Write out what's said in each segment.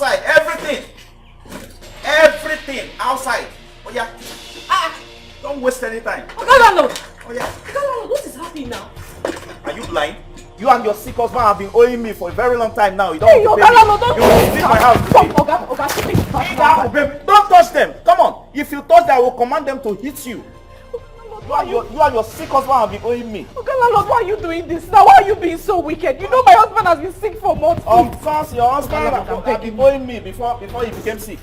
outside. Everything. Everything outside. Oh yeah. Don't waste any time. Landlord. Oh yeah. Landlord, what is happening now? Are you blind? You and your sick husband have been owing me for a very long time now. You don't want to pay me. You will leave my house. Don't touch them. Come on. If you touch them, I will command them to hit you. You and your sick husband have been owing me. Okay, Lord, why are you doing this now? Why are you being so wicked? You know my husband has been sick for months. Because your husband have been owing me before he became sick.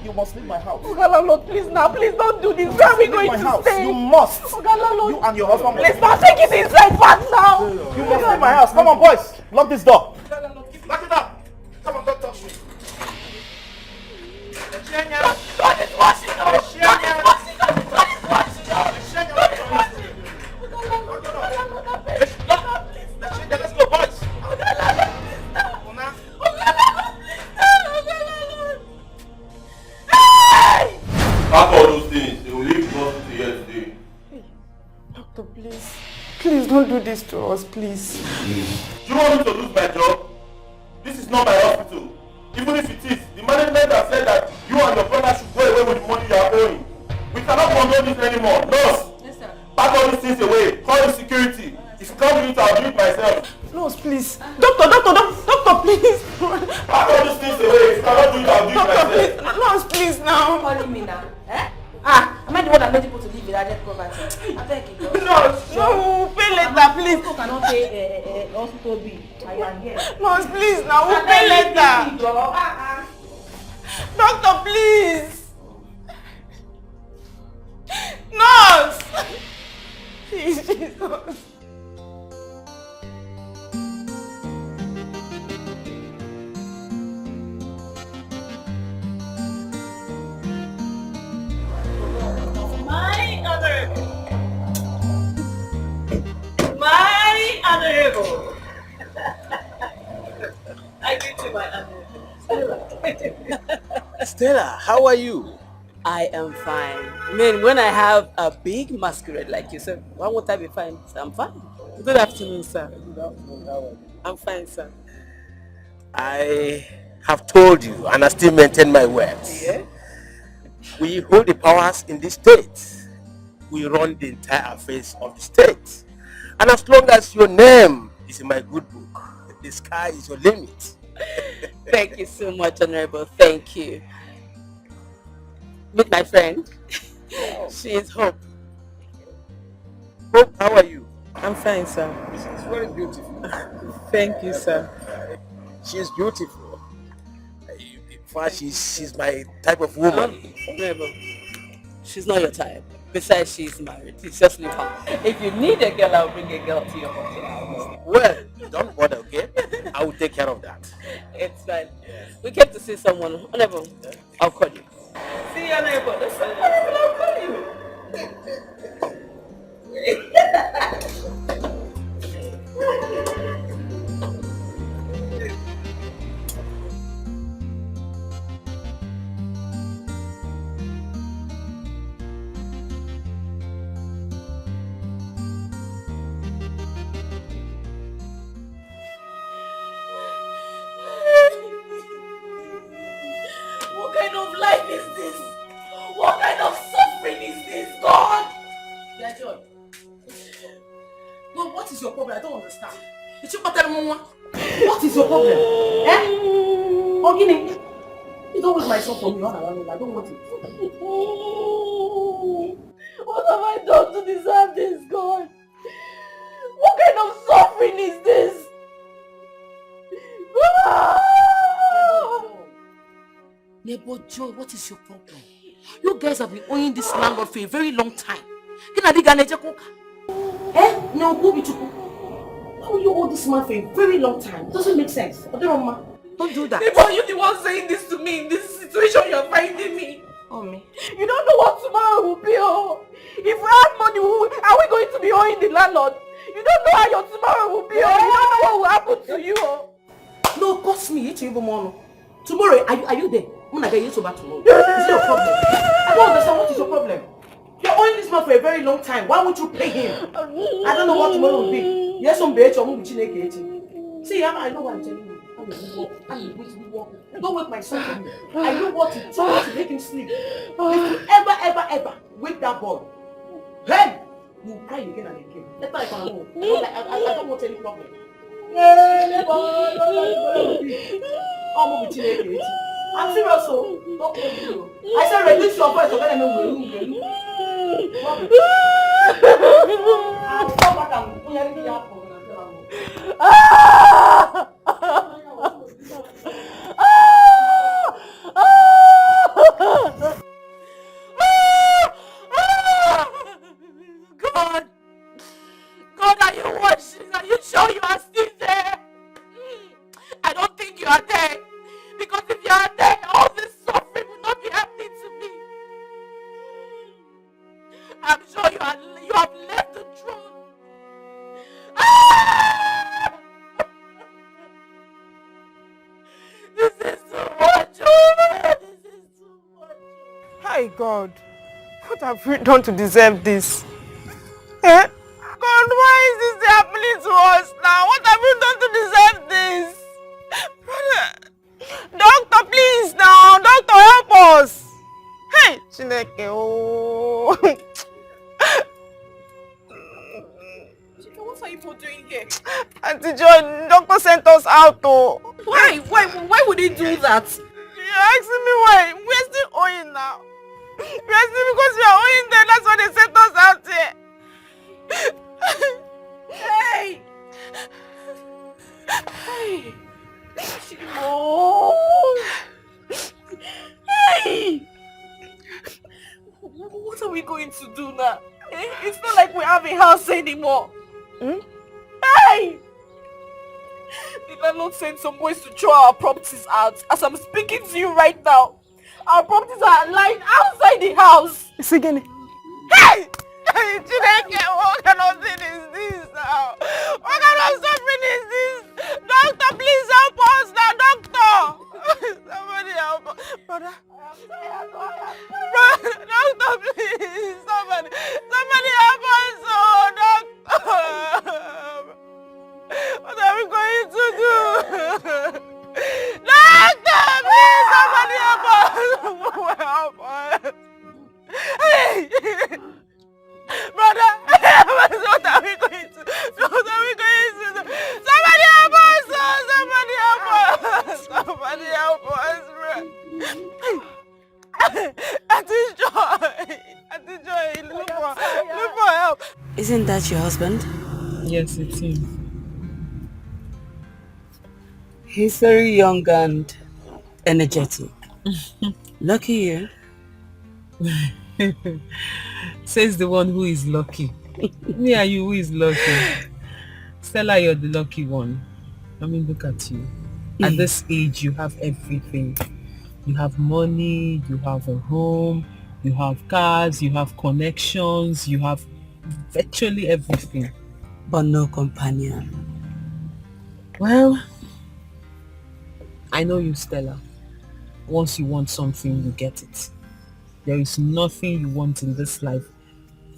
You must leave my house. Okay, Lord, please now. Please don't do this. Where are we going to stay? You must. Okay, Lord. You and your husband must. Please not take it inside back now. You must leave my house. Come on, boys. Lock this door. Lock it up. Come on, don't touch me. God is watching us. God is watching us. God is watching us. Let's go, boys. Pack all those things. They will leave us to here today. Doctor, please. Please don't do this to us, please. Do you want me to lose my job? This is not my hospital. Even if it is, the management has said that you and your brother should go away with the money you are owing. We cannot condone this anymore. Nurse, yes, sir. Pack all these things away. Call the security. If you can't do it, I'll do it myself. Nurse, please. Doctor, please. Pack all these things away. If you cannot do it, I'll do it myself. Please. Nurse, please now. Calling me now. Eh? Am I the one that made people to leave without death poverty? I beg you. Nurse, no, pay later, please. People cannot pay hospital bill. I am here. Nurse, please now, we'll pay later. Doctor, please. Nurse. Please, Jesus. My honorable. I give to my honorable. Stella, how are you? I am fine. I mean, when I have a big masquerade like you said, why won't I be fine? So I'm fine. Good afternoon, sir. Good afternoon. How are you? I'm fine, sir. I have told you, and I still maintain my words. Yeah? We hold the powers in this state. We run the entire affairs of the state. And as long as your name is in my good book, the sky is your limit. Thank you so much, Honorable. Thank you. Meet my friend. Wow. She is Hope. Hope, how are you? I'm fine, sir. She's very beautiful. Thank you, sir. She's beautiful. In fact, she's my type of woman. Honorable, she's not your type. Besides, she's married. It's just leave her. If you need a girl, I'll bring a girl to your house. Well, don't bother, okay? I will take care of that. It's fine. Yes. We came to see someone. Honorable, I'll call you. See you, Honorable. I'll call you. What kind of life is this? What kind of suffering is this, God? Yeah, John. God, what is your problem? I don't understand. What is your problem? Eh? Oh, Guinea. You don't want my son from me. I don't want it. What have I done to deserve this, God? What kind of suffering is this? Neighbor Joe, what is your problem? You guys have been owing this landlord for a very long time. Eh? No, who be chuku? How will you owe this man for a very long time? It doesn't make sense. Don't do that. Neighbor, you're the one saying this to me in this situation you're finding me. Oh, me. You don't know what tomorrow will be, oh. If we have money, are we going to be owing the landlord? You don't know how your tomorrow will be, oh. You don't know what will happen to you, oh. No, cost me. Tomorrow, are you there? I'm gonna get you back tomorrow. Is it your problem? I don't understand. What is your problem? You're owing this man for a very long time. Why won't you pay him? I don't know what tomorrow will be. Yes, some bitch or see, I know what I'm telling you. Don't wake my son from me. I know what to do to make him sleep. If you ever wake that boy, then you will cry again and again. That's why I can know. I don't want any problem. I'm serious, so don't play with you. I said reduce your voice so let me will. I'll come back and put everything up for you and tell God, are you watching? Are you sure you are still there? I don't think you are there. Because if you are there, all this suffering will not be happening to me. I'm sure you have left the throne. This is too much. This is too much. Hi God, what have we done to deserve this? Eh? God, why is this happening to us now? What have we done to deserve this? Brother, doctor, please now. Doctor, help us. Hey, Chineke, oh. What are you both doing here? Auntie Joy, doctor sent us out, oh. Why would he do that? You're asking me why? We're still owing now. We're still because we are owing them. That's why they sent us out here. Hey! Hey! Oh! Hey! What are we going to do now? It's not like we have a house anymore. Hey! The landlord sent some boys to throw our properties out. As I'm speaking to you right now, our properties are lying outside the house. It's again. Hey! Chineke, what kind of thing is this now? What kind of suffering is this? Doctor, please help us now, doctor! Somebody help us. Brother, doctor, please. Somebody help us, oh, doctor! What are we going to do? Doctor, please, somebody help us! Help us! Hey! Brother, what are we going to do? What are we going to do? Somebody help us! Somebody help us! Somebody help us, bro! Auntie Joy, look for help. Isn't that your husband? Yes, it's him. He's very young and energetic. Lucky you. Says the one who is lucky. Me and you, who is lucky? Stella, you're the lucky one. I mean, look at you. At this age, you have everything. You have money, you have a home, you have cars, you have connections, you have virtually everything. But no companion. Well, I know you, Stella. Once you want something, you get it. There is nothing you want in this life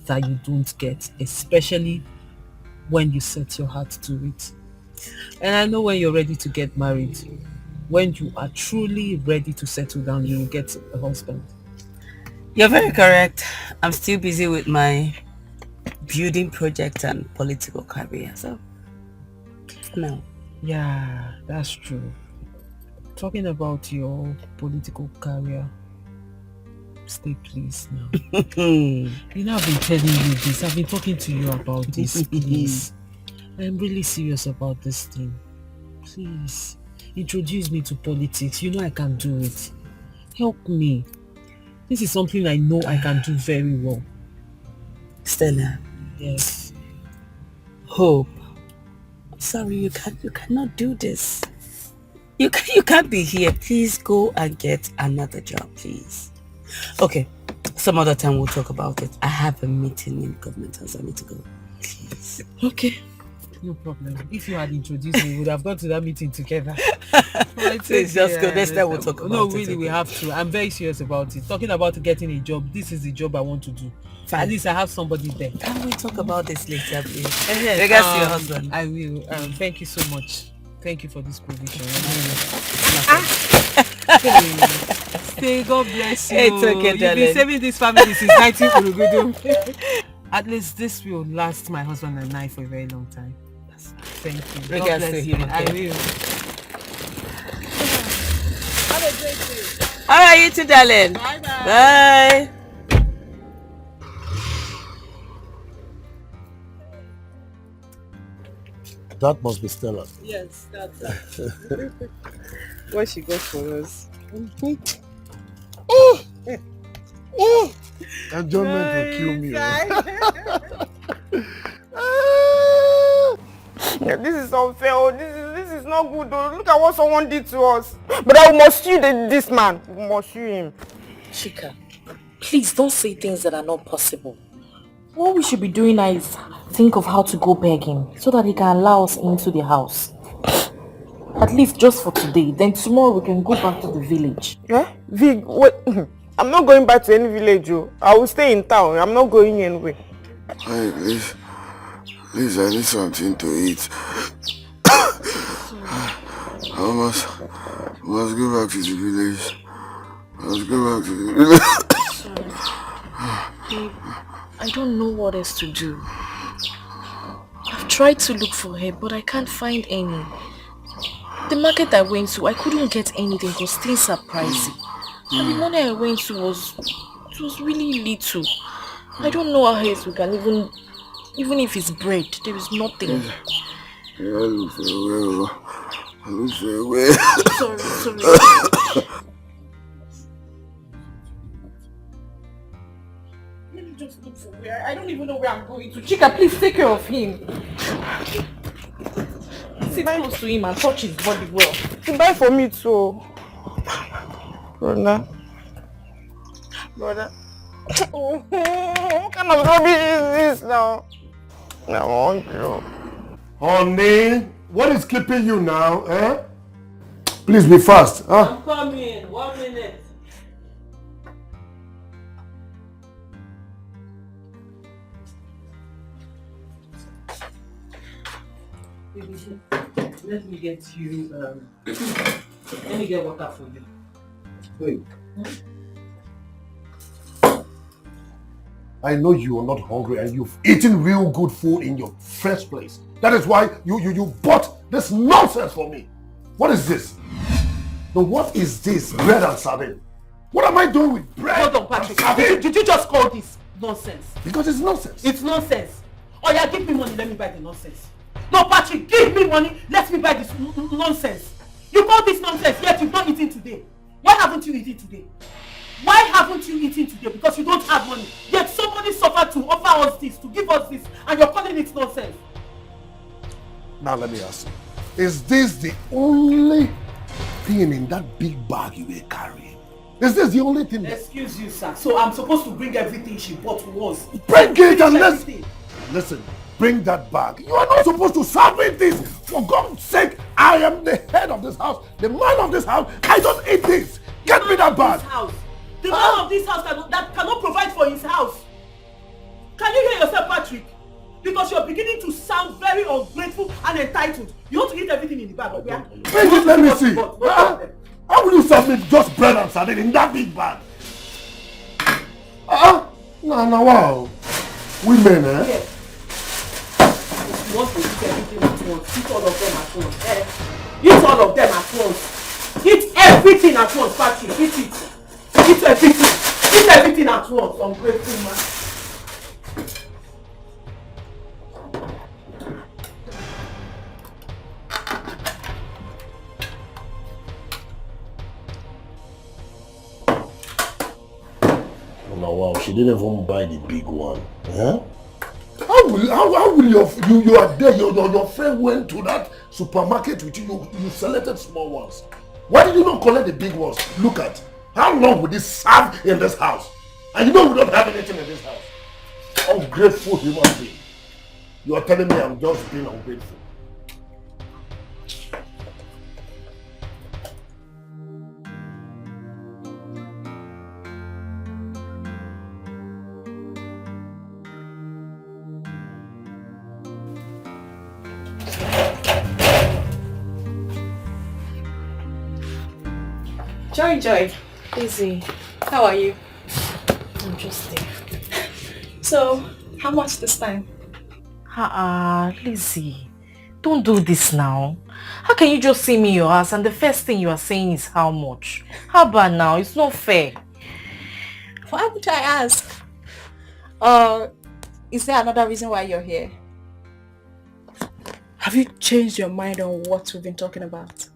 that you don't get, especially when you set your heart to it. And I know when you're ready to get married, when you are truly ready to settle down, you will get a husband. You're very correct. I'm still busy with my building project and political career, so no. Yeah, that's true. Talking about your political career, stay please now. You know, I've been telling you this. I've been talking to you about this, please. I'm really serious about this thing. Please, introduce me to politics. You know I can do it. Help me. This is something I know I can do very well. Stella. Yes. Hope. Sorry, you cannot do this. You can't be here. Please go and get another job, please. Okay, some other time we'll talk about it. I have a meeting in government house. I need to go. Please. Okay. No problem. If you had introduced me, we would have gone to that meeting together. Please just go. Next time we'll talk about it. No, really, we have to. I'm very serious about it. Talking about getting a job, this is the job I want to do. Fine. At least I have somebody there. Can we talk about this later, please? Yes, Regards to your husband. I will. Thank you so much. Thank you for this provision. Stay, God bless you. It's okay, You've darling. been saving this family since 19 At least this will last my husband and I for a very long time. Thank you. God Regards to bless him, you. I okay. will. Have a great day. All right, you too, darling. Bye-bye. Bye. That must be Stella. Yes, that's it. What she got for us. Enjoyment will kill me. Yeah, this is unfair. Oh, this is not good. Oh. Look at what someone did to us. But I must sue this man. We must sue him. Chika, please don't say things that are not possible. What we should be doing now is think of how to go beg him so that he can allow us into the house. At least just for today. Then tomorrow we can go back to the village. Yeah? Vig, wait. I'm not going back to any village. Oh. I will stay in town. I'm not going anywhere. Hey, please. Please, I need something to eat. I must go back to the village. I must go back to the village. Sorry. Babe, I don't know what else to do. I've tried to look for her, but I can't find any. The market I went to, I couldn't get anything because things are pricey. And the money I went to was really little. I don't know how else we can even if it's bread, there is nothing. Yeah, I look for a way. I look for a way. Sorry. Let me just look for where. I don't even know where I'm going to. Chika, please take care of him. Sit close to him and touch his body well. You buy for me too. Brother. What kind of rubbish is this now? I want you. Honey, what is keeping you now, eh? Please be fast, huh? I'm coming. 1 minute. Let me get you, let me get water for you. Wait. I know you are not hungry and you've eaten real good food in your first place. That is why you bought this nonsense for me. What is this? No, what is this? Bread and sardine. What am I doing with bread? Hold on, Patrick. Did you just call this nonsense? Because it's nonsense. It's nonsense. Oh yeah, give me money, let me buy the nonsense. No, Patrick, give me money, let me buy this nonsense. You call this nonsense, yet you've not eaten today. Why haven't you eaten today? Why haven't you eaten today? Because you don't have money. Yet somebody suffered to offer us this, to give us this, and you're calling it nonsense. Now let me ask you. Is this the only thing in that big bag you were carrying? Is this the only thing? Excuse you, sir. So I'm supposed to bring everything she bought once. Bring it and listen, bring that bag. You are not supposed to serve me this. For God's sake, I am the head of this house, the man of this house. I don't eat this. Get me that bag. The man of this house that cannot provide for his house. Can you hear yourself, Patrick? Because you're beginning to sound very ungrateful and entitled. You want to eat everything in the bag, okay? Bring it, let me see. How will you serve me just bread and sardine in that big bag? No, wow. Women, eh? Yes. If you want to eat everything at once, eat all of them at once. Eat all of them at once. Eat everything at once, Patrick. Eat it. Eat everything. Eat everything at once, ungrateful man. Oh, wow, she didn't even buy the big one. Huh? How will you are there, your friend went to that supermarket with you, you selected small ones. Why did you not collect the big ones? Look at, how long will this serve in this house? And you know we don't have anything in this house. Ungrateful human being. You are telling me I'm just being ungrateful. Joy. Easy. How are you? I'm just there. So, how much this time? Lizzie, don't do this now. How can you just see me in your house and the first thing you are saying is how much? How about now? It's not fair. Why would I ask? Is there another reason why you're here? Have you changed your mind on what we've been talking about?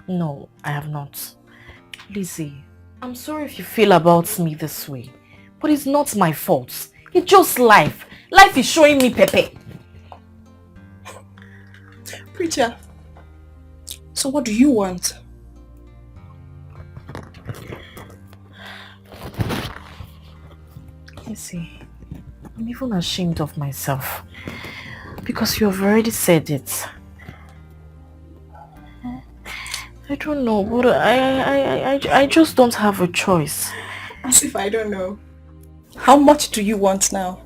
No, I have not. Lizzie, I'm sorry if you feel about me this way, but it's not my fault. It's just life. Life is showing me Pepe. Preacher, so what do you want? You see, I'm even ashamed of myself because you have already said it. I don't know, but I just don't have a choice. As if I don't know. How much do you want now?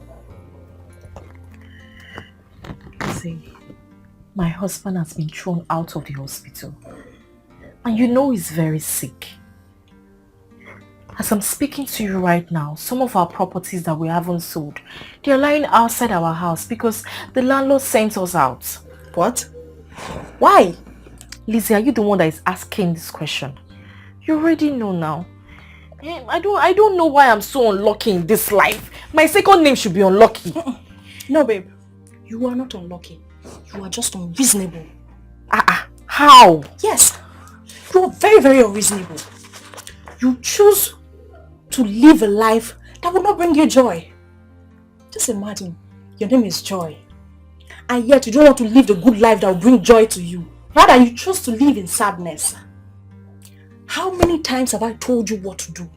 See, my husband has been thrown out of the hospital. And you know he's very sick. As I'm speaking to you right now, some of our properties that we haven't sold, they're lying outside our house because the landlord sent us out. What? Why? Lizzie, are you the one that is asking this question? You already know now. I don't know why I'm so unlucky in this life. My second name should be Unlucky. No, babe. You are not unlucky. You are just unreasonable. How? Yes. You are very, very unreasonable. You choose to live a life that will not bring you joy. Just imagine, your name is Joy. And yet you don't want to live the good life that will bring joy to you. Rather, you choose to live in sadness. How many times have I told you what to do?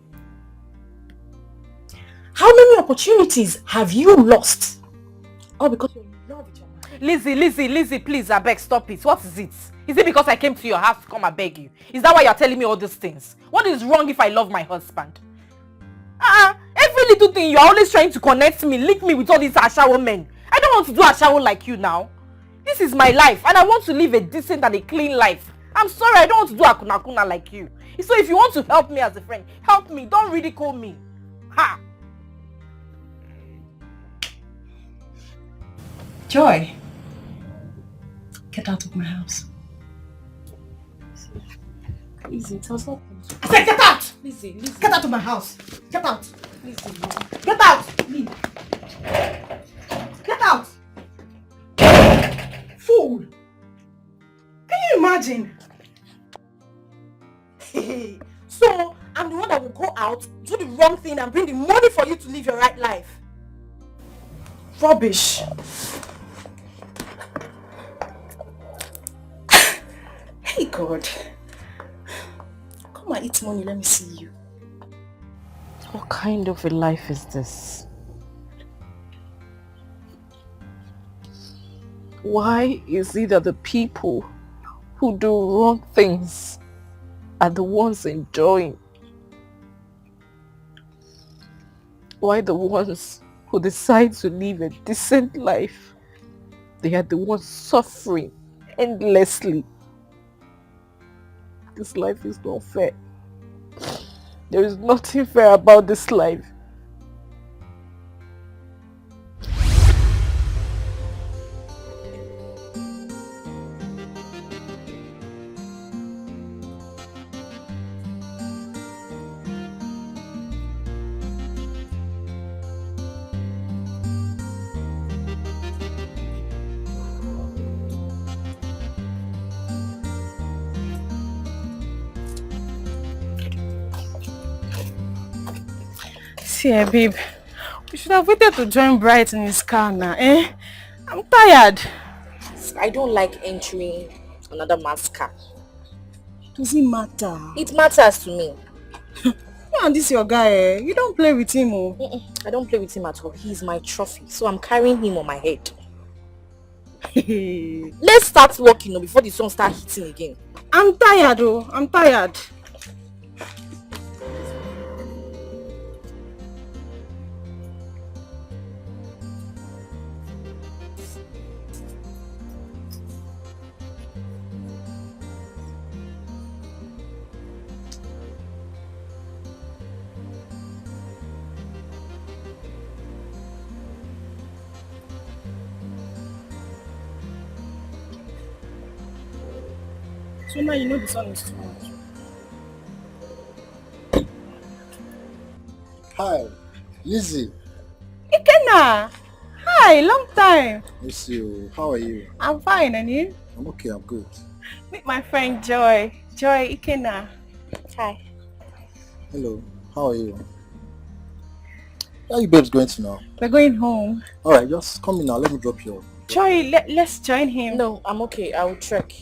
How many opportunities have you lost? All because you're in love with your man. Lizzie, please, I beg, stop it. What is it? Is it because I came to your house to come and beg you? Is that why you're telling me all these things? What is wrong if I love my husband? Every little thing, you're always trying to connect me, link me with all these ashawo men. I don't want to do ashawo like you now. This is my life and I want to live a decent and a clean life. I'm sorry, I don't want to do akuna like you. So if you want to help me as a friend, help me. Don't ridicule me. Ha! Joy, get out of my house. Lizzie, it was not... I said get out! Lizzie. Get out of my house. Get out. Lizzie. Get out! Leave. Get out! Fool! Can you imagine? So, I'm the one that will go out, do the wrong thing and bring the money for you to live your right life. Rubbish. Hey God. Come and eat money, let me see you. What kind of a life is this? Why is it that the people who do wrong things are the ones enjoying? Why the ones who decide to live a decent life, they are the ones suffering endlessly? This life is not fair. There is nothing fair about this life. See, babe, we should have waited to join Bright in his car now, eh? I'm tired. I don't like entering another man's car. Does it matter? It matters to me. You and this your guy, eh? You don't play with him, oh. I don't play with him at all. He's my trophy, so I'm carrying him on my head. Let's start working before the sun starts hitting again. I'm tired, oh. I'm tired. So now you know the sun is too much. Hi, Lizzie. Ikenna! Hi, long time. Miss you. How are you? I'm fine, and you? I'm okay, I'm good. Meet my friend Joy. Joy Ikenna. Hi. Hello, how are you? Where are you babes going to now? We're going home. Alright, just come in now, let me drop you off. Joy, let's join him. No, I'm okay. I will trek.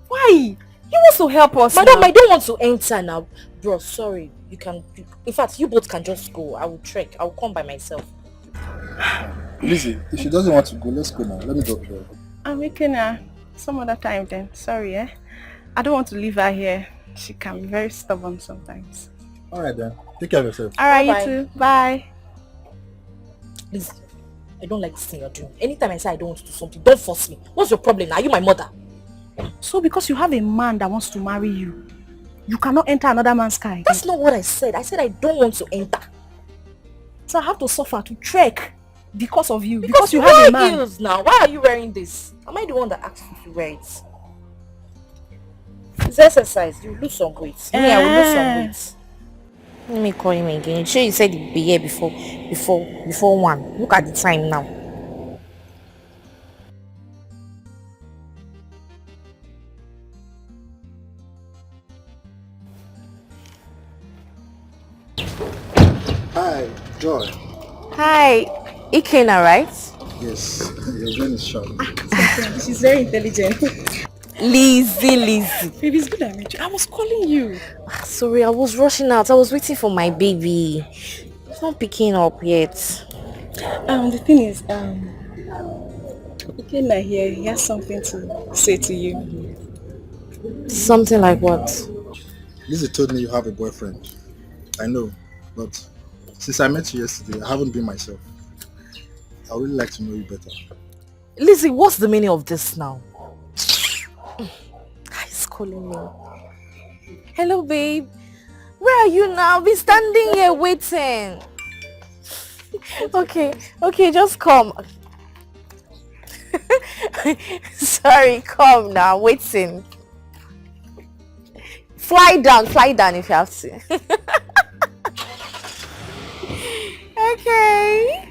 Why? He wants to help us. Madam, now. I don't want to enter now. Bro, sorry. You can... In fact, you both can just go. I will trek. I will come by myself. Lizzie, if she doesn't want to go, let's go now. Let me drop you off. I'm making her some other time then. Sorry, eh? I don't want to leave her here. She can be very stubborn sometimes. Alright then. Take care of yourself. Alright, Bye-bye. you too. Bye. Please, I don't like this thing you're doing. Anytime I say I don't want to do something, don't force me. What's your problem? Are you my mother? So because you have a man that wants to marry you, you cannot enter another man's car again. That's not what I said. I said I don't want to enter. So I have to suffer to trek because of you. Because you you have a wear man. heels now. Why are you wearing this? Am I the one that asked you to wear it? It's exercise. You lose some weight. Me, I will lose some weight. Let me call him again. Sure, you said he'd be here before 1. Look at the time now. Hi, Joy. Hi, Ikenna, right? Yes, your brain is sharp. She's very intelligent. Lizzie. Baby, it's good I met you. I was calling you. Sorry, I was rushing out. I was waiting for my baby. It's not picking up yet. The thing is, Ikenna here, he has something to say to you. Something like what? Lizzie told me you have a boyfriend. I know, but since I met you yesterday, I haven't been myself. I would really like to know you better. Lizzie, what's the meaning of this now? He's calling me. Hello, babe. Where are you now? I've been standing here waiting. Okay, just come. Sorry, come now, waiting. Fly down if you have to. Okay.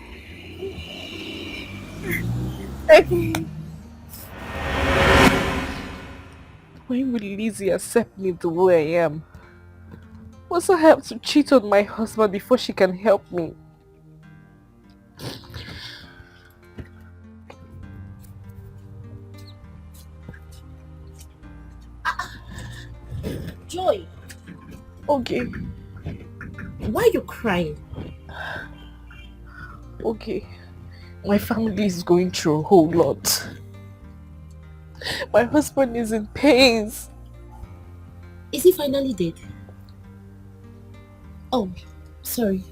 Why will Lizzie accept me the way I am? What's I have to cheat on my husband before she can help me? Joy, Okay, why are you crying? okay. My family is going through a whole lot. My husband is in pains. Is he finally dead? Oh, sorry.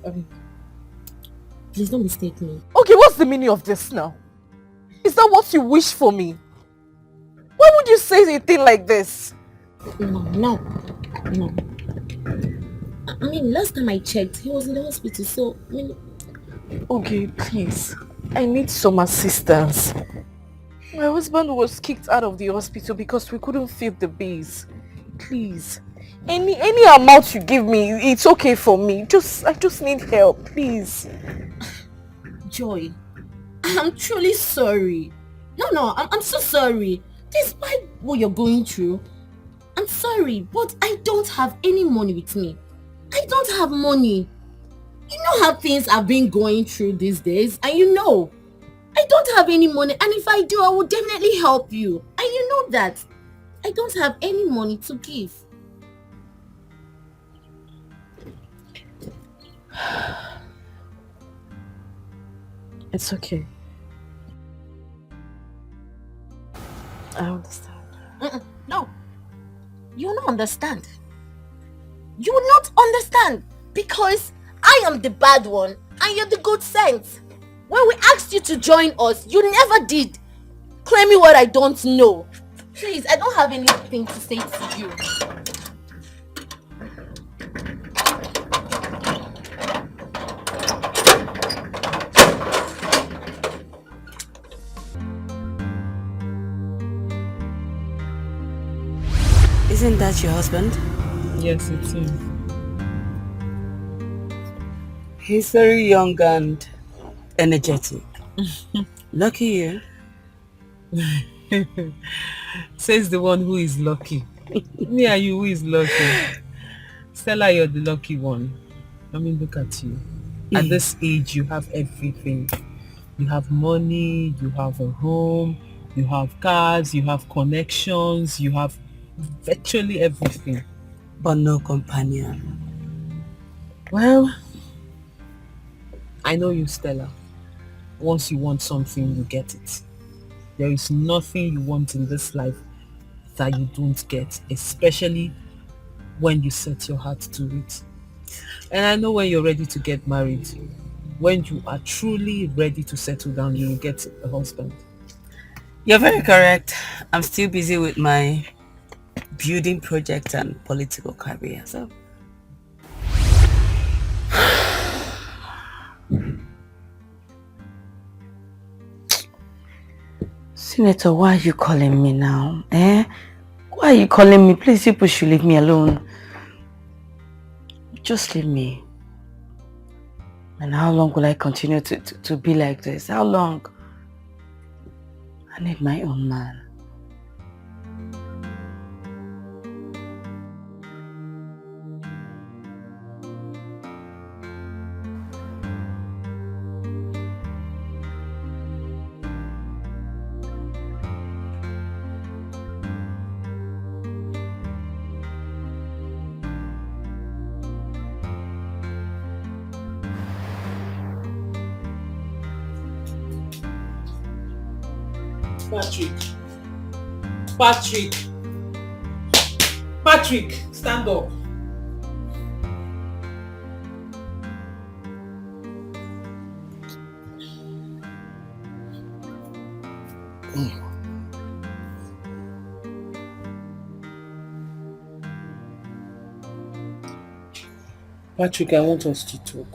Please don't mistake me. Okay, what's the meaning of this now? Is that what you wish for me? Why would you say a thing like this? No. I mean, last time I checked, he was in the hospital, so, I mean... Okay, please. I need some assistance. My husband was kicked out of the hospital because we couldn't feed the bees. Please. Any amount you give me, it's okay for me. I just need help, please. Joy, I'm truly sorry. No, I'm so sorry. Despite what you're going through, I'm sorry, but I don't have any money with me. I don't have money. You know how things have been going through these days, and you know. I don't have any money, and if I do, I will definitely help you. And you know that. I don't have any money to give. It's okay. I understand. No. You will not understand. You will not understand because I am the bad one and you're the good saint. When we asked you to join us, you never did. Claiming what I don't know. Please, I don't have anything to say to you. Isn't that your husband? Yes, it's him. He's very young and energetic. Lucky you. Says the one who is lucky. Me and you, who is lucky? Stella, you're the lucky one. I mean, look at you. At this age, you have everything. You have money, you have a home, you have cars, you have connections, you have virtually everything. But no companion. Well, I know you, Stella. Once you want something, you get it. There is nothing you want in this life that you don't get, especially when you set your heart to it. And I know when you're ready to get married, when you are truly ready to settle down, you will get a husband. You're very correct. I'm still busy with my building project and political career, so. Senator, why are you calling me now? Why are you calling me? Please, people should leave me alone. Just leave me. And how long will I continue to be like this? How long? I need my own man. Patrick, stand up. Patrick, I want us to talk.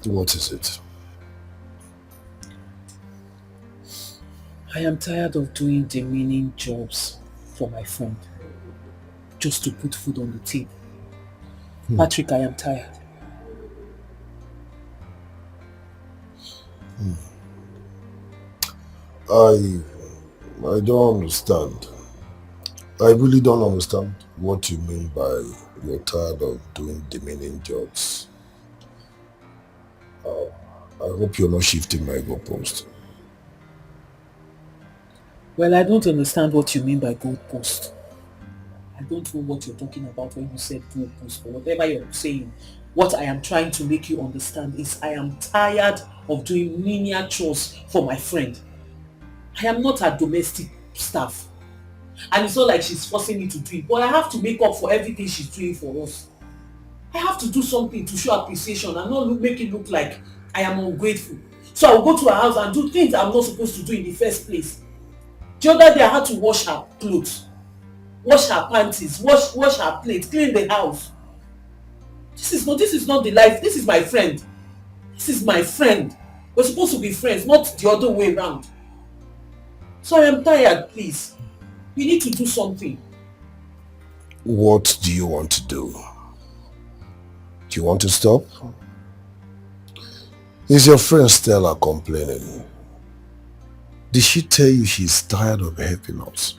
What is it? I am tired of doing demeaning jobs for my friend, just to put food on the table. Patrick, I am tired. I don't understand. I really don't understand what you mean by you're tired of doing demeaning jobs. I hope you're not shifting my goalpost. Well, I don't understand what you mean by goalpost. I don't know what you're talking about when you said goalpost, or whatever you're saying. What I am trying to make you understand is I am tired of doing menial chores for my friend. I am not a domestic staff. And it's not like she's forcing me to do it, but I have to make up for everything she's doing for us. I have to do something to show appreciation and not make it look like I am ungrateful. So I'll go to her house and do things I'm not supposed to do in the first place. The other day I had to wash her clothes, wash her panties, wash her plate, clean the house. This is not the life. This is my friend. This is my friend. We're supposed to be friends, not the other way around. So I am tired, please. We need to do something. What do you want to do? Do you want to stop? Is your friend Stella complaining? Did she tell you she's tired of helping us?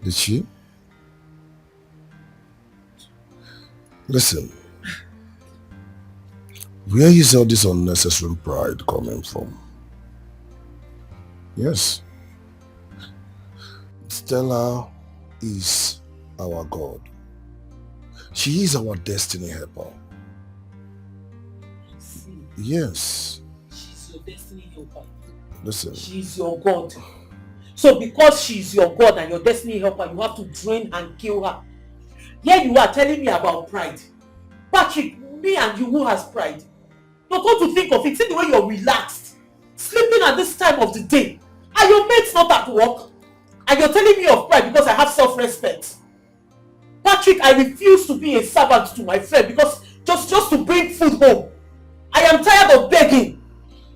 Did she? Listen, where is all this unnecessary pride coming from? Yes. Stella is our God. She is our destiny helper. Yes. She's your destiny helper. Listen. She's your God. So because she's your God and your destiny helper, you have to drain and kill her. Here you are telling me about pride. Patrick, me and you, who has pride? You're going to think of it, see the way you're relaxed, sleeping at this time of the day, and your mates not at work, and you're telling me of pride because I have self-respect. Patrick, I refuse to be a servant to my friend because just to bring food home. I am tired of begging.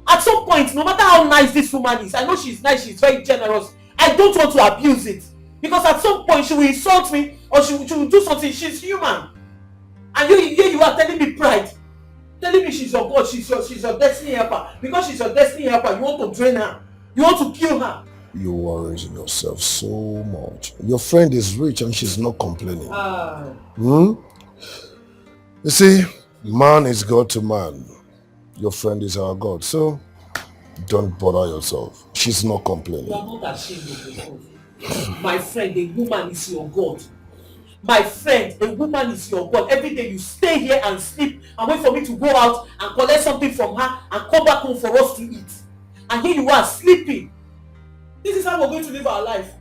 At some point, no matter how nice this woman is, I know she's nice, she's very generous, I don't want to abuse it. Because at some point she will insult me or she will do something. She's human. And you are telling me pride. Telling me she's your God, she's your destiny helper. Because she's your destiny helper, you want to drain her. You want to kill her. You worry yourself so much. Your friend is rich and she's not complaining. You see, man is God to man. Your friend is our God. So, don't bother yourself. She's not complaining. You are not ashamed of yourself. My friend, a woman is your God. My friend, a woman is your God. Every day you stay here and sleep and wait for me to go out and collect something from her and come back home for us to eat. And here you are sleeping. This is how we're going to live our life.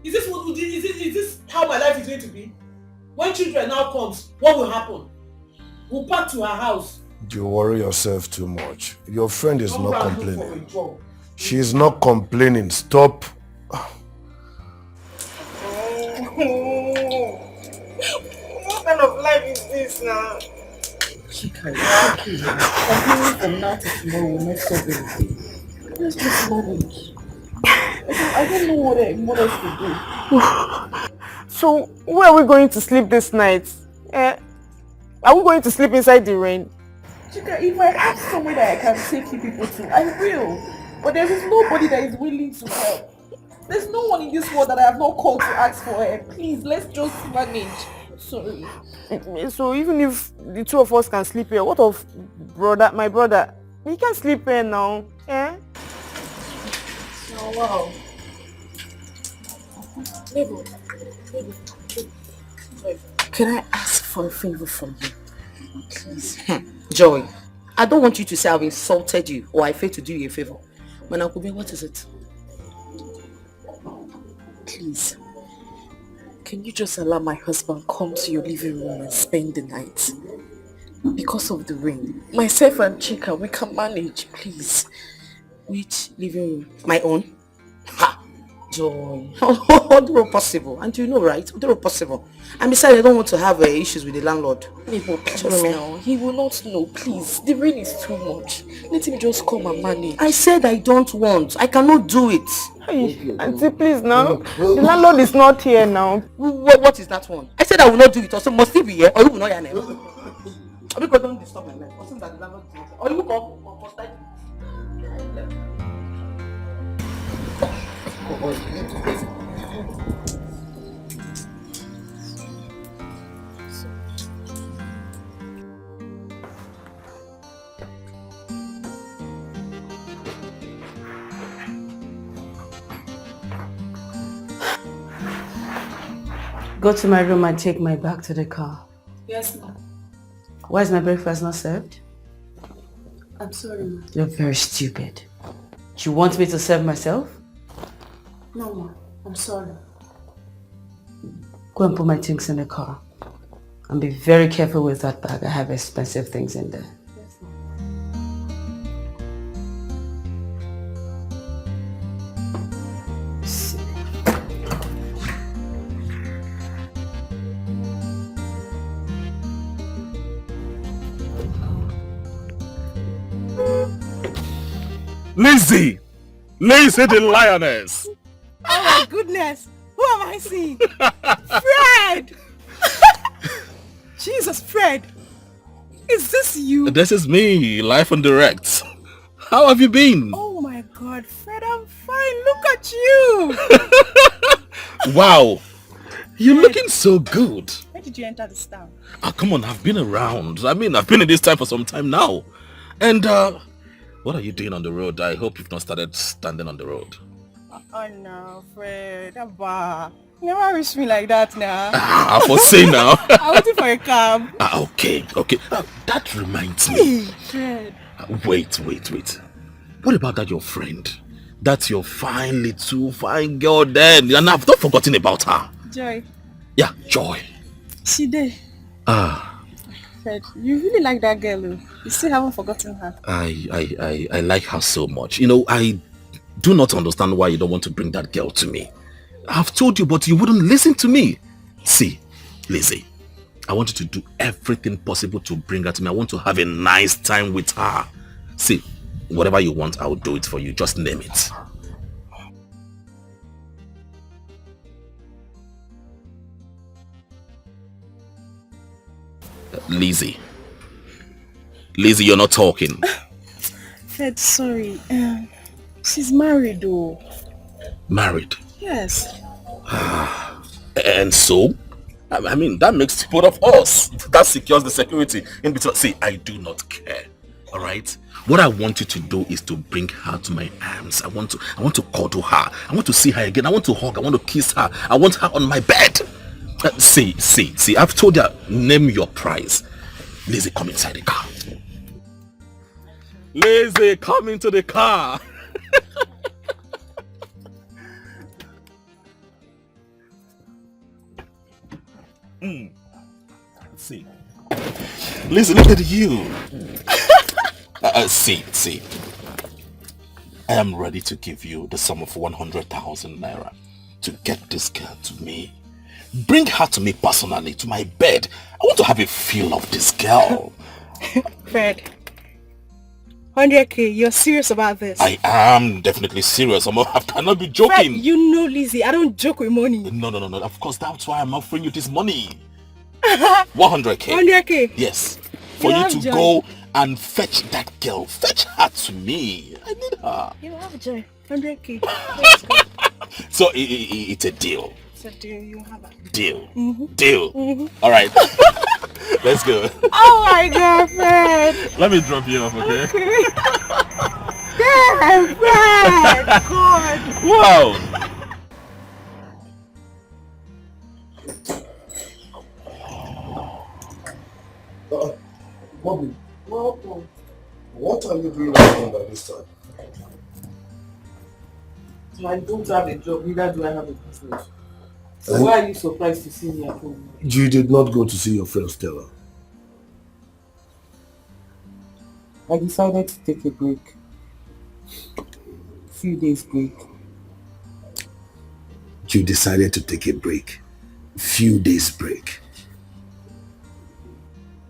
Is this how my life is going to be? When children now comes, what will happen? We'll pack to her house. You worry yourself too much. Your friend is not complaining. She is not complaining. Stop. What kind of life is this now? Chika, it's okay. Complaining from now to tomorrow will not solve anything. Let's just manage. I don't know what else to do. So, where are we going to sleep this night? Are we going to sleep inside the rain? Chika, if I have somewhere that I can take you people to, I will. But there is nobody that is willing to help. There's no one in this world that I have not called to ask for help. Please, let's just manage. Sorry. So even if the two of us can sleep here, what of my brother? He can't sleep here now. Eh? Oh, wow. Can I ask for a favor from you? Please. Joy, I don't want you to say I've insulted you or I failed to do you a favor. Manakube, what is it? Please, can you just allow my husband come to your living room and spend the night? Because of the rain. Myself and Chika, we can manage, please. Which living room? My own? Ha! Joy. All possible. And you know, right? All possible. And besides, I don't want to have issues with the landlord. Please now. He will not know. Please. The rain is too much. Let him just come and manage. I said I don't want. I cannot do it. Hey, Auntie, please now. The landlord is not here now. What is that one? I said I will not do it. Also, must he be here? Or you will not hear him? Because don't disturb my life. Or that the landlord is not here. Or you will go. Must I do it? Go to my room and take my bag to the car. Yes, ma'am. Why is my breakfast not served? I'm sorry, ma'am. You're very stupid. You want me to serve myself? No, ma'am. I'm sorry. Go and put my things in the car. And be very careful with that bag. I have expensive things in there. Yes, Lizzie the lioness. Oh my goodness! Who am I seeing? Fred! Jesus, Fred! Is this you? This is me, live and direct. How have you been? Oh my God, Fred, I'm fine. Look at you! Wow, you're looking so good. When did you enter this town? Oh, come on, I've been around. I mean, I've been in this town for some time now. And what are you doing on the road? I hope you've not started standing on the road. Oh no, Fred. Abba. Never wish me like that now. I for say now. I'm waiting for a cab. Okay. That reminds me. Hey, Fred. Wait. What about that your friend? That's your fine little fine girl then. And I've not forgotten about her. Joy. Yeah, Joy. She did. Fred, you really like that girl, though. You still haven't forgotten her. I like her so much. You know, I do not understand why you don't want to bring that girl to me. I've told you, but you wouldn't listen to me. See, Lizzie, I want you to do everything possible to bring her to me. I want to have a nice time with her. See, whatever you want, I will do it for you. Just name it. Lizzie. Lizzie, you're not talking. Fred, sorry. She's married though. Married? Yes. And so? I mean, that makes both of us. That secures the security in between. See, I do not care. Alright? What I want you to do is to bring her to my arms. I want to cuddle her. I want to see her again. I want to hug. I want to kiss her. I want her on my bed. See, I've told her, name your price. Lizzie, come inside the car. Lizzie, come into the car. See. Lizzie, look at you. See. I am ready to give you the sum of 100,000 naira to get this girl to me. Bring her to me personally, to my bed. I want to have a feel of this girl. Fred, 100k, you're serious about this? I am definitely serious. I cannot be joking. Fred, you know Lizzie, I don't joke with money. No. Of course, that's why I'm offering you this money. 100k. 100k? Yes. For you to go and fetch that girl. Fetch her to me. I need her. You have a joy. 100k. So it's a deal. It's a deal. You have a deal. Mm-hmm. Deal. Mm-hmm. All right. Let's go. Oh my God, Fred. Let me drop you off, okay? Damn, Fred. God. Wow. Bobby, what are you doing at home by this time? I don't have a job, neither do I have a business. So why are you surprised to see me at home? You did not go to see your friend Stella. I decided to take a break. Few days break. You decided to take a break. Few days break.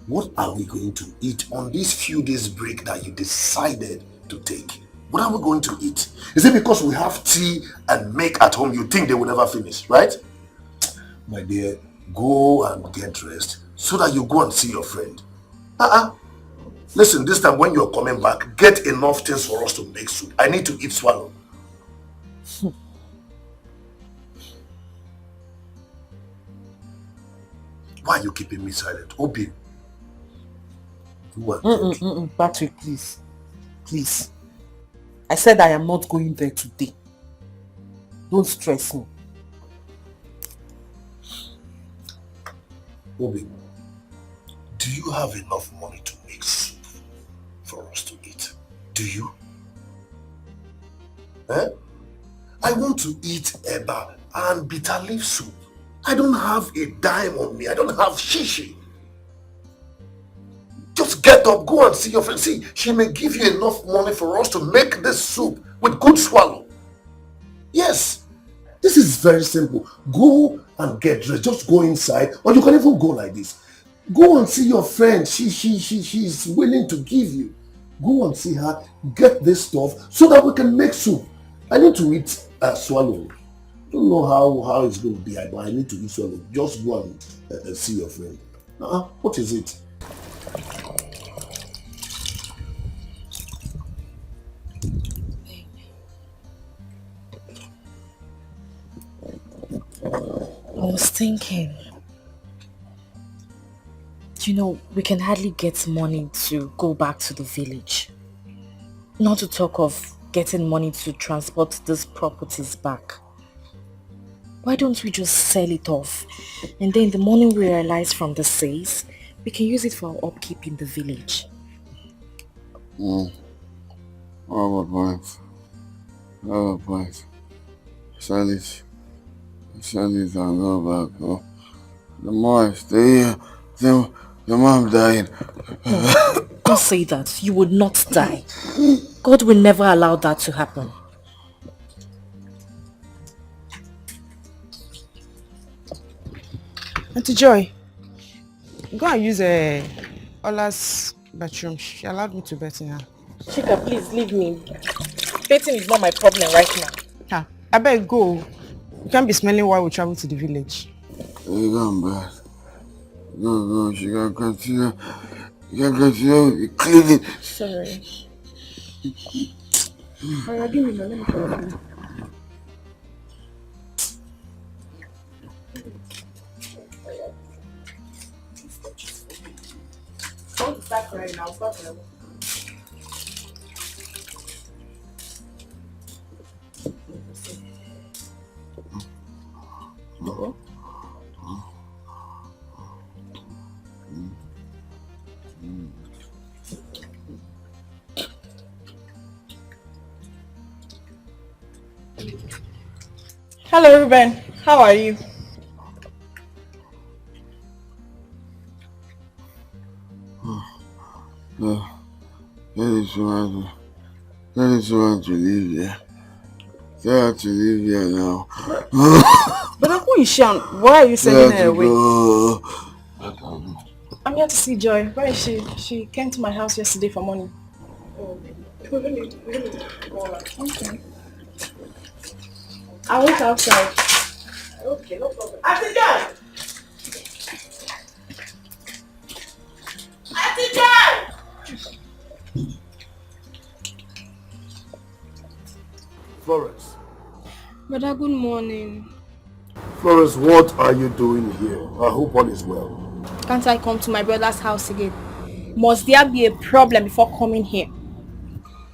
What are we going to eat on this few days break that you decided to take? What are we going to eat? Is it because we have tea and milk at home you think they will never finish, right? My dear, go and get dressed so that you go and see your friend. Listen, this time when you're coming back, get enough things for us to make soup. I need to eat swallow. Why are you keeping me silent? Obio. Patrick, please. Please. I said I am not going there today. Don't stress me. Obio, do you have enough money to make soup for us to eat? Do you? I want to eat eba and bitter leaf soup. I don't have a dime on me. I don't have shishi. Just get up, go and see your friend. See, she may give you enough money for us to make this soup with good swallow. Yes, this is very simple. Go and get dressed. Just go inside, or you can even go like this. Go and see your friend. She's willing to give you. Go and see her. Get this stuff so that we can make soup. I need to eat swallow. Don't know how it's going to be, but I need to eat swallow. Just go and see your friend. What is it? I was thinking, we can hardly get money to go back to the village. Not to talk of getting money to transport these properties back. Why don't we just sell it off? And then the money we realize from the sales, we can use it for our upkeep in the village. Our plans. Sell it and go back. Oh. The more I stay here, the mom died. Don't say that. You would not die. God will never allow that to happen. Auntie Joy, go and use Ola's bathroom. She allowed me to bet in her. Chika, please leave me. Betting is not my problem right now. I better go. You can't be smelling while we travel to the village. You gone bad. No, she can continue. You can continue with the cleaning. Sorry. Alright, give me the, let me call you. Don't start crying now, stop crying. Hello, Ruben. How are you? That is want to leave here. They have to leave here now. But who is she and why are you sending her away? Go. I'm here to see Joy. Where is she? She came to my house yesterday for money. Okay. I'll wait outside. Okay, no problem. Auntie Joy! Auntie Joy! Florence. Brother, good morning. Florence, what are you doing here? I hope all is well. Can't I come to my brother's house again? Must there be a problem before coming here?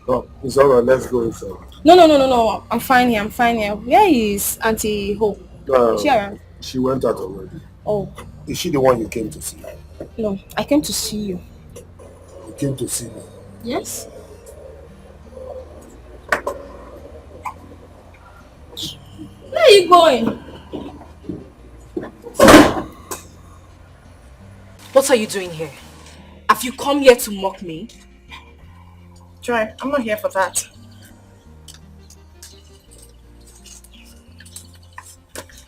Oh, it's alright, let's go inside. No. I'm fine here, Where is Auntie Hope? Is she around? She went out already. Oh. Is she the one you came to see? No, I came to see you. You came to see me? Yes? Where are you going? What are you doing here? Have you come here to mock me? Joy, I'm not here for that.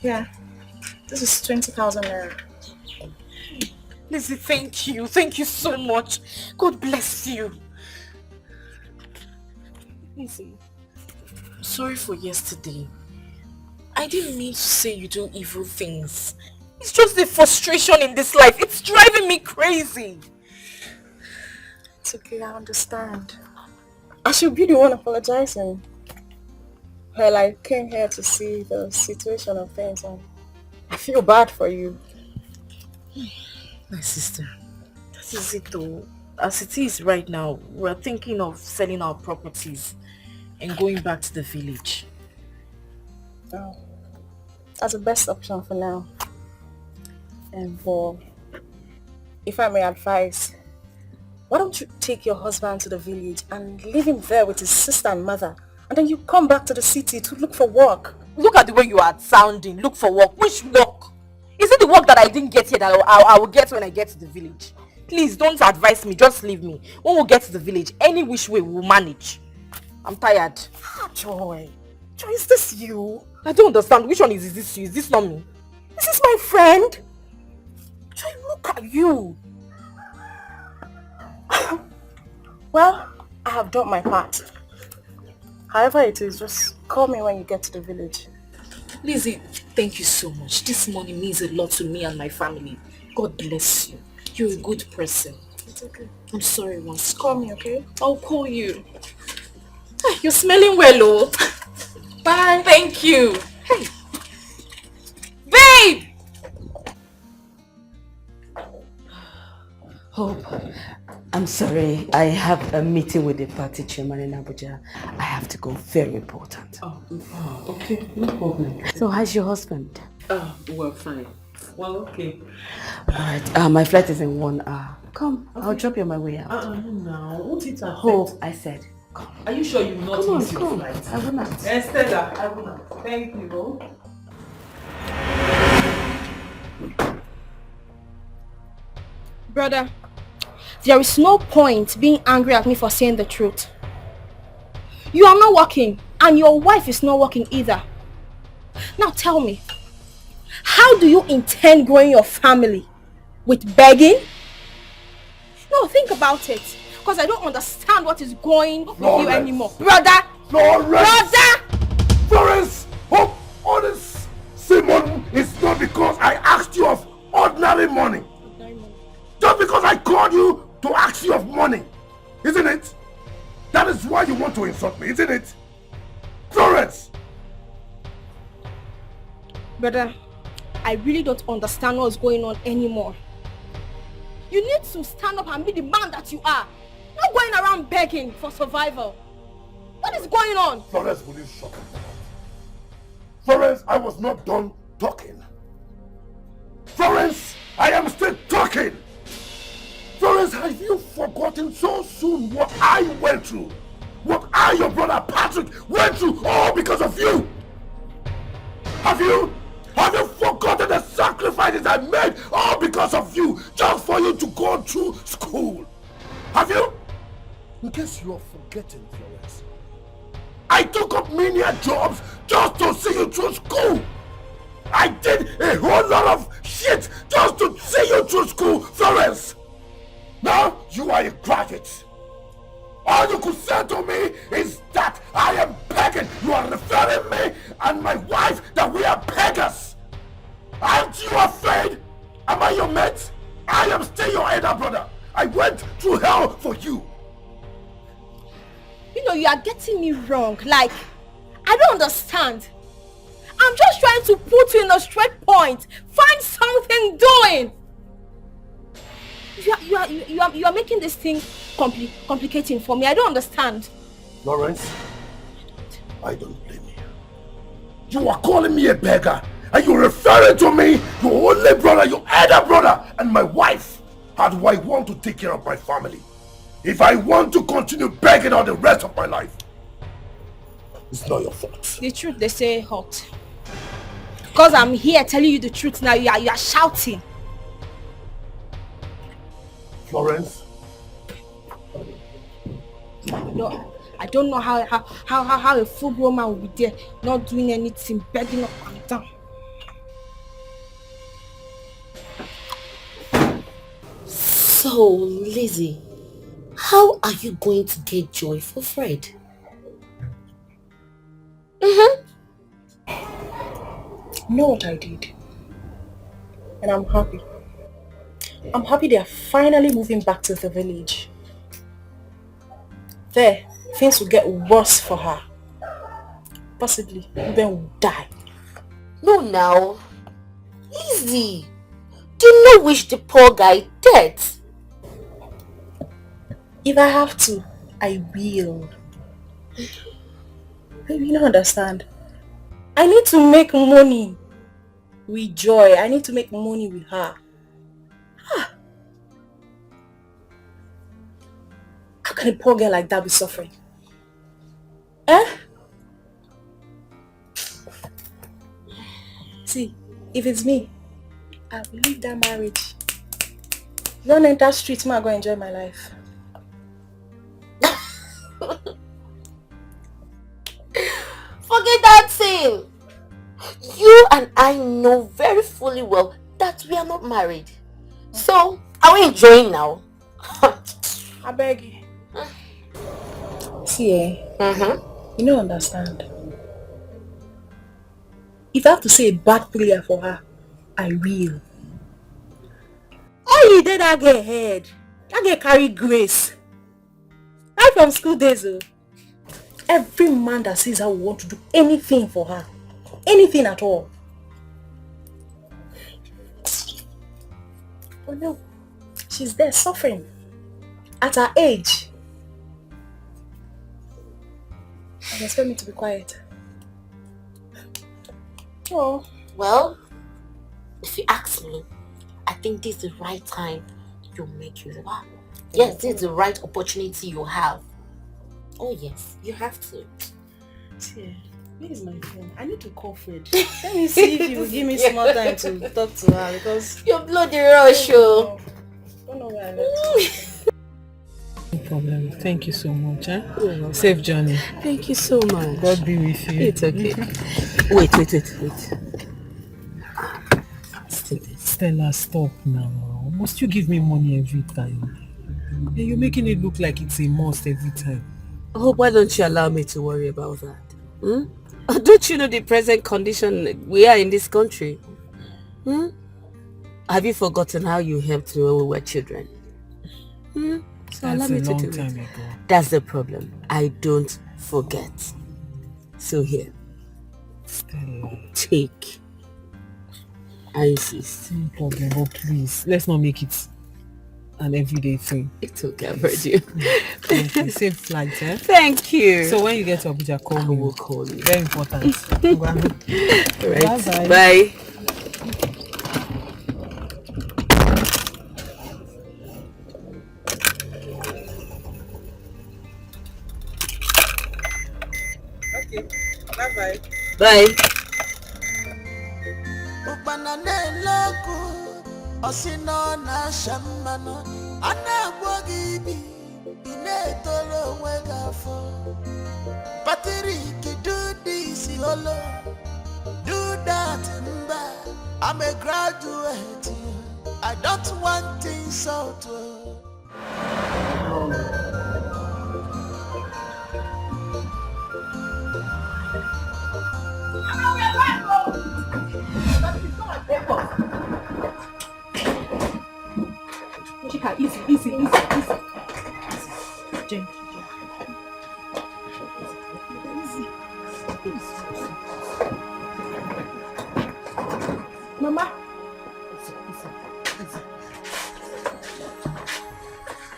Yeah, this is 20,000 naira. Lizzie, thank you. Thank you so much. God bless you. Lizzie, sorry for yesterday. I didn't mean to say you do evil things. It's just the frustration in this life. It's driving me crazy. It's okay, I understand. I should be the one apologizing. Well, I came here to see the situation of things and I feel bad for you. My sister, this is it though. As it is right now, we're thinking of selling our properties and going back to the village. Oh, that's the best option for now. And for, if I may advise, why don't you take your husband to the village and leave him there with his sister and mother, and then you come back to the city to look for work. Look at the way you are sounding. Look for work. Which work? Is it the work that I didn't get here that I will get when I get to the village? Please don't advise me. Just leave me. When we get to the village, any which way we'll manage. I'm tired. Joy. Joy, is this you? I don't understand. Which one is this you? Is this not me? Is this my friend? Joy, look at you. Well, I have done my part. However it is, just call me when you get to the village. Lizzie, thank you so much. This money means a lot to me and my family. God bless you. You're a good person. It's okay. I'm sorry once. Call me, okay? I'll call you. You're smelling well, oh. Bye. Thank you. Hey. Babe! Hope, I'm sorry. I have a meeting with the party chairman in Abuja. I have to go. Very important. Oh, okay. No problem. So how's your husband? Oh, well, fine. Well, okay. Alright, my flight is in 1 hour. Come, okay. I'll drop you on my way out. No, won't it affect? Hope, I said. Come. Are you sure you will not miss your flight? I will not. Stella, I will not. Thank you. Brother, there is no point being angry at me for saying the truth. You are not working and your wife is not working either. Now tell me, how do you intend growing your family? With begging? No, think about it. Because I don't understand what is going with you anymore. Brother! Brother! Florence! Hope honest Simon is not because I asked you of ordinary money. Just because I called you to ask you of money, isn't it? That is why you want to insult me, isn't it? Florence! Brother, I really don't understand what's going on anymore. You need to stand up and be the man that you are. Not going around begging for survival. What is going on? Florence, will you shut up? Florence, I was not done talking. Florence, I am still talking. Florence, have you forgotten so soon what I went through? What I, your brother Patrick, went through all because of you? Have you? Have you forgotten the sacrifices I made all because of you? Just for you to go through school? Have you? In case you are forgetting, Florence, I took up many jobs just to see you through school. I did a whole lot of shit just to see you through school, Florence. Now you are a graduate. All you could say to me is that I am begging. You are referring me and my wife that we are beggars. Aren't you afraid? Am I your mate? I am still your elder brother. I went through hell for you. You know, you are getting me wrong. Like, I don't understand. I'm just trying to put you in a straight point. Find something doing. You are making this thing complicating for me. I don't understand. Lawrence, I don't blame you. You are calling me a beggar, and you're referring to me, your only brother, your elder brother, and my wife. How do I want to take care of my family if I want to continue begging all the rest of my life? It's not your fault. The truth, they say, hot. Because I'm here telling you the truth now, you are shouting. Florence? No, I don't know how a full-grown man will be there, not doing anything, begging up and down. So, Lizzie, how are you going to get joy for Fred? You know what I did? And I'm happy. I'm happy they are finally moving back to the village. There, things will get worse for her. Possibly, even will die. No, now. Lizzie, do you not wish the poor guy dead? If I have to, I will. You don't understand. I need to make money with Joy. I need to make money with her. How can a poor girl like that be suffering? See, if it's me, I will leave that marriage. Don't enter street, man, go enjoy my life. Forget that thing. You and I know very fully well that we are not married. So, are we enjoying now? I beg you. See, you don't understand. If I have to say a bad prayer for her, I will. Oh, you did that girl head. That girl carry grace. Right from school days, though. Every man that sees her will want to do anything for her. Anything at all. Oh no. She's there suffering. At her age. And expect me to be quiet. Oh. Well, if you ask me, I think this is the right time to make use of her. Yes, this is the right opportunity you have. Oh yes, you have to. Yeah. Where is my phone? I need to call Fred. Let me see if you will give me some more time to talk to her because you're bloody rush. I don't know where I left it. No problem. Thank you so much. Safe journey. Thank you so much. God be with you. It's okay. Wait. Stella, stop now. Must you give me money every time? You're making it look like it's a must every time. Oh, why don't you allow me to worry about that? Don't you know the present condition we are in this country? Have you forgotten how you helped me when we were children? So That's allow me a to long do time it. ago. That's the problem. I don't forget. So here. Stella. Take. I insist. No problem, but please, let's not make it an everyday thing. It's okay, I've heard you. Thank you. Safe flight, eh? Thank you. So when you get to Abuja, call me. I will call you. Very important. Right. Bye-bye. Bye. Okay. Bye-bye. Bye. Osino na shamano anagbo gibi ine tolo wegafo Patrick do this yolo do that mba I'm a graduate I don't want insult Chika, easy. Jen. Mama.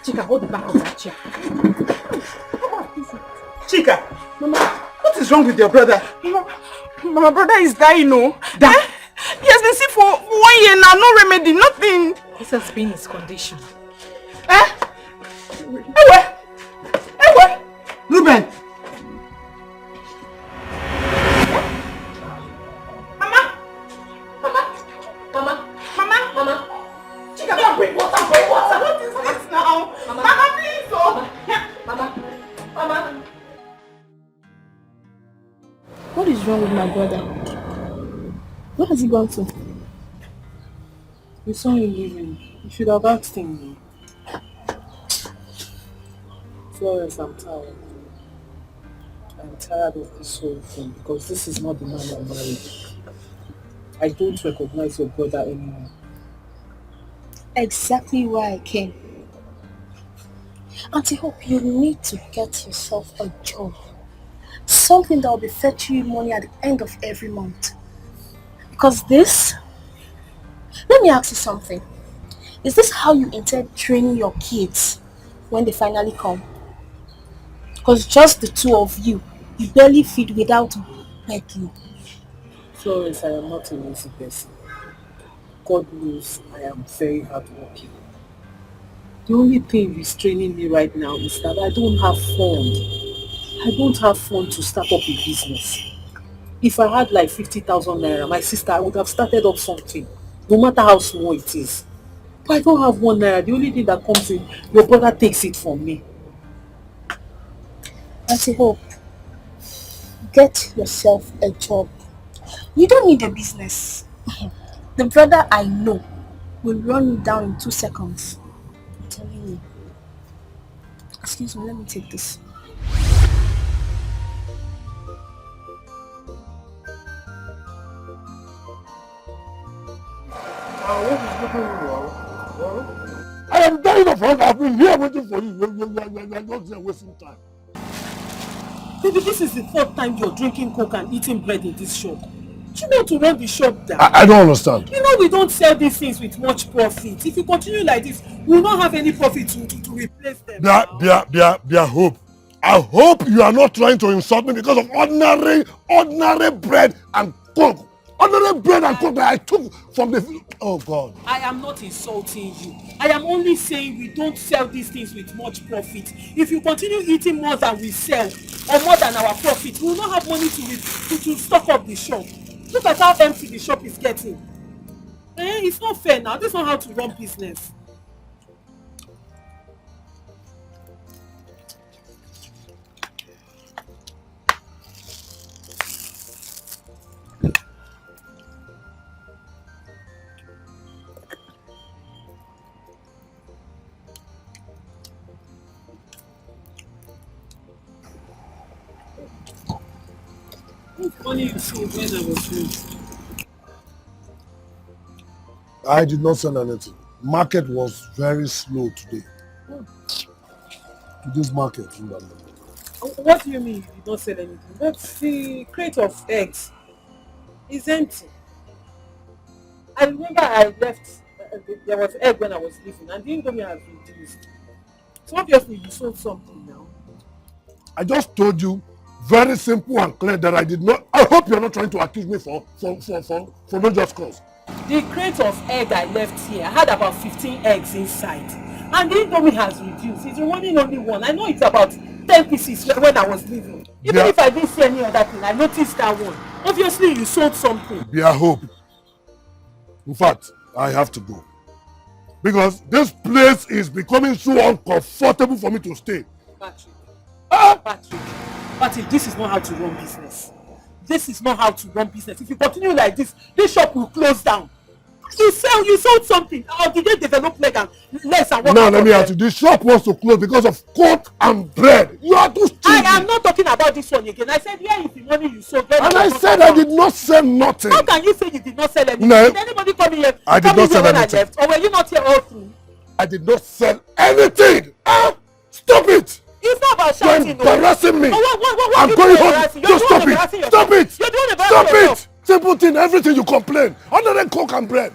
Chika, hold the back of that chair. Chika, Mama, what is wrong with your brother? My brother is dying, no? Die? He has been sick for 1 year now, no remedy, nothing. this has been his condition. Ewe! Ruben! Mama! Chika, go and bring water. What is this now? Mama, please, oh! Mama. What is wrong with my brother? Where has he gone to? You saw him leaving. You should have asked him. Florence, I'm tired. I'm tired of this whole thing because this is not the man I married. I don't recognize your brother anymore. Exactly why I came. Auntie Hope, you need to get yourself a job. Something that will be fetching you money at the end of every month. Because this... Let me ask you something. Is this how you intend training your kids when they finally come? Because just the two of you, you barely feed without begging. Florence, I am not a lazy person. God knows I am very hardworking. The only thing restraining me right now is that I don't have fund. I don't have fund to start up a business. If I had like 50,000 naira, my sister, I would have started up something, no matter how small it is. But I don't have 1 naira. The only thing that comes in, your brother takes it from me. Auntie Hope, get yourself a job. You don't need a business. The brother I know will run you down in 2 seconds. I'm telling you. Excuse me, let me take this. I am dying of hunger. I've been here waiting for you. You're not here wasting time. Baby, this is the 4th time you're drinking Coke and eating bread in this shop. Do you know to run the shop down? I don't understand. You know we don't sell these things with much profit. If you continue like this, we will not have any profit to replace them. Bia Hope. I hope you are not trying to insult me because of ordinary bread and Coke. Ordinary bread and Coke that I took from the... Oh God. I am not insulting you. I am only saying we don't sell these things with much profit. If you continue eating more than we sell or more than our profit, we will not have money to stock up the shop. Look at how empty the shop is getting. It's not fair now. This is not how to run business. It's funny you see when I was raised. I did not sell anything. Market was very slow today. Today's market. What do you mean you did not sell anything? That's the crate of eggs. It's empty. I remember I left, there was egg when I was leaving and the indomie has reduced. So obviously you sold something now. I just told you very simple and clear that I did not. I hope you're not trying to accuse me for no just cause. The crate of egg I left here, I had about 15 eggs inside. And the indomie has reduced. It's remaining only one. I know it's about 10 pieces when I was leaving. Even if I didn't see any other thing, I noticed that one. Obviously you sold something. Be hope. In fact, I have to go. Because this place is becoming so uncomfortable for me to stay. Patrick, this is not how to run business. This is not how to run business. If you continue like this shop will close down. You sold something. Or did they develop legs and what? Now let me ask you, this shop wants to close because of coke and bread. You are too stupid. I am not talking about this one again. I said, where is the money you sold? And I said I did not sell nothing. How can you say you did not sell anything? No. Did anybody come here? I did not sell anything. Or were you not here all through? I did not sell anything. Stop it. It's not about shouting. You're embarrassing me. What I'm going home. Just stop it. Stop it. Stop it. Simple thing. Everything you complain. Other than coke and bread.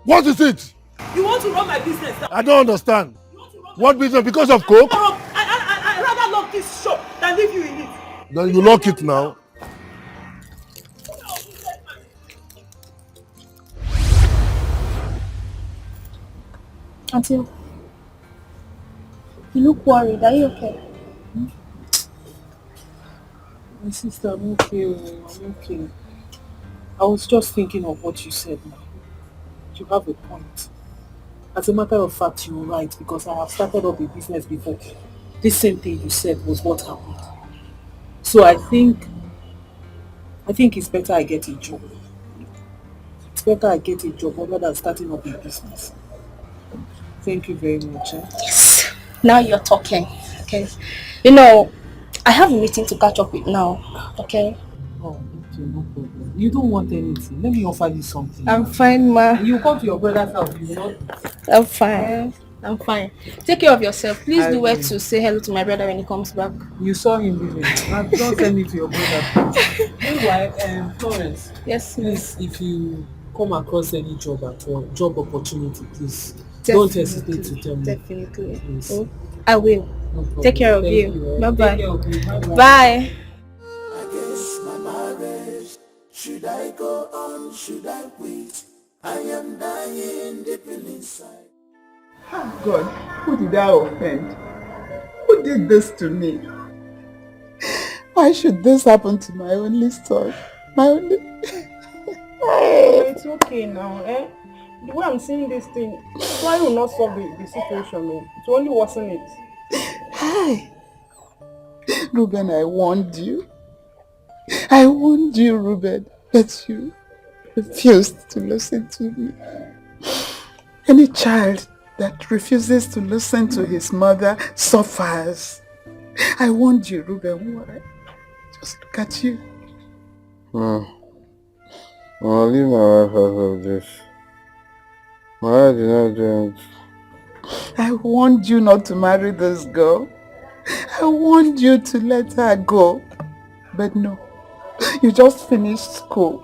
What is it? You want to run my business? I don't understand. What business? Because of coke? I rather lock this shop than leave you in it. Then you lock it now. Auntie, you look worried. Are you okay? My sister, I'm okay. I'm okay. I was just thinking of what you said now. You have a point. As a matter of fact, you're right, because I have started up a business before. This same thing you said was what happened. So I think it's better I get a job. It's better I get a job rather than starting up a business. Thank you very much. Yes. Now you're talking. Okay. You know, I have a meeting to catch up with now. Okay? Oh, okay, no problem. You don't want anything. Let me offer you something. I'm fine, ma. You come to your brother's house, you know? I'm fine. I'm fine. Take care of yourself. Please do well to say hello to my brother when he comes back. You saw him leaving. Don't send me to your brother. Meanwhile, Florence. Yes, please, if you come across any job at all, job opportunity, please Definitely. don't hesitate to tell me. Definitely. Please. Oh, I will. No Take care of Thank you. Bye-bye. Take care of you. Bye-bye. Bye. Against my marriage, should I go on? Should I quit? I am dying deep inside. God, who did I offend? Who did this to me? Why should this happen to my only son? My only... It's okay now, eh? The way I'm seeing this thing, why will not solve the situation, no? To only worsen it. Hi! Ruben, I warned you. I warned you, Ruben, but you refused to listen to me. Any child that refuses to listen to his mother suffers. I warned you, Ruben. Why? Just look at you. I'll leave my wife out of this. My wife did not do it. I warned you not to marry this girl. I warned you to let her go. But no, you just finished school.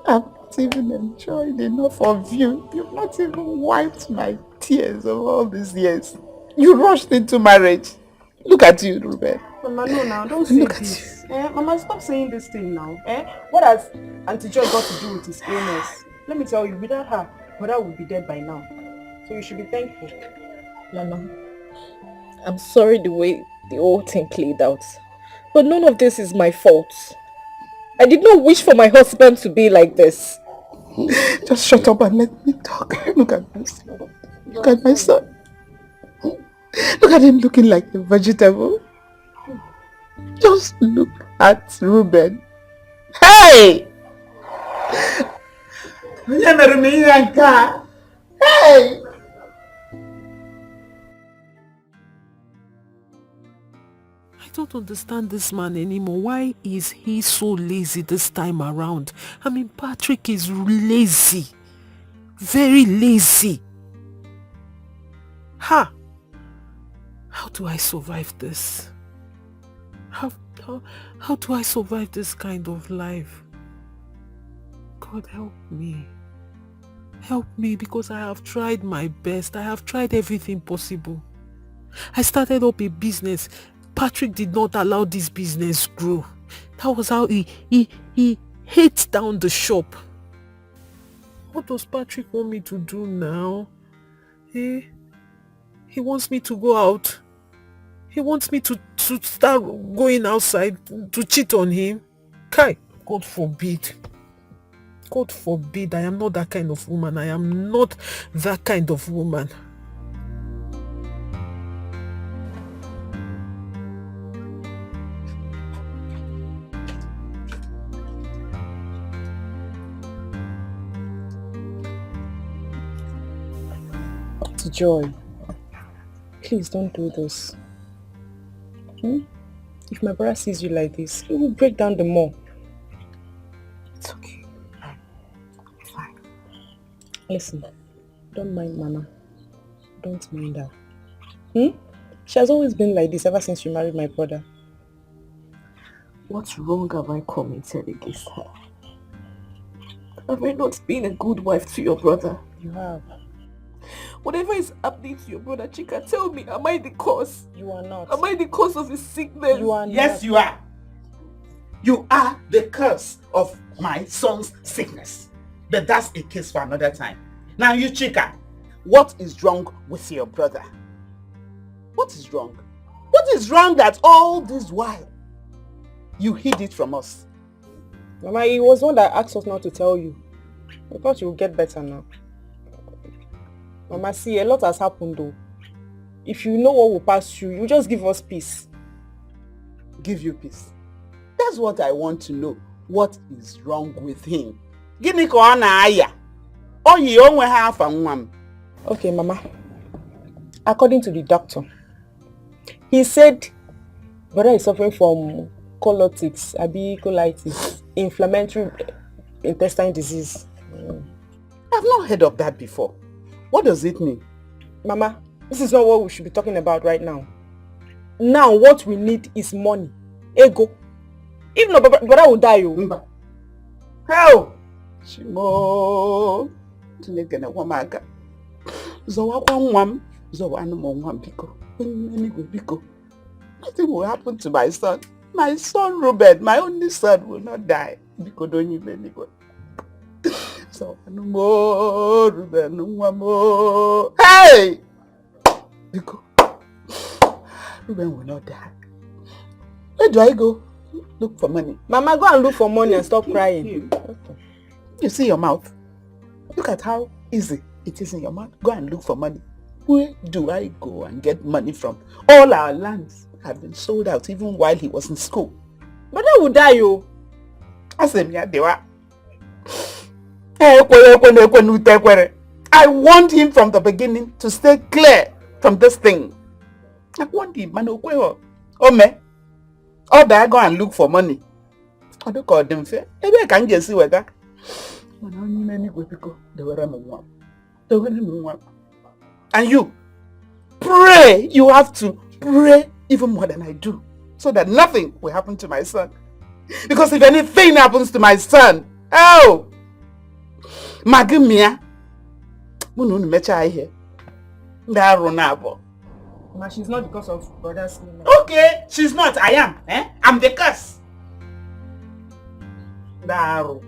I've not even enjoyed enough of you. You've not even wiped my tears of all these years. You rushed into marriage. Look at you, Ruben. Mama, no, now, don't say this. Mama, stop saying this thing now. What has Auntie Joy got to do with his illness? Let me tell you, without her, Brother would be dead by now. So you should be thankful. Mama, I'm sorry the way the whole thing played out. But none of this is my fault. I did not wish for my husband to be like this. Just shut up and let me talk. Look at my son. Look at my son. Look at him looking like a vegetable. Just look at Ruben. Hey! Hey! don't understand this man anymore. Why is he so lazy this time around? I mean, Patrick is lazy. Very lazy. Ha! How do I survive this? How do I survive this kind of life? God help me. Help me, because I have tried my best. I have tried everything possible. I started up a business. Patrick did not allow this business grow. That was how he hit down the shop. What does Patrick want me to do now? He wants me to go out. He wants me to start going outside to cheat on him. Kai, God forbid. God forbid. I am not that kind of woman. I am not that kind of woman. Joy, please don't do this. If my brother sees you like this, he will break down the mall. It's okay. Fine. Listen, don't mind Mama. Don't mind her. She has always been like this ever since you married my brother. What wrong have I committed against her? Have I not been a good wife to your brother? You have. Whatever is happening to your brother, Chika, tell me, am I the cause? You are not. Am I the cause of his sickness? You are not. Yes, you are. You are the cause of my son's sickness. But that's a case for another time. Now you, Chika, what is wrong with your brother? What is wrong? What is wrong that all this while you hid it from us? Mama, he was one that asked us not to tell you. I thought you would get better now. Mama, see, a lot has happened though. If you know what will pass through, you just give us peace. Give you peace? That's what I want to know. What is wrong with him? Gini ka ọ na-aya? Oyi onwe ha afa nwa m. Okay, Mama. According to the doctor, he said brother is suffering from colitis, colitis, inflammatory intestine disease. I've not heard of that before. What does it mean? Mama, this is not what we should be talking about right now. Now what we need is money. Ego. If not, brother will die. How? Shimo. Tineke na wamaga. Zowa kwa nwam. Zowa no mo nwam biko. Biko. Nothing will happen to my son. My son Robert, my only son, will not die. Biko don't you anybody. So no more, Ruben, no more. Hey! Biko. Ruben will not die. Where do I go? Look for money. Mama, go and look for money and stop crying. You see your mouth? Look at how easy it is in your mouth. Go and look for money. Where do I go and get money from? All our lands have been sold out even while he was in school. But that would die, you. I want him from the beginning to stay clear from this thing. I want him, man. Ome. Or do I go and look for money? I don't call them fair. Maybe I can just see where that. And you pray. You have to pray even more than I do, so that nothing will happen to my son. Because if anything happens to my son, oh, Magimia, Ma, she's not because of brother's name. Okay, she's not. I am. I'm the curse. Daru.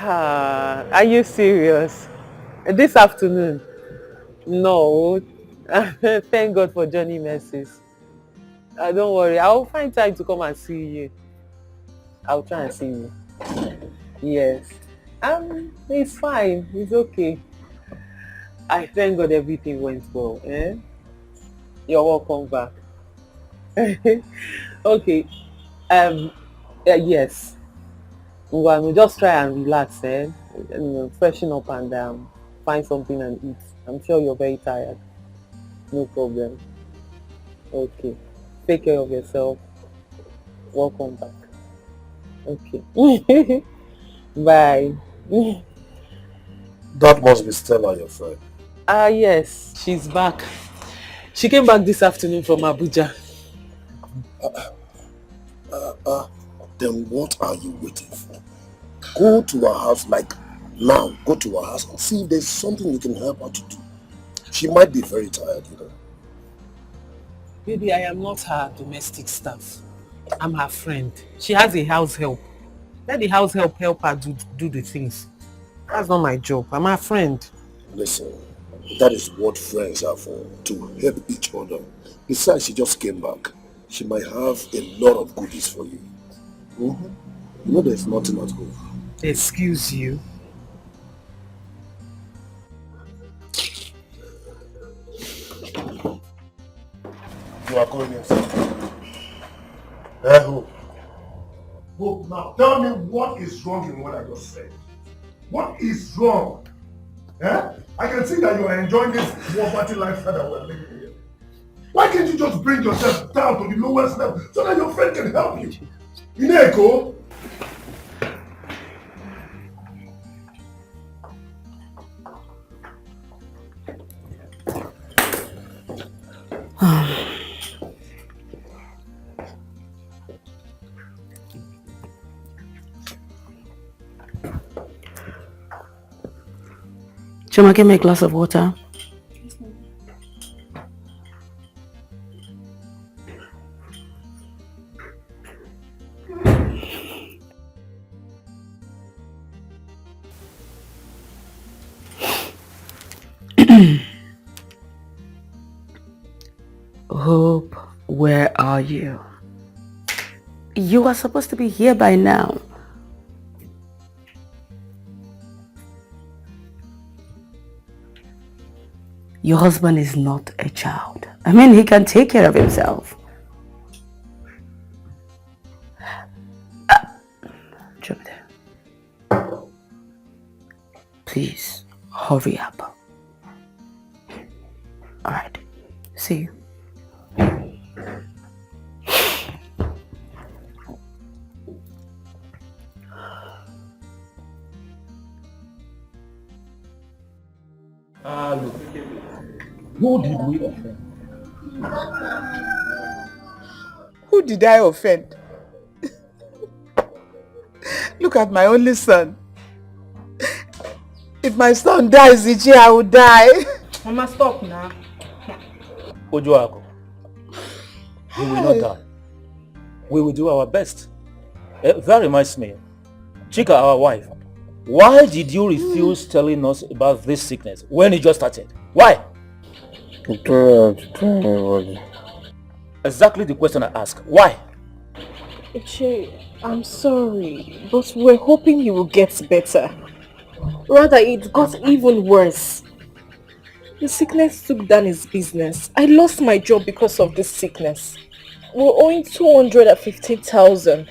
Are you serious? This afternoon? No. Thank God for Johnny Mercies. Don't worry, I'll find time to come and see you. I'll try and see you. Yes. It's fine. It's okay. I thank God everything went well. You're welcome back. Okay. Yes. Well, we'll just try and relax, freshen up and find something and eat. I'm sure you're very tired. No problem. Okay. Take care of yourself. Welcome back. Okay. Bye. That must be Stella, your friend. Yes. She's back. She came back this afternoon from Abuja. Then what are you waiting for? Go to her house now. Go to her house and see if there's something you can help her to do. She might be very tired, Baby, I am not her domestic staff. I'm her friend. She has a house help. Let the house help her do the things. That's not my job. I'm her friend. Listen, that is what friends are for, to help each other. Besides, she just came back. She might have a lot of goodies for you. There's nothing at home. Excuse you. You are going inside. Hope. Hope, now tell me what is wrong in what I just said. What is wrong? I can see that you are enjoying this poverty lifestyle that we're living here. Why can't you just bring yourself down to the lowest level so that your friend can help you? Ini Edo? Chuma, give me a glass of water. Hope, where are you? You are supposed to be here by now. Your husband is not a child. I mean, he can take care of himself. Please, hurry up. Alright, see you. Look, who did we offend? Who did I offend? Look at my only son. If my son dies each year, I will die. Mama, stop now. Ojoako, we will not die. We will do our best. That reminds me, Chika, our wife, why did you refuse telling us about this sickness when it just started? Why? Exactly the question I asked. Why? Che, I'm sorry, but we're hoping he will get better. Rather, it got even worse. The sickness took down his business. I lost my job because of this sickness. We're owing 215,000.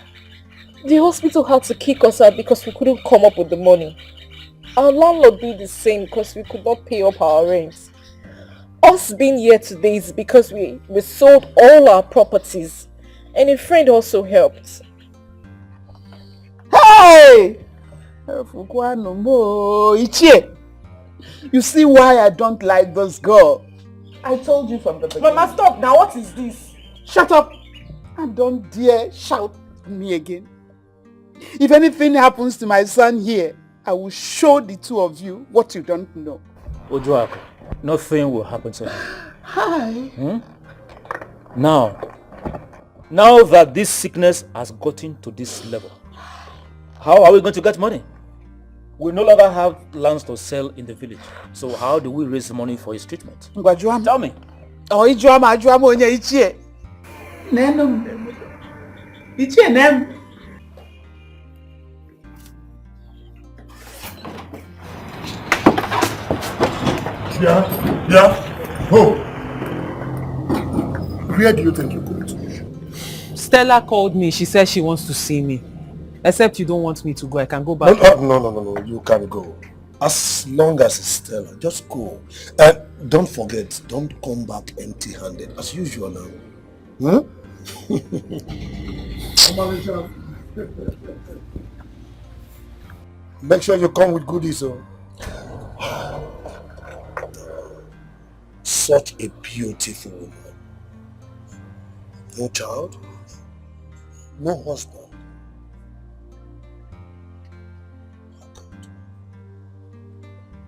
The hospital had to kick us out because we couldn't come up with the money. Our landlord did the same because we could not pay up our rent. Us being here today is because we sold all our properties, and a friend also helped. Hey! You see why I don't like this girl? I told you from the beginning. Mama, stop now. What is this? Shut up and don't dare shout at me again. If anything happens to my son here, I will show the two of you what you don't know. Ojoako, nothing will happen to him. Hi. Now that this sickness has gotten to this level, how are we going to get money? We no longer have lands to sell in the village. So how do we raise money for his treatment? Tell me. Oh, Ichie. Yeah. Oh. Where do you think you're going to? Stella called me. She said she wants to see me. Except you don't want me to go. I can go No, back. no. You can go. As long as it's Stella, just go. And don't forget, don't come back empty-handed, as usual now. Make sure you come with goodies, oh. Such a beautiful woman. No child, no husband.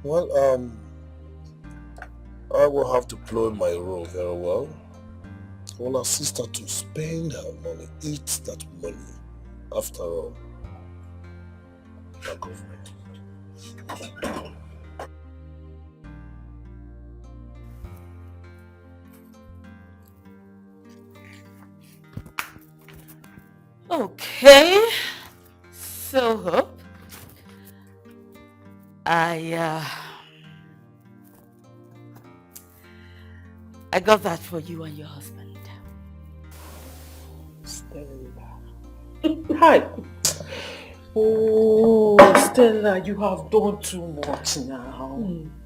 Well, I will have to play my role very well. I will assist her to spend her money, eat that money. After all, the government. Okay, so Hope, I got that for you and your husband. Stella. Hi. Oh, Stella, you have done too much now.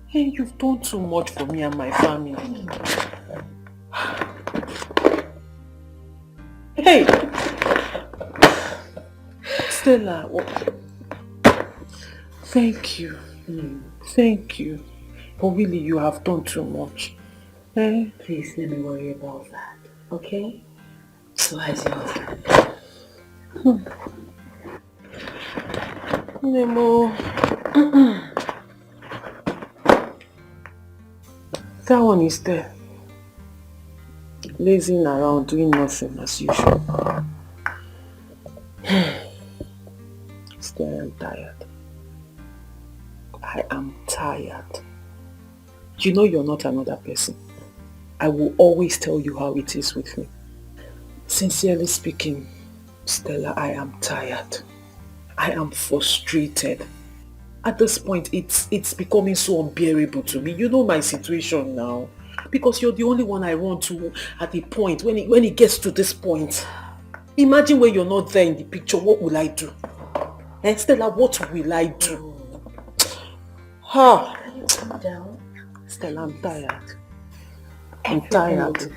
Hey, you've done too much for me and my family. Hey! Stella, thank you. Thank you. But really, you have done too much. Please let me worry about that, okay? So how's your husband? Nemo. That one is there. Lazing around, doing nothing as usual. Still, I'm tired. I am tired. You know you're not another person. I will always tell you how it is with me. Sincerely speaking, Stella, I am tired. I am frustrated. At this point, it's becoming so unbearable to me. You know my situation now. Because you're the only one I run to at the point, when it gets to this point. Imagine when you're not there in the picture, what will I do? And Stella, what will I do? Calm down. Stella, I'm tired. I'm tired.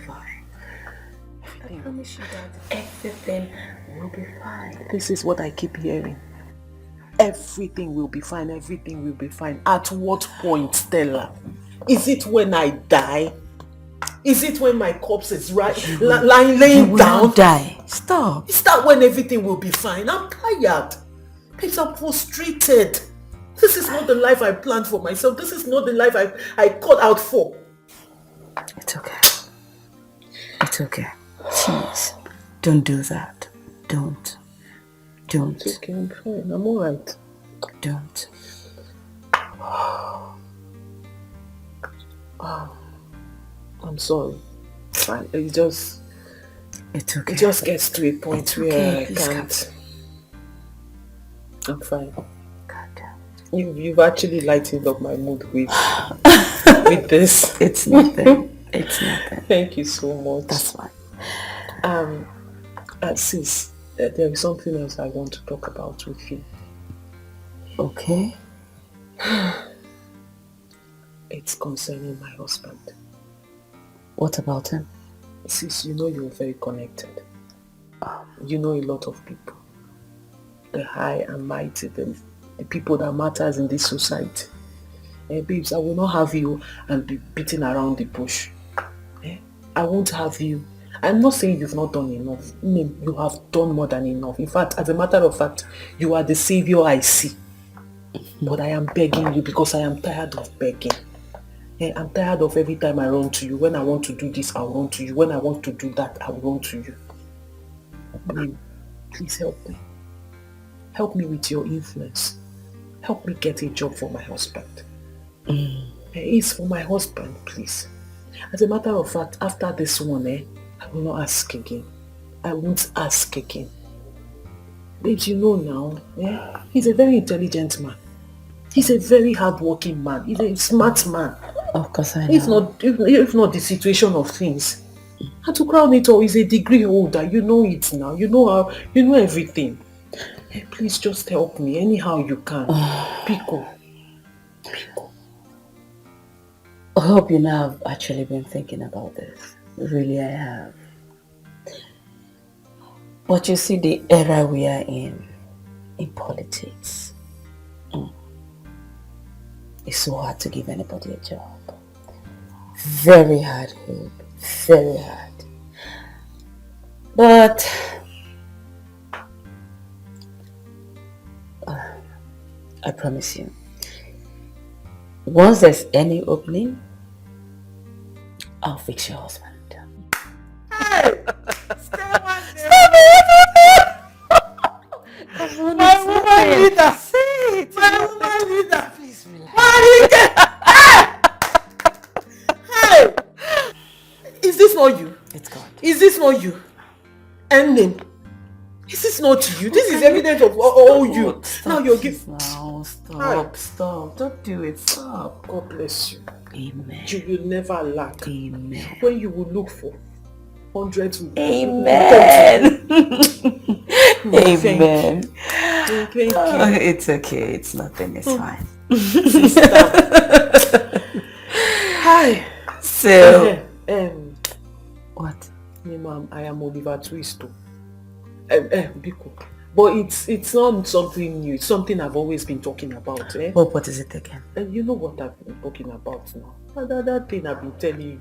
I promise you that everything will be fine. This is what I keep hearing. Everything will be fine. Everything will be fine. At what point, Stella? Is it when I die? Is it when my corpse is laying down? Not die. Stop. Is that when everything will be fine? I'm tired. Please, I'm frustrated. This is not the life I planned for myself. This is not the life I cut out for. It's okay. It's okay. Please, don't do that. Don't. It's okay, I'm fine. I'm alright. Don't. I'm sorry. Fine. It's okay. It just gets to a point where I can't. I'm fine. You've actually lightened up my mood with this. It's nothing. It's nothing. Thank you so much. That's fine. Sis, there is something else I want to talk about with you. Okay. It's concerning my husband. What about him? Sis, you know you're very connected. You know a lot of people. The high and mighty, the people that matters in this society. Babes, I will not have you and be beating around the bush. I won't have you. I'm not saying you've not done enough. You have done more than enough. In fact, as a matter of fact, you are the savior I see. But I am begging you because I am tired of begging. I'm tired of every time I run to you. When I want to do this, I'll run to you. When I want to do that, I'll run to you. Please help me. Help me with your influence. Help me get a job for my husband. It's for my husband, please. As a matter of fact, after this one, I will not ask again. I won't ask again. Babes, you know now, he's a very intelligent man. He's a very hardworking man. He's a smart man. Of course I know. If not the situation of things, And to crown it all, is a degree holder. You know it now. You know everything. Hey, please just help me anyhow you can. Biko. I hope you know I've actually been thinking about this. Really, I have. But you see, the era we are in politics, it's so hard to give anybody a job. Very hard, Hope. Very hard. But I promise you, once there's any opening, I'll fix your husband. Hey! Stop it! My woman leader! My woman leader! Please relax. Hey! Is this not you? It's God. Is this not you? Name. Is this not you? This is evidence of all you. Now you're giving. Now, stop. Don't do it. Stop. God bless you. Amen. You will never lack. Amen. When you will look for hundreds of Amen. Amen. Thank you. It's okay. It's nothing. It's fine. Hi. So. What? Ma'am, I am Oliver Twisto. Biko. But it's not something new. It's something I've always been talking about. Well, what is it again? You know what I've been talking about now. That thing I've been telling you.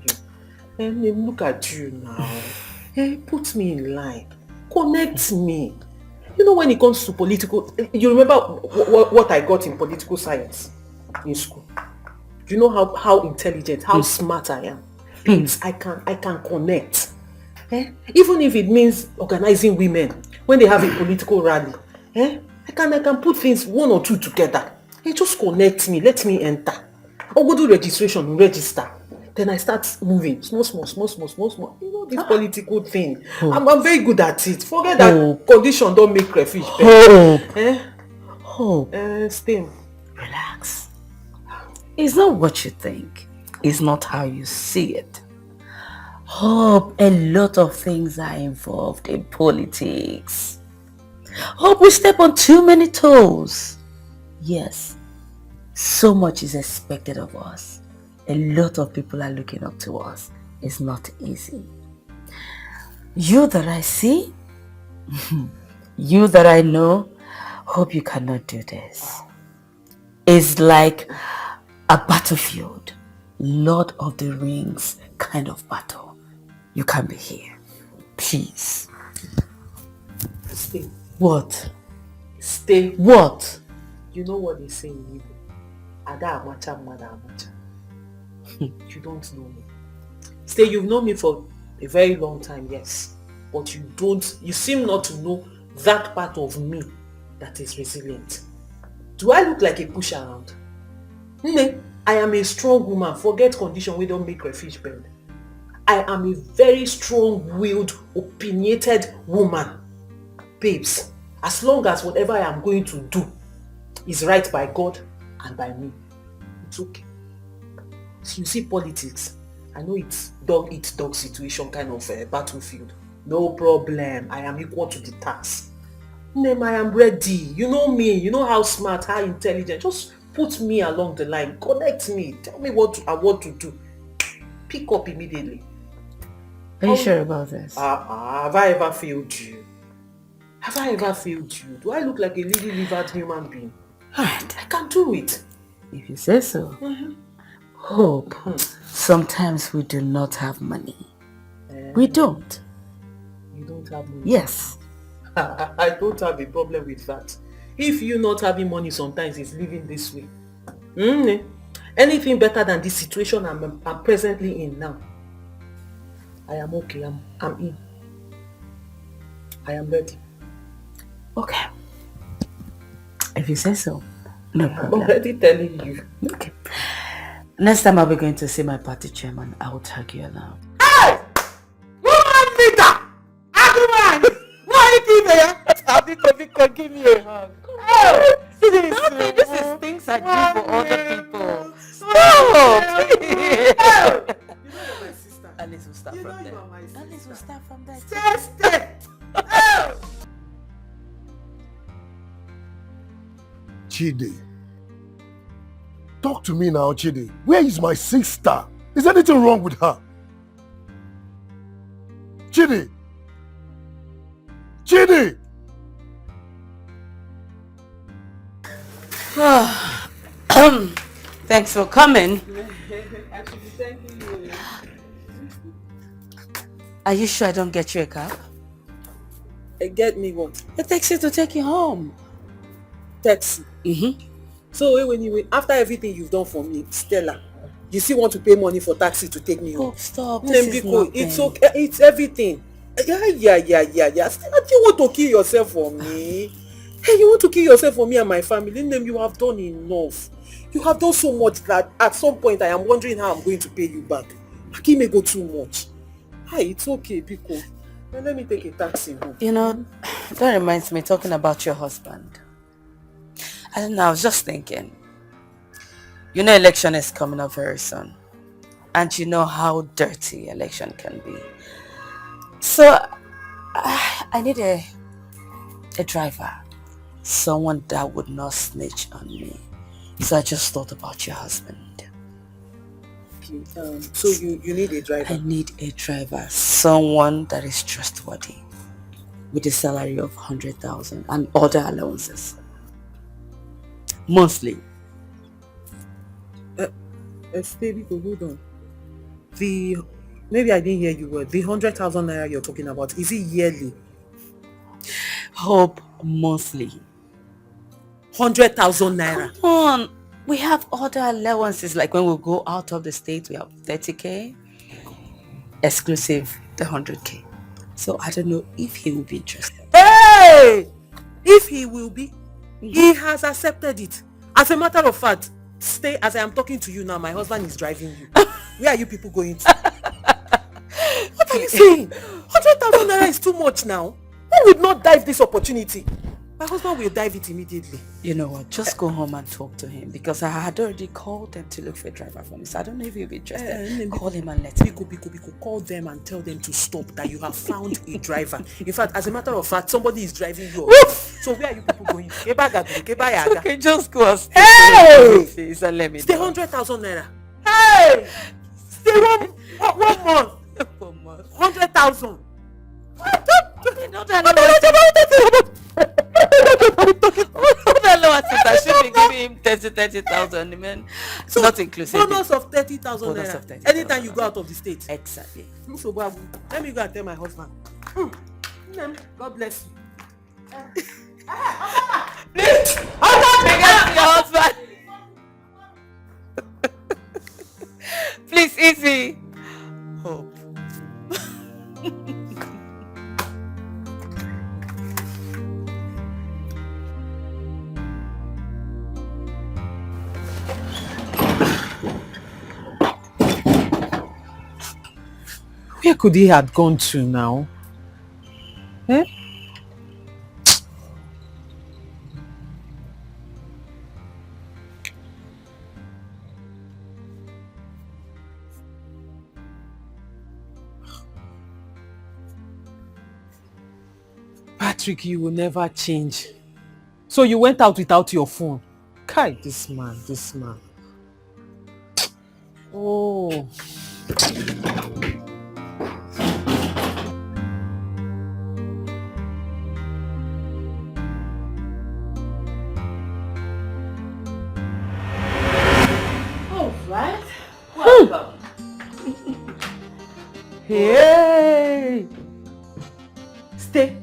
And look at you now. Put me in line. Connect me. You know, when it comes to political, you remember what I got in political science in school? You know how intelligent, how smart I am. I can connect. Even if it means organizing women when they have a political rally. I can put things one or two together. Just connect me, let me enter. I'll go do registration, register. Then I start moving. Small. You know this political thing. I'm very good at it. Forget that condition don't make crayfish. Hope. Stay. Relax. It's not what you think. It's not how you see it. Hope, a lot of things are involved in politics. Hope, we step on too many toes. Yes, so much is expected of us. A lot of people are looking up to us. It's not easy. You that I see, you that I know, hope you cannot do this. It's like a battlefield, Lord of the Rings kind of battle. You can't be here. Please. Stay. What? Stay. What? You know what they say in Igbo? Ada amacha, mada amacha. You don't know me. Stay, you've known me for a very long time, yes. But you seem not to know that part of me that is resilient. Do I look like a push around? I am a strong woman. Forget condition we don't make crayfish bend. I am a very strong-willed, opinionated woman. Babes, as long as whatever I am going to do is right by God and by me, it's okay. So you see politics, I know it's dog-eat-dog situation kind of battlefield. No problem, I am equal to the task. I am ready. You know me, you know how smart, how intelligent. Just put me along the line, connect me, tell me what I want to do. Pick up immediately. Are you sure about this? Have I ever failed you? Have I ever failed you? Do I look like a lily-livered human being? Alright. I can do it. If you say so. Hope. Sometimes we do not have money. We don't. You don't have money? Yes. I don't have a problem with that. If you not having money sometimes is living this way. Anything better than this situation I'm presently in now. I am okay. I'm in. I am ready. Okay. If you say so, no problem. I'm already telling you. Okay. Next time I'll be going to see my party chairman. I will tag you along. Hey! Woman leader! Argument! Why you there? Biko, give me a hug. Oh, this is things I do for other people. Stop! You know you're my sister. At least we'll start from there. You are my sister. At least we'll start from there. Stay. Chidi. Talk to me now, Chidi. Where is my sister? Is anything wrong with her? Chidi! Chidi! Thanks for coming. I should be thanking you. Are you sure I don't get you a cab? Get me what? A taxi to take you home. Taxi. So when after everything you've done for me, Stella, you still want to pay money for taxi to take me home? Oh, stop. This is nothing. It's okay. It's everything. Yeah. Stella, do you want to kill yourself for me? Hey, you want to kill yourself for me and my family? You have done enough. You have done so much that at some point I am wondering how I'm going to pay you back. Aki may go too much. Hey, it's okay, Biko. Now let me take a taxi home. You know, that reminds me, talking about your husband. I don't know, I was just thinking. You know election is coming up very soon. And you know how dirty election can be. So, I need a driver. Someone that would not snitch on me. So I just thought about your husband. Okay, so you need a driver? I need a driver. Someone that is trustworthy. With a salary of 100,000 and other allowances. Monthly. Baby, hold on. Maybe I didn't hear you well. The 100,000 naira you're talking about, is it yearly? Hope monthly. 100,000 naira. Come on. We have other allowances, like when we go out of the state, we have 30k. Exclusive, the 100k. So I don't know if he will be interested. Hey! If he will be, he has accepted it. As a matter of fact, stay as I am talking to you now, my husband is driving you. Where are you people going to? What are you saying? 100,000 naira is too much now. Who would not dive this opportunity? My husband will dive it immediately. You know what? Just go home and talk to him, because I had already called them to look for a driver for me. So I don't know if he'll be interested. Call him and let him. Biko, call them and tell them to stop, that you have found a driver. In fact, as a matter of fact, somebody is driving you. So where are you people going? Okay, just go and stay. Hey! Please, and let me Stay know. 100,000 naira. Hey! Stay one month. 100,000. I should be giving him 30,000, man. It's not inclusive. Bonus of 30,000 naira. Anytime you go out of the state. Exactly. So, let me go and tell my husband. God bless you. Please, your husband. Please, easy. Hope. Where could he have gone to now? Eh? Patrick, you will never change. So you went out without your phone. Kai, this man. Oh. Right? Welcome. Hey! Stay.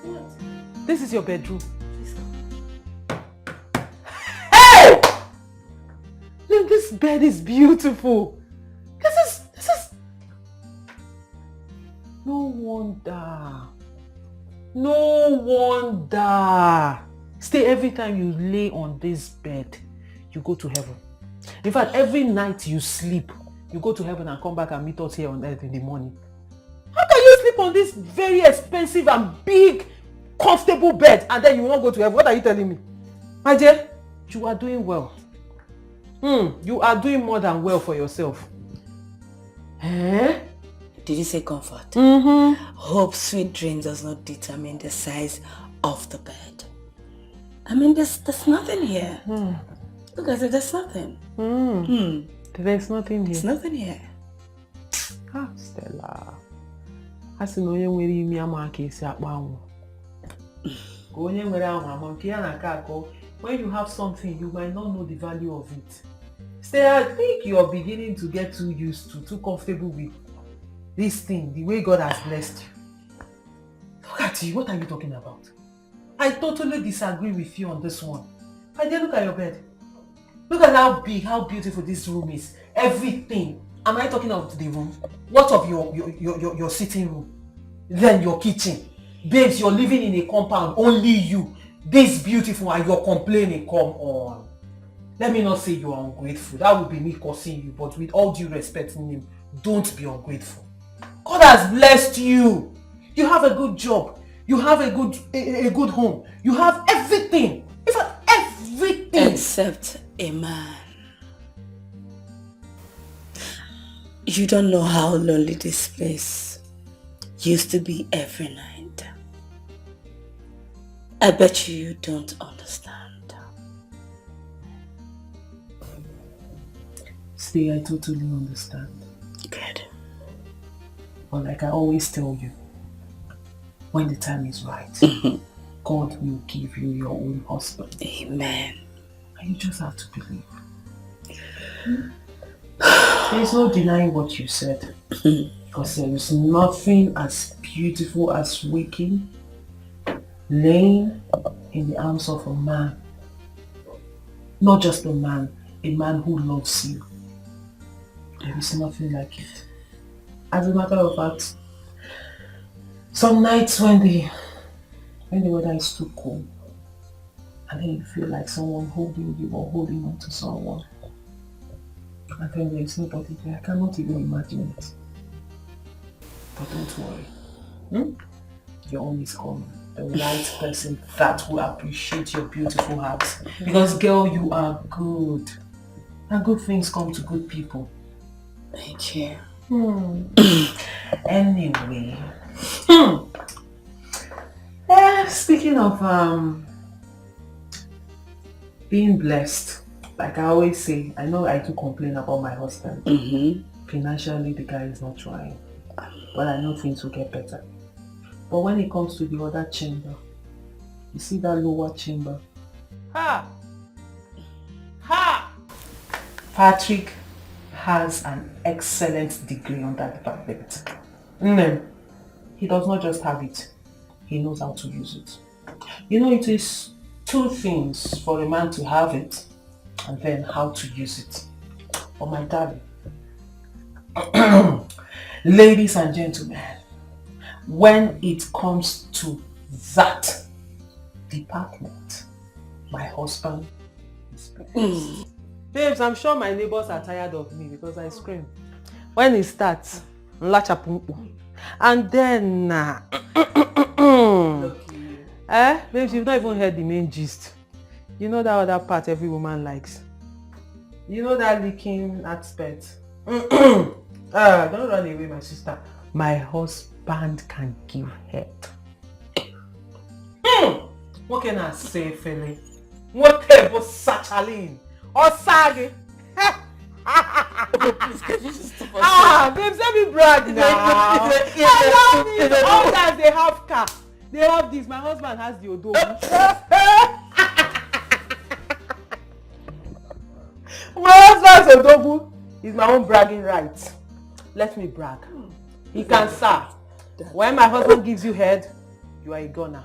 What? This is your bedroom. Hey! Look, this bed is beautiful. This is... No wonder. Stay, every time you lay on this bed, you go to heaven. In fact, every night you sleep, you go to heaven and come back and meet us here on earth in the morning. How can you sleep on this very expensive and big, comfortable bed and then you will not go to heaven? What are you telling me? My dear, you are doing well. You are doing more than well for yourself. Eh? Did you say comfort? Hope sweet dreams does not determine the size of the bed. I mean, there's nothing here. Look at it, there's nothing. There's nothing here. There's nothing here. Ah, Stella. I see no one where you are when you have something, you might not know the value of it. Stella, I think you are beginning to get too used to, too comfortable with this thing, the way God has blessed you. Look at you, what are you talking about? I totally disagree with you on this one. I did look at your bed. Look at how big, how beautiful this room is. Everything. Am I talking of the room? What of your sitting room? Then your kitchen. Babes, you're living in a compound, only you. This beautiful and you're complaining, come on. Let me not say you're ungrateful. That would be me cursing you, but with all due respect in him, don't be ungrateful. God has blessed you. You have a good job. You have a good home. You have everything. In fact, everything. Except a man. You don't know how lonely this place used to be every night. I bet you don't understand. See, I totally understand. Good. But like I always tell you, when the time is right, God will give you your own husband. Amen. And you just have to believe. There's no denying what you said. Because there is nothing as beautiful as waking, laying in the arms of a man. Not just a man who loves you. There is nothing like it. As a matter of fact, some nights when the weather is too cold, and then you feel like someone holding you or holding on to someone, and then there is nobody there, I cannot even imagine it. But don't worry. Your own is coming. The right person that will appreciate your beautiful heart. Because girl, you are good. And good things come to good people. Thank you. Anyway. Speaking of being blessed, like I always say, I know I do complain about my husband. Financially, the guy is not trying. But I know things will get better. But when it comes to the other chamber, you see that lower chamber? Patrick has an excellent degree on that department. He does not just have it, he knows how to use it. You know, it is two things for a man to have it and then how to use it. Oh my darling. Ladies and gentlemen, when it comes to that department, my husband is blessed. Babes, I'm sure my neighbors are tired of me because I scream. When it starts, and then babes, you've not even heard the main gist. You know that other part every woman likes. You know that licking aspect. Don't run away, my sister. My husband can give head. What can I say, Feli? What about Sachalin? Or Sagi? Babes, let me brag now. All guys, they have car. They have this. My husband has the odo. My husband's odogu is my own bragging right. Let me brag. He can serve. When my husband gives you head, you are a gunner.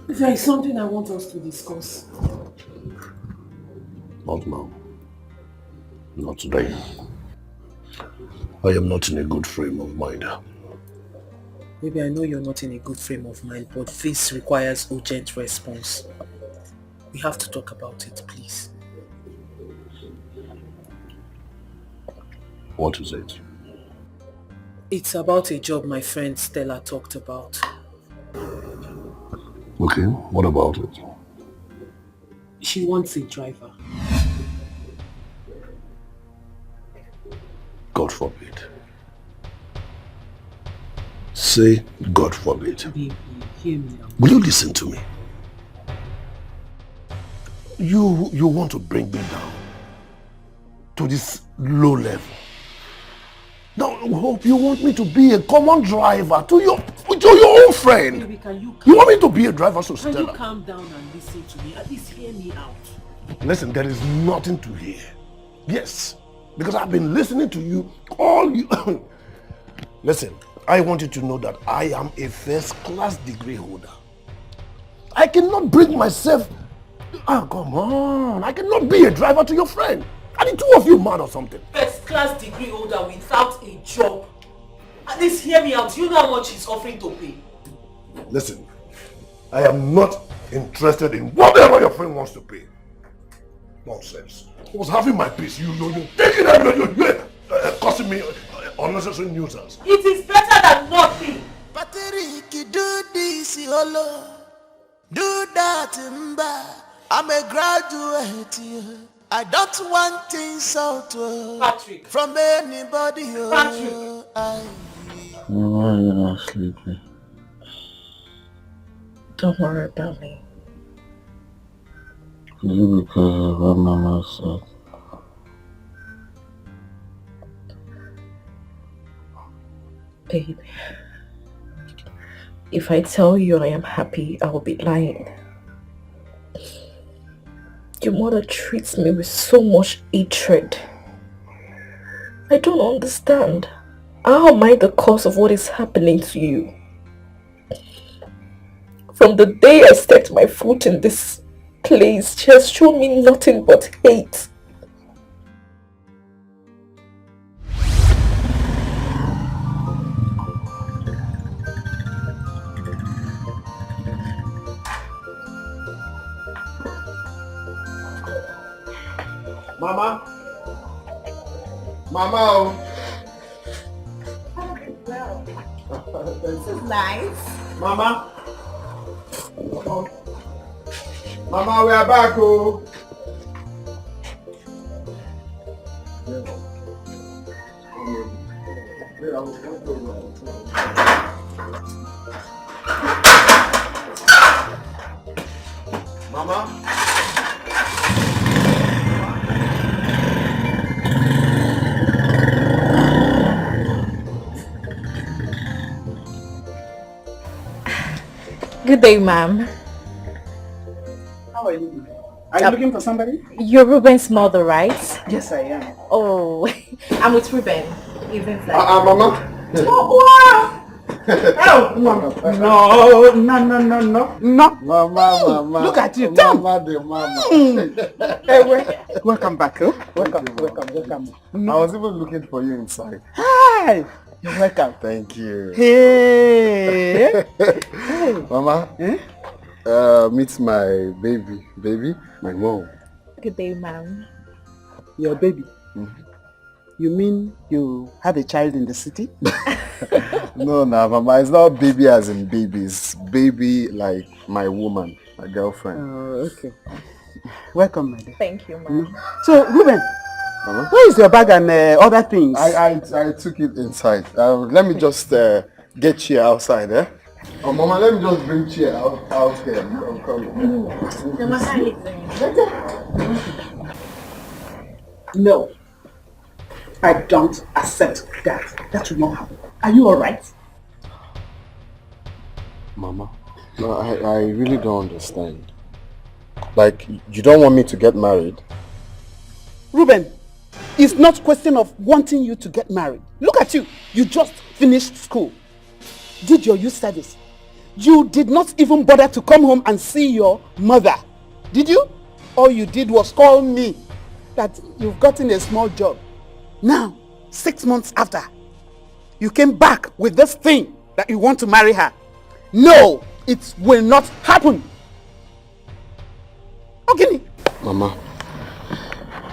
There is something I want us to discuss. Not now. Not today. I am not in a good frame of mind. Maybe I know you're not in a good frame of mind, but this requires urgent response. We have to talk about it, please. What is it? It's about a job my friend Stella talked about. Okay, what about it? She wants a driver. God forbid. Say, God forbid. Baby, hear me out. Will you listen to me? You want to bring me down to this low level. Now, hope you want me to be a common driver to your own friend. Baby, can you want me to be a driver to Stella? Can you calm down and listen to me? At least hear me out. Listen, there is nothing to hear. Yes, because I've been listening to you all you... Listen, I want you to know that I am a first-class degree holder. I cannot bring myself... Oh, come on. I cannot be a driver to your friend. Are the two of you mad or something? First class degree holder without a job. At least hear me out. You know how much he's offering to pay. Listen, I am not interested in whatever your friend wants to pay. Nonsense. I was having my peace. You taking it, you're causing me unnecessary nuisance. It is better than nothing. Patrick, do this, Yolo. Do that, Mba. I'm a graduate. I don't want insult Patrick. From anybody. Patrick. Why are you not sleeping? Don't worry about me. Is it because of what Mama said? Babe, if I tell you I am happy, I will be lying. Your mother treats me with so much hatred. I don't understand. How am I the cause of what is happening to you? From the day I stepped my foot in this place, she has shown me nothing but hate. Mama? Mama! This is nice. Mama? Mama, we are back, oh! Mama? Good day, ma'am. How are you? Are you looking for somebody? You're Ruben's mother, right? Yes, I am. Oh, I'm with Ruben. Even Mama? Oh, wow! Oh, no. Mama. Look at you, Mama, the mama. Hey, welcome back, huh? Welcome. I was even looking for you inside. Hi! You're welcome. Thank you. Hey! Mama, meet my baby, my mom. Good day, ma'am. Your baby? Mm-hmm. You mean you have a child in the city? No, Mama, it's not baby as in babies. Baby like my woman, my girlfriend. Oh, okay. Welcome, my dear. Thank you, ma'am. So, Ruben, Mama? where is your bag and other things? I took it inside. Let me just get chair outside, eh? Oh, Mama, let me just bring chair out here. I'm coming. No. I don't accept that. That will not happen. Are you alright? Mama, no, I really don't understand. Like, you don't want me to get married? Ruben, it's not a question of wanting you to get married. Look at you. You just finished school. did your youth service. You did not even bother to come home and see your mother. Did you? All you did was call me that you've gotten a small job. Now, 6 months after, you came back with this thing that you want to marry her. No, it will not happen. Okay. Mama,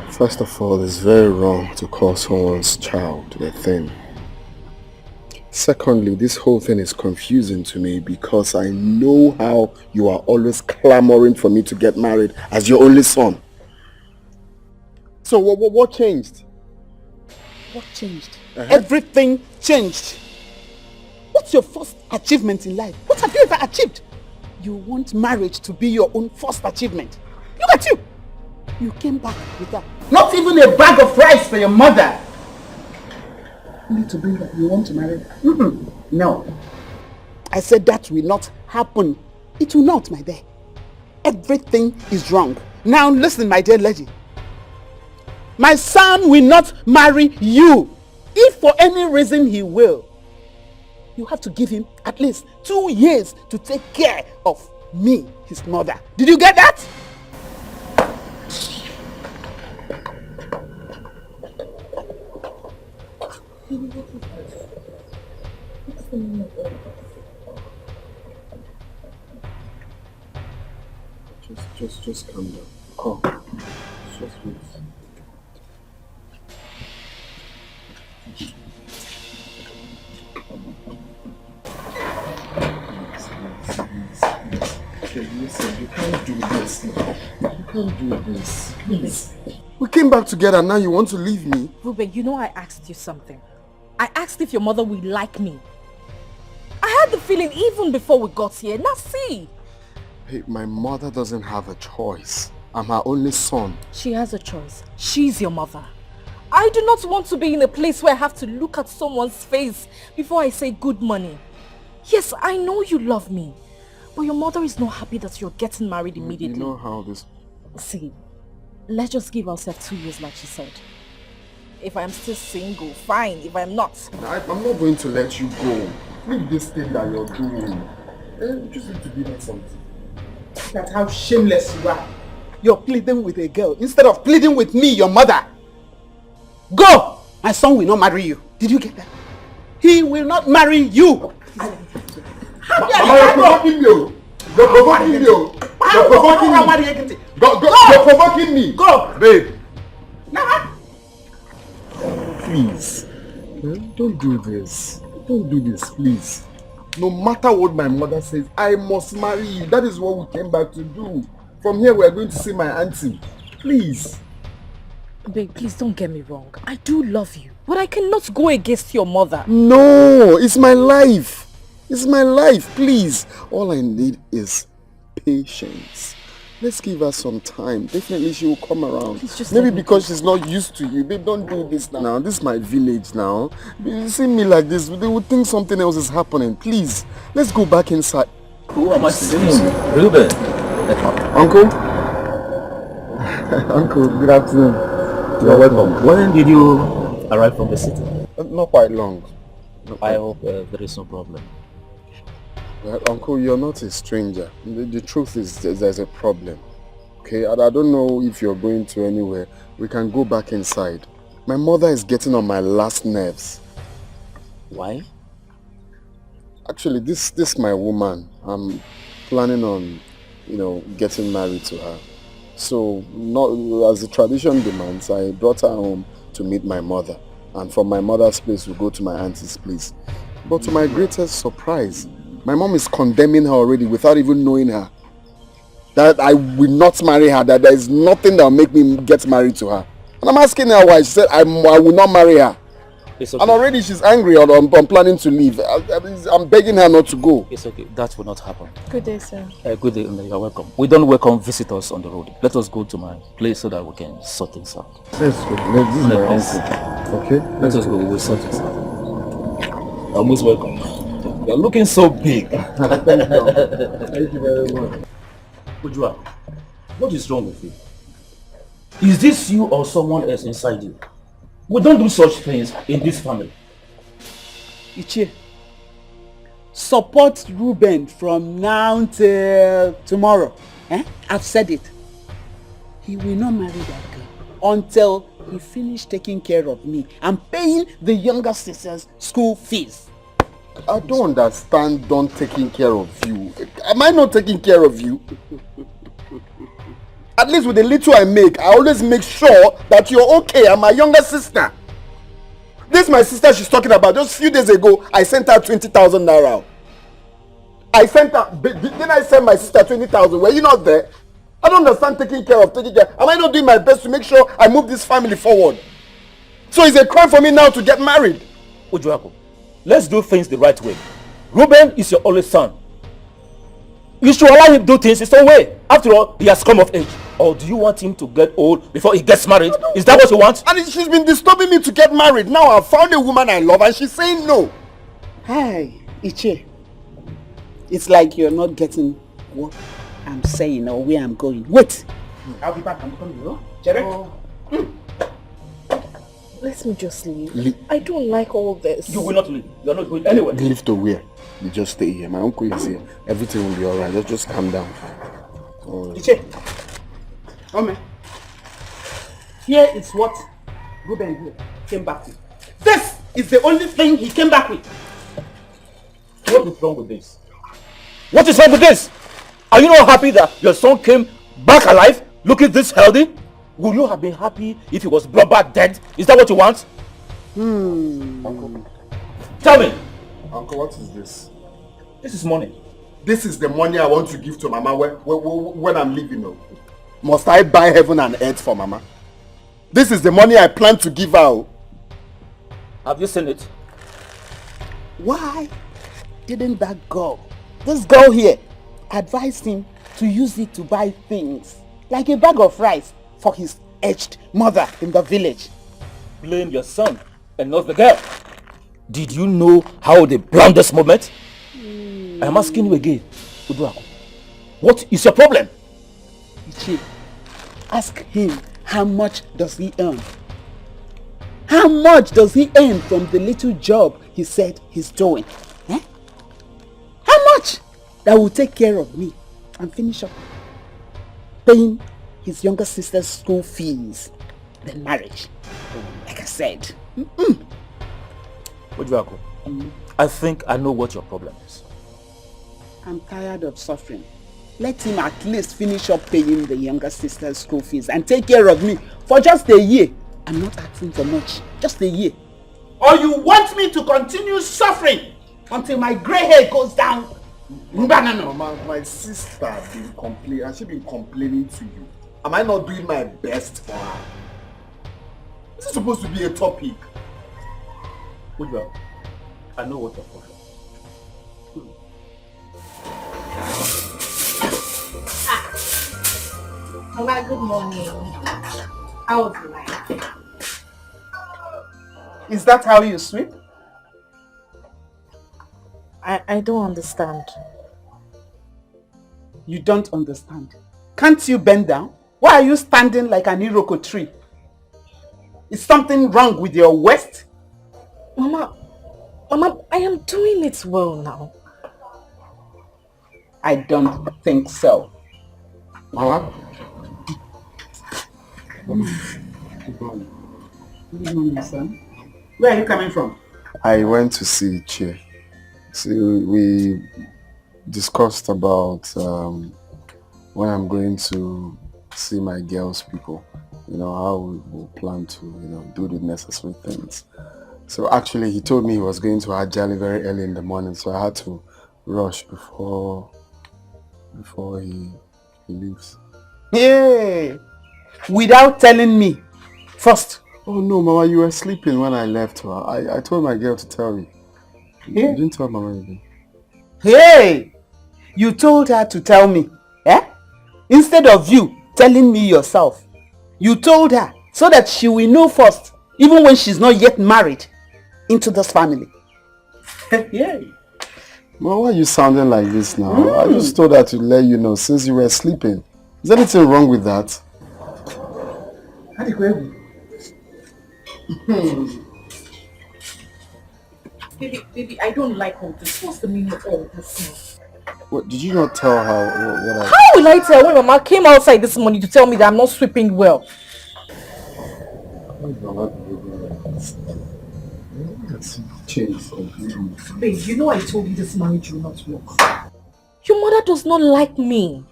first of all, it's very wrong to call someone's child a thing. Secondly, this whole thing is confusing to me because I know how you are always clamoring for me to get married as your only son. So what changed? What changed? Everything changed. What's your first achievement in life? What have you ever achieved? You want marriage to be your own first achievement. Look at you. You came back with that. Not even a bag of rice for your mother. You need to bring that. You want to marry her? No. I said that will not happen. It will not, my dear. Everything is wrong. Now listen, my dear lady. My son will not marry you. If for any reason he will, you have to give him at least 2 years to take care of me, his mother. Did you get that? Just calm down. Calm. Just wait. Okay, listen, you can't do this now. You can't do this. Please. We came back together, now you want to leave me? Ruben, you know I asked you something. I asked if your mother will like me. I had the feeling even before we got here. Now see. Hey, my mother doesn't have a choice. I'm her only son. She has a choice. She's your mother. I do not want to be in a place where I have to look at someone's face before I say good money. Yes, I know you love me. But your mother is not happy that you're getting married immediately. You know how this... See, let's just give ourselves 2 years like she said. If I'm still single, fine. If I'm not... I'm not going to let you go. Leave this thing that you're doing. You just need to give me something. That's how shameless you are. You're pleading with a girl instead of pleading with me, your mother. Go! My son will not marry you. Did you get that? He will not marry you. Mama, you're provoking me. You're provoking me. You're provoking me. Go! You're provoking me. Go! Babe. Please. Don't do this. Don't do this, please. No matter what my mother says, I must marry you. That is what we came back to do. From here, we are going to see my auntie. Please. Babe, please don't get me wrong. I do love you. But I cannot go against your mother. No, it's my life. It's my life, please. All I need is patience. Let's give her some time. Definitely she will come around. Maybe because she's not used to you. Babe, don't do this now. This is my village now. You see me like this, they would think something else is happening. Please, let's go back inside. Who am I seeing? Ruben. Uncle? Uncle, good afternoon. You're welcome. When did you arrive from the city? Not quite long. I hope there is no problem. Well, Uncle, you're not a stranger. The truth is there's a problem. Okay, and I don't know if you're going to anywhere. We can go back inside. My mother is getting on my last nerves. Why? Actually, this my woman. I'm planning on, getting married to her. So, not as the tradition demands, I brought her home to meet my mother. And from my mother's place, we go to my auntie's place. But to my greatest surprise, my mom is condemning her already without even knowing her. That I will not marry her, that there is nothing that will make me get married to her. And I'm asking her why. She said, I will not marry her. It's okay. And already she's angry on planning to leave. I'm begging her not to go. It's okay. That will not happen. Good day, sir. Good day. You're welcome. We don't welcome visitors on the road. Let us go to my place so that we can sort things out. Let's go. This is my uncle. Okay? Let us go. We will sort things out. You're most welcome. You're looking so big. Thank you very much. Ujua, what is wrong with you? Is this you or someone else inside you? We don't do such things in this family. Ichie, support Ruben from now till tomorrow. I've said it. He will not marry that girl until he finishes taking care of me and paying the younger sister's school fees. I don't understand taking care of you. Am I not taking care of you? At least with the little I make, I always make sure that you're okay. I'm my younger sister. This my sister she's talking about. Just a few days ago, I sent her 20,000 naira. I sent her, didn't I send my sister 20,000? Were you not there? I don't understand taking care. Am I not doing my best to make sure I move this family forward? So it's a crime for me now to get married. Ojuako, let's do things the right way. Ruben is your only son. You should allow him to do things his own way. After all, he has come of age. Or do you want him to get old before he gets married? Is that what you want? And she's been disturbing me to get married. Now I've found a woman I love and she's saying no. Hi, Iche. It's like you're not getting what I'm saying or where I'm going. Wait. I'll be back. I'm coming. Oh, Let me just leave. I don't like all this. You will not leave. You're not going anywhere. Leave to where? You just stay here. My uncle is here. Everything will be alright. Just calm down. Iche. Ome. Here is what Ruben here came back with. This is the only thing he came back with. What is wrong with this? What is wrong with this? Are you not happy that your son came back alive, looking this healthy? Would you have been happy if he was brought back dead? Is that what you want? Uncle. Tell me. Uncle, what is this? This is money. This is the money I want to give to Mama when I'm leaving. Must I buy heaven and earth for Mama? This is the money I plan to give her. Have you seen it? Why didn't that girl, this girl here, advise him to use it to buy things like a bag of rice for his aged mother in the village? Blame your son and not the girl. Did you know how they planned this moment? I am asking you again, Uduako. What is your problem? Ichi, ask him how much does he earn? How much does he earn from the little job he said he's doing? How much? That will take care of me and finish up paying his younger sister's school fees, then marriage. Like I said. Uduako, I think I know what your problem is. I'm tired of suffering. Let him at least finish up paying the younger sister's school fees and take care of me for just a year. I'm not asking for much. Just a year. Or you want me to continue suffering until my grey hair goes down? Mama, my sister has been complaining. Has she been complaining to you? Am I not doing my best for her? This is supposed to be a topic. Uduako, I know what your problem is. Mama, good morning. How was the night? Is that how you sweep? I don't understand. You don't understand. Can't you bend down? Why are you standing like an iroko tree? Is something wrong with your waist? Mama, I am doing it well now. I don't think so. Mama? Good morning, son. Where are you coming from? I went to see Che. See, we discussed about when I'm going to see my girls' people. You know, how we will plan to, do the necessary things. So actually, he told me he was going to Ajali very early in the morning, so I had to rush before he leaves. Hey! Without telling me first. Oh no, Mama, you were sleeping when I left. I told my girl to tell you. Yeah. You didn't tell Mama anything. Hey! You told her to tell me, eh? Instead of you telling me yourself. You told her so that she will know first, even when she's not yet married into this family. Yeah. Mama, why are you sounding like this now? I just told her to let you know since you were sleeping. Is there anything wrong with that? Baby, I don't like all this. What's the meaning of all this now? What, did you not tell her what I... How will I tell when Mama came outside this morning to tell me that I'm not sweeping well? Babe, you know I told you this marriage will not work. Your mother does not like me.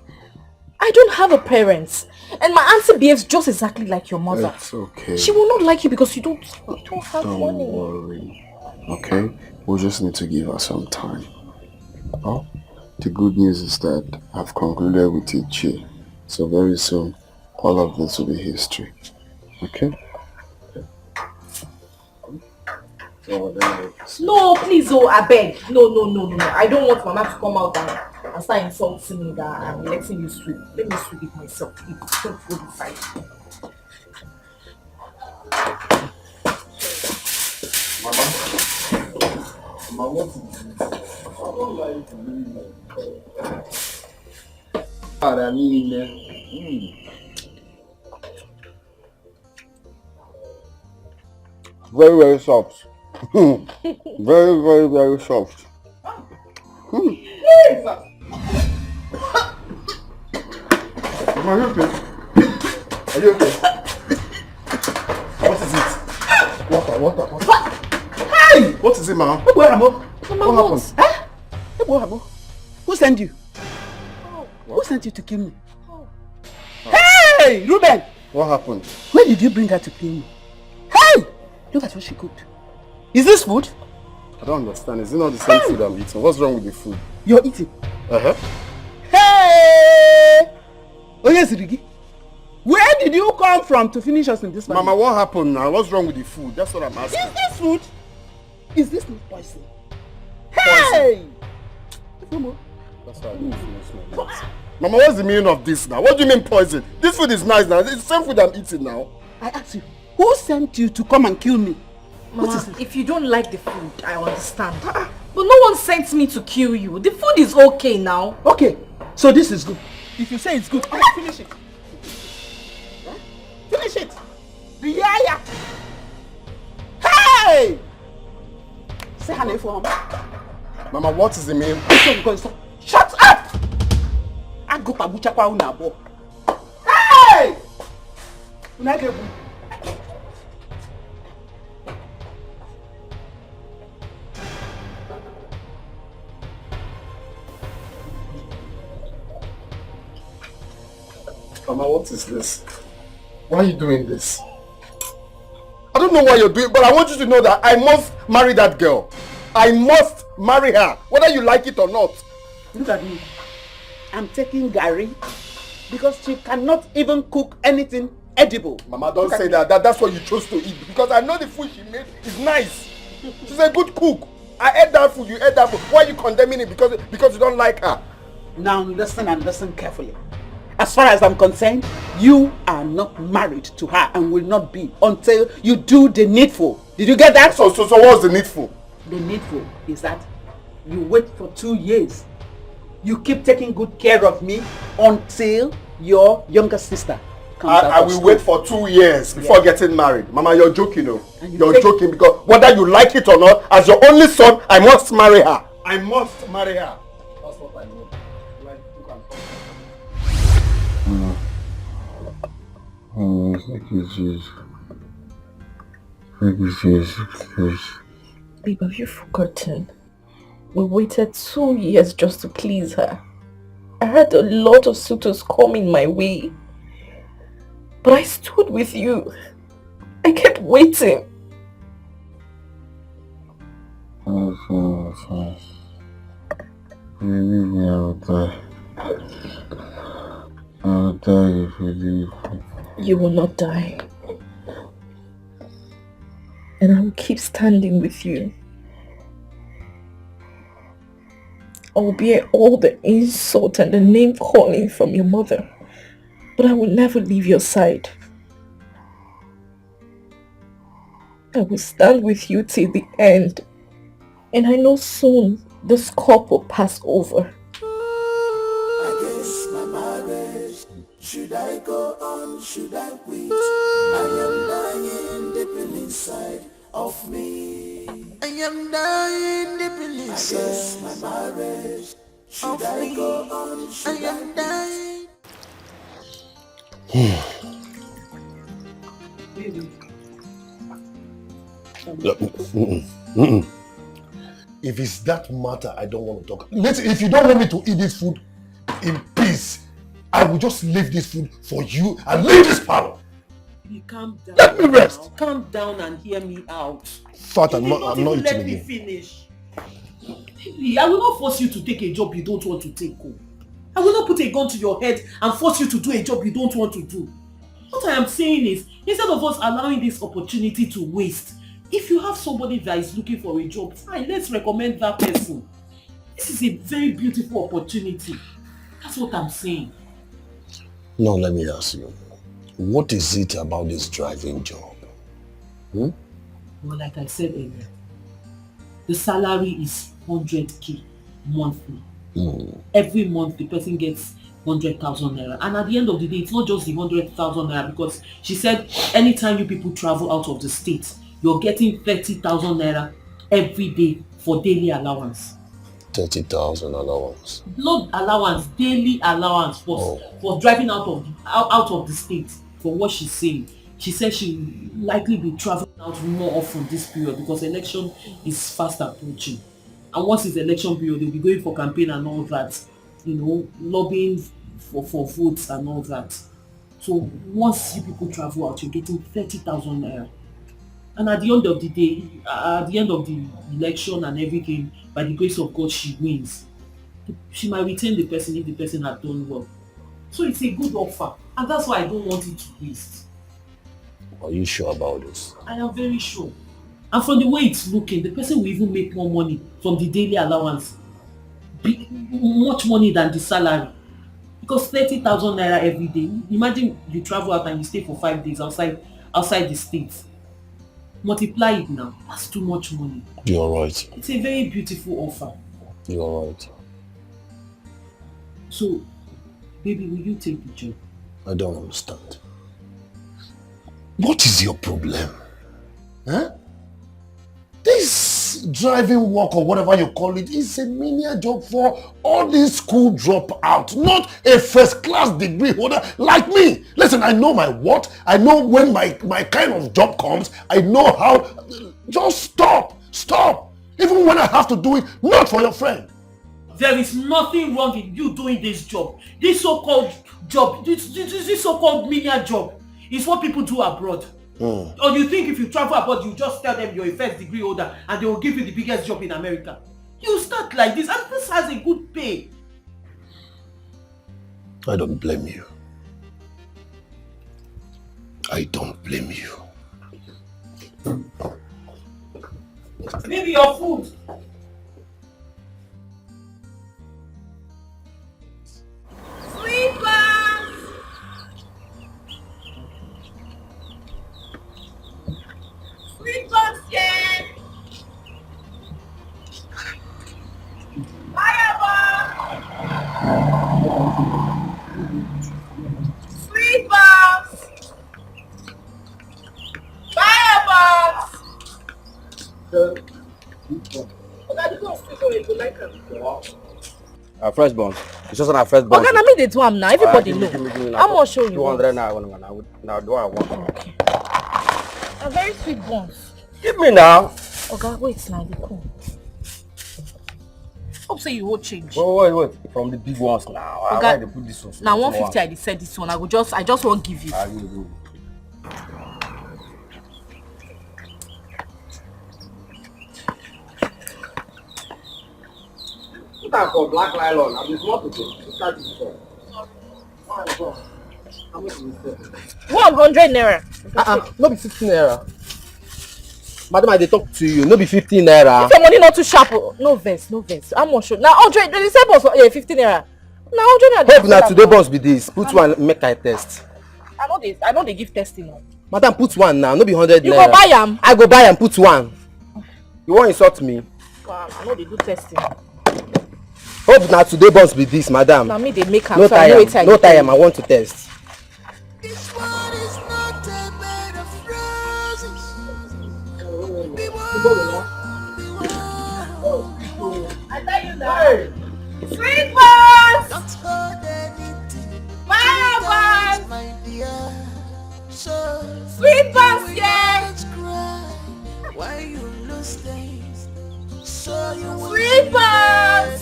I don't have a parents. And my auntie behaves just exactly like your mother. It's okay. She will not like you because you don't have money. Don't worry. Okay? We'll just need to give her some time. Oh? The good news is that I've concluded with Dikeh. So very soon, all of this will be history. Okay? No, please, oh, I beg. No. I don't want Mama to come out and start insulting me that I'm letting you sweep. Let me sweep it myself. Please, don't go inside. Mama, what is this? I don't like doing Very, very soft. very soft. Mama, are you okay? Are you okay? What is it? Water. Hey! What is it, Mama? What happened? Huh? Who sent you? Who sent you to kill me? Hey, Ruben! What happened? Where did you bring her to kill me? Hey! Look at what she cooked. Is this food? I don't understand. Is it not the same food I'm eating? What's wrong with the food? You're eating? Uh-huh. Hey! Oh yes, Rigi. Where did you come from to finish us in this family? Mama, what happened now? What's wrong with the food? That's what I'm asking. Is this food? Is this not poison? Hey! That's why I didn't finish my meat. Mama, what's the meaning of this now? What do you mean poison? This food is nice now. It's the same food I'm eating now. I asked you, who sent you to come and kill me? Mama, if you don't like the food, I understand. But no one sent me to kill you. The food is okay now. Okay, so this is good. If you say it's good, finish it. Finish it. Yeah. Hey! Say her name for him. Mama, what is the meaning? Shut up! I go to Abuja kwa unabo. Hey! Unagebu. Mama, what is this? Why are you doing this? I don't know why you're doing, but I want you to know that I must marry that girl. I must marry her, whether you like it or not. Look at me. I'm taking Gary because she cannot even cook anything edible. Mama, don't say that. That's what you chose to eat, because I know the food she made is nice. She's a good cook. I ate that food, you ate that food. Why are you condemning it because you don't like her? Now listen and listen carefully. As far as I'm concerned, you are not married to her and will not be until you do the needful. Did you get that? So what's the needful? The needful is that you wait for 2 years. You keep taking good care of me until your younger sister comes out. I will wait for 2 years before getting married. Mama, you're joking, no? You're joking, because whether you like it or not, as your only son, I must marry her. I must marry her. That's what I know. Thank you, Jesus. Thank you, Jesus. Babe, have you forgotten? We waited 2 years just to please her. I had a lot of suitors coming my way. But I stood with you. I kept waiting. Fine. You leave me, I will die. I will die if you leave me. You will not die. And I will keep standing with you. I will bear all the insult and the name calling from your mother. But I will never leave your side. I will stand with you till the end. And I know soon this cup will pass over. I guess my marriage, should I go on, should I quit? I am dying deep inside of me. am dying deeply inside. My marriage, should I go on? I am dying. If it's that matter, I don't want to talk. Listen, if you don't want me to eat this food in peace, I will just leave this food for you and leave this parlor. You calm down. Let me rest. Now. Calm down and hear me out. Fat, I'm not eating let me again. finish. I will not force you to take a job you don't want to take. I will not put a gun to your head and force you to do a job you don't want to do. What I am saying is, instead of us allowing this opportunity to waste, if you have somebody that is looking for a job, fine, let's recommend that person. This is a very beautiful opportunity. That's what I'm saying. No, let me ask you. What is it about this driving job? Well, like I said earlier, the salary is 100k monthly. Every month the person gets 100,000 naira, and at the end of the day it's not just the 100,000 naira, because she said anytime you people travel out of the state, you're getting 30,000 naira every day for daily allowance. 30,000 allowance? Not allowance, daily allowance for driving out of the state. For what she's saying, she said she will likely be traveling out more often this period because election is fast approaching, and once it's election period they'll be going for campaign and all that, you know, lobbying for votes and all that. So once you people travel out, you're getting 30,000 naira, and at the end of the day, at the end of the election and everything, by the grace of God, she wins. She might retain the person if the person had done well. So it's a good offer, and that's why I don't want it to waste. Are you sure about this? I am very sure. And from the way it's looking, the person will even make more money from the daily allowance. Much money than the salary. Because 30,000 naira every day. Imagine you travel out and you stay for 5 days outside the state. Multiply it now. That's too much money. You're right. It's a very beautiful offer. You're right. So, baby, will you take the job? I don't understand. What is your problem? Huh? This driving work or whatever you call it is a menial job for all these school dropouts, not a first-class degree holder like me. Listen, I know my what. I know when my kind of job comes. I know how. Just stop. Stop. Even when I have to do it, not for your friend. There is nothing wrong in you doing this job. This so-called job, this so-called menial job is what people do abroad. Or you think if you travel abroad, you just tell them you're a first degree holder and they will give you the biggest job in America. You start like this, and this has a good pay. I don't blame you. I don't blame you. Maybe your food. Our first bonds. It's just our first bonds. Okay, let me dey do am now. Everybody know. How much show you? 200 now. Now do I want? Okay. A very sweet buns. Give me now. Okay, wait now. They come. Hope say you won't change. Wait. From the big ones now. Okay. I put this one. Now 150 I said this one. I just won't give you. You. Put that for black nylon. I'm just not to start this one. How much is it? 100 naira. No be 15 naira. Madam, I dey talk to you. No be 15 naira. If your money not too sharp, no vex. How much? Now 100. They say boss 15 naira. Now 100 naira. Hope na today boss be this. Put one, make I test. I know they give testing. Madam, put one now. No be 100 naira. You go buy am? I go buy am. Put one. You want insult me? I know they do testing. Hope na today boss be this, madam. Now me they make am. No time. No time. I want to test. This world is not a bed of roses. We won't be Hey! Sweet buns! My buns! Sweet buns, yeah! Why you lose things? So you Sweet buns!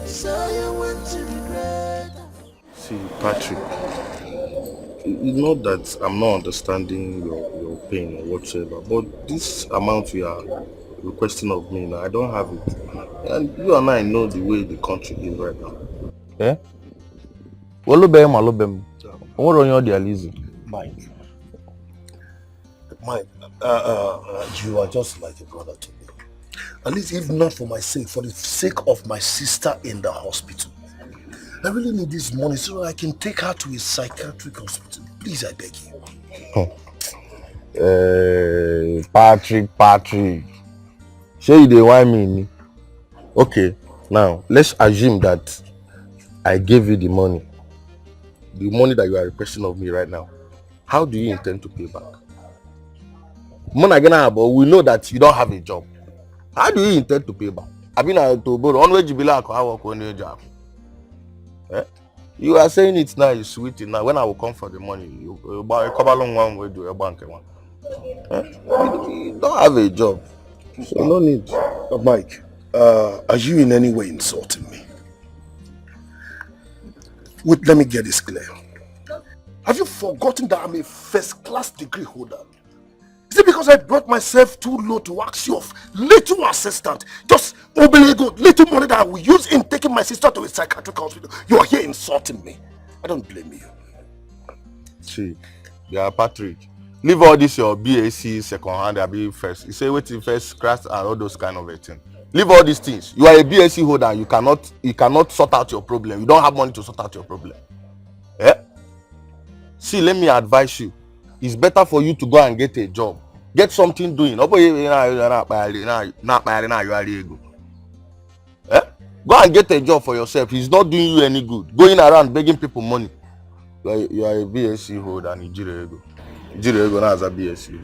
So you want to regret. See, Patrick, you know that I'm not understanding your pain or whatsoever, but this amount you are requesting of me now, I don't have it. And you and I know the way the country is right now. Eh? Walubem, walubem. What on your dear Lizzie? Mike, you are just like a brother to me. At least if not for my sake, for the sake of my sister in the hospital. I really need this money so I can take her to a psychiatric hospital. Please, I beg you. Patrick. Sure you dey whine me? Okay, now let's assume that I gave you the money that you are requesting of me right now. How do you intend to pay back? But we know that you don't have a job. How do you intend to pay back? I mean, to borrow on wage bill, I work on your job. You are saying it now, it's sweet now. When I will come for the money, you buy a couple long one way to a bank one. You don't have a job, so no need. Mike, are you in any way insulting me? Wait, let me get this clear. Have you forgotten that I'm a first-class degree holder? Is it because I brought myself too low to ask you of little assistant, just obelego, little money that I will use in taking my sister to a psychiatric hospital? You are here insulting me. I don't blame you. See, yeah, Patrick, leave all this your BAC second hand, I be first. You say waiting first class and all those kind of things. Leave all these things. You are a BAC holder. You cannot sort out your problem. You don't have money to sort out your problem. See, let me advise you. It's better for you to go and get a job. Get something doing. Go and get a job for yourself. It's not doing you any good. Going around begging people money. You are a BSc holder and Nigerian Ego now as a BSc.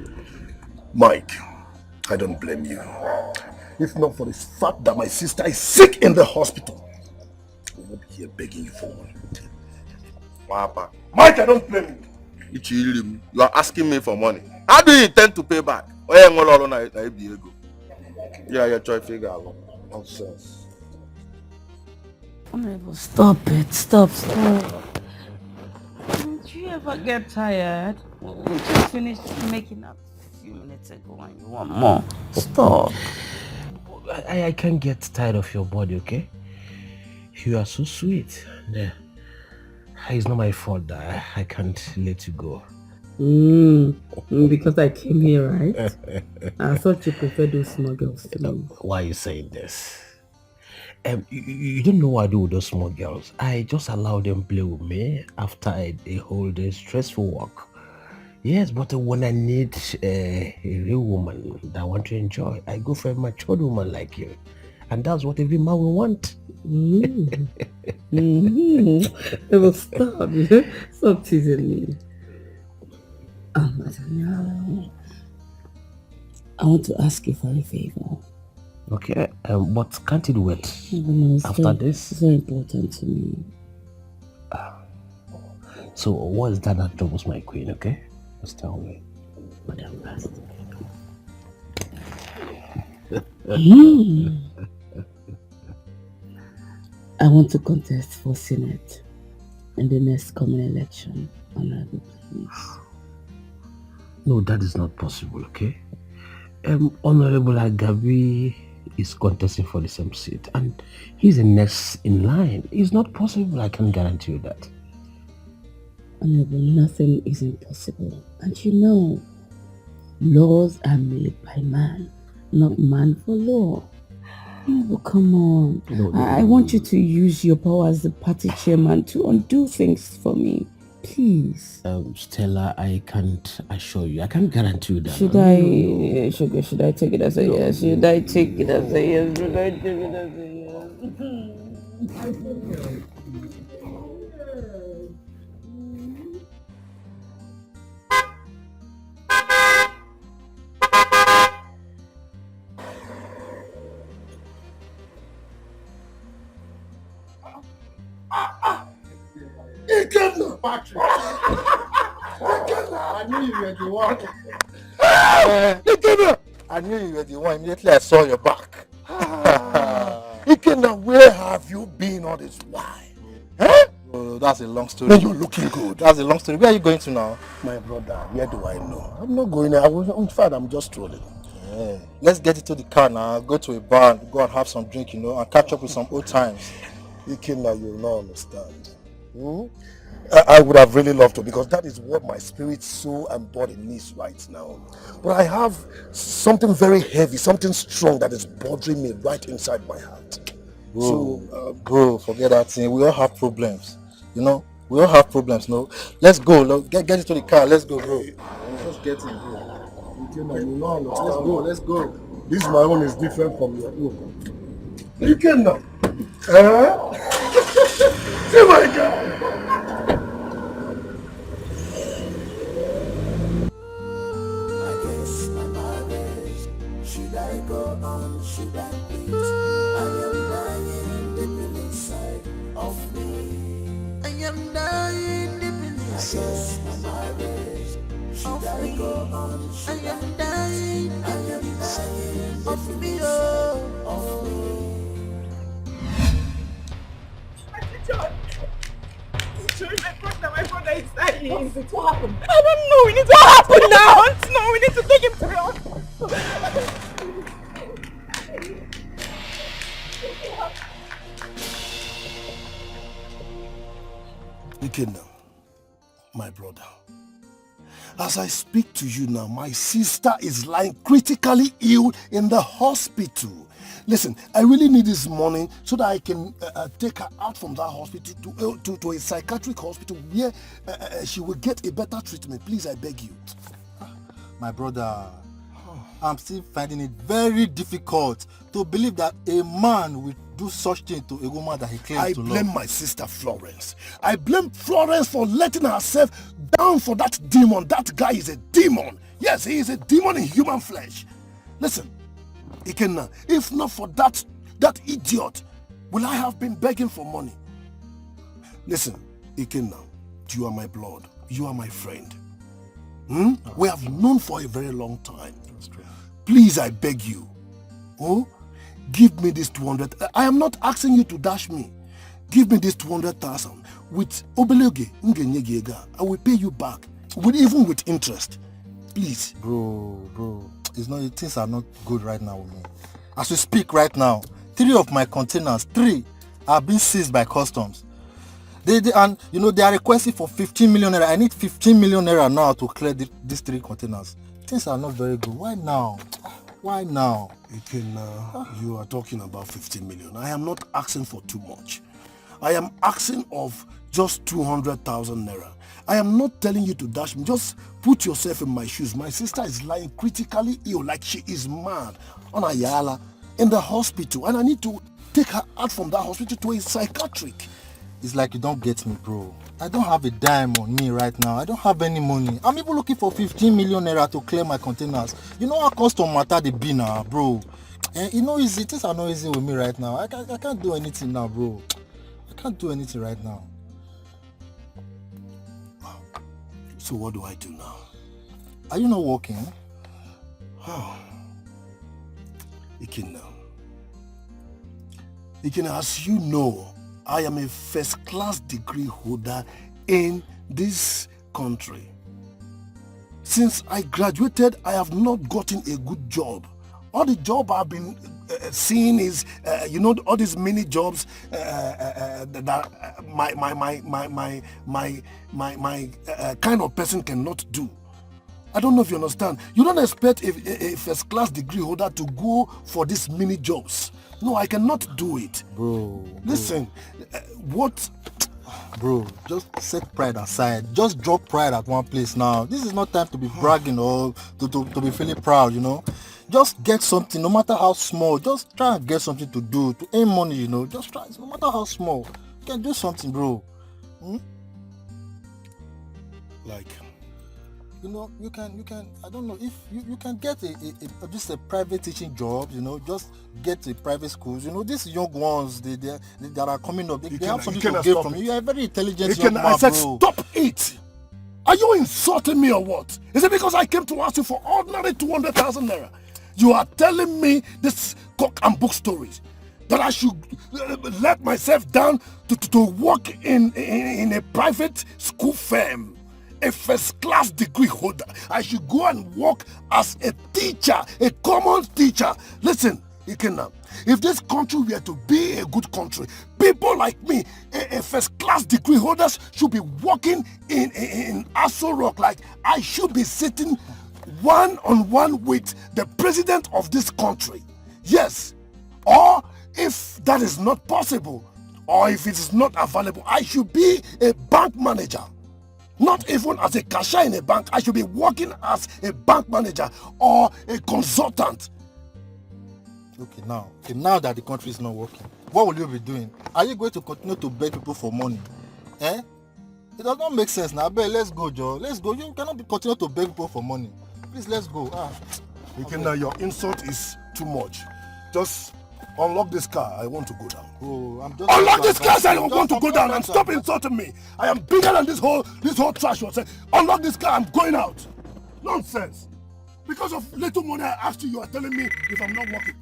Mike, I don't blame you. If not for the fact that my sister is sick in the hospital, I won't be here begging you for money. Papa. Mike, I don't blame you. You are asking me for money. How do you intend to pay back? Yeah, your choice figure. Nonsense. Stop it. Stop. Did you ever get tired? We just finished making up a few minutes ago and you want more. Stop. I can't get tired of your body, okay? You are so sweet. Yeah. It's not my fault that I can't let you go. Because I came here, right? I thought you preferred those small girls to me. Why are you saying this? You don't know what I do with those small girls. I just allow them play with me after a whole day stressful work. Yes, but when I need a real woman that I want to enjoy, I go for a mature woman like you. And that's what every man will want. Well, stop teasing me. I don't know. I want to ask you for a favor. Okay, but can't it wait after this? It's very important to me. So what is that troubles my queen, okay? Just tell me. Madam Rust. I want to contest for Senate in the next coming election, Honorable, please. No, that is not possible, okay? Honorable Agabi is contesting for the same seat and he's the next in line. It's not possible, I can guarantee you that. Honorable, nothing is impossible. And you know, laws are made by man, not man for law. Honorable, come on. No. I want you to use your power as the party chairman to undo things for me. Please. Stella, I can't assure you. I can't guarantee you that. Should I take it as a yes? Should I take it as a yes? Should I take it as a yes? Patrick. I knew you were the one. I knew you were the one immediately I saw your back. Ikenna, where have you been all this while? Huh? Oh, that's a long story. No, you're looking good. That's a long story. Where are you going to now? My brother, where do I know? I'm not going there. In fact, I'm just strolling. Yeah. Let's get into the car now. Go to a bar, go and have some drink, and catch up with some old times. Ikenna, you'll not understand. I would have really loved to, because that is what my spirit, soul, and body needs right now. But I have something very heavy, something strong that is bothering me right inside my heart. Bro, forget that thing. We all have problems. We all have problems, no? Let's go. Get into the car. Let's go, bro. Let's get in, bro. Ikenna, you know, let's go. This my own is different from your own. Ikenna! See my God! Should I go on? Should I quit? I am dying deep inside of me. I am dying deep inside my marriage. Should I go on? I am dying of me, of me. My brother is dying. What is it? What happened? I don't know. We need to happen now. No, we need to take him to the hospital. Ikenna, my brother, as I speak to you now, my sister is lying critically ill in the hospital. Listen, I really need this money so that I can take her out from that hospital to a psychiatric hospital where she will get a better treatment. Please, I beg you. My brother, I'm still finding it very difficult to believe that a man will do such thing to a woman that he claims to love. I blame my sister Florence. I blame Florence for letting herself down for that demon. That guy is a demon. Yes, he is a demon in human flesh. Listen, Ikenna, if not for that idiot, will I have been begging for money? Listen, Ikenna, you are my blood. You are my friend. We have known for a very long time. Please, I beg you. Give me this 200. I am not asking you to dash me. Give me this 200,000 with obelege. I will pay you back, even with interest. Please. Bro. Things are not good right now with me. As we speak right now, 3 of my containers, 3 are being seized by customs. They are requesting for 15 million naira. I need 15 million naira now to clear these 3 containers. Things are not very good. Why now? Ikenna, you are talking about 15 million. I am not asking for too much. I am asking of just 200,000 naira. I am not telling you to dash me. Just put yourself in my shoes. My sister is lying critically ill, like she is mad, on Ayala, in the hospital. And I need to take her out from that hospital to a psychiatric. It's like you don't get me, bro. I don't have a dime on me right now. I don't have any money. I'm even looking for 15 million naira to clear my containers. You know how custom matter they be now, bro. Things are not easy with me right now. I can't do anything now, bro. I can't do anything right now. So what do I do now? Are you not working? Ikenna, as you know, I am a first-class degree holder in this country. Since I graduated, I have not gotten a good job. All the job I've been seeing is, all these mini jobs that my kind of person cannot do. I don't know if you understand. You don't expect a first-class degree holder to go for these mini jobs. No, I cannot do it. Bro. Listen, Bro, just set pride aside. Just drop pride at one place now. This is not time to be bragging or to be feeling proud, Just get something, no matter how small. Just try and get something to do, to earn money, Just try, no matter how small. You can do something, bro. you know, you can, I don't know, if you can get just a private teaching job, you know, just get a private schools. You know, these young ones, they that are coming up, they have something to give from you. You are a very intelligent young man, I said, bro. stop it! Are you insulting me or what? Is it because I came to ask you for ordinary 200,000 naira? You are telling me this cock and book stories that I should let myself down to work in a private school firm, a first-class degree holder. I should go and work as a teacher, a common teacher. Listen, Ikenna, if this country were to be a good country, people like me, a first-class degree holders, should be working in Aso Rock. Like, I should be sitting one-on-one with the president of this country. Yes. Or if that is not possible, or if it is not available, I should be a bank manager. Not even as a cashier in a bank. I should be working as a bank manager or a consultant. Okay, now that the country is not working, what will you be doing? Are you going to continue to beg people for money? Eh? It does not make sense now. But let's go, Joe. Let's go. You cannot continue to beg people for money. Please, let's go. Ikenna, your insult is too much. Just unlock this car. I want to go down. Oh, I'm just unlock this car. I want to go down and stop insulting me. I am bigger than this whole trash you're saying. Unlock this car. I'm going out. Nonsense. Because of little money I asked you, you are telling me if I'm not working.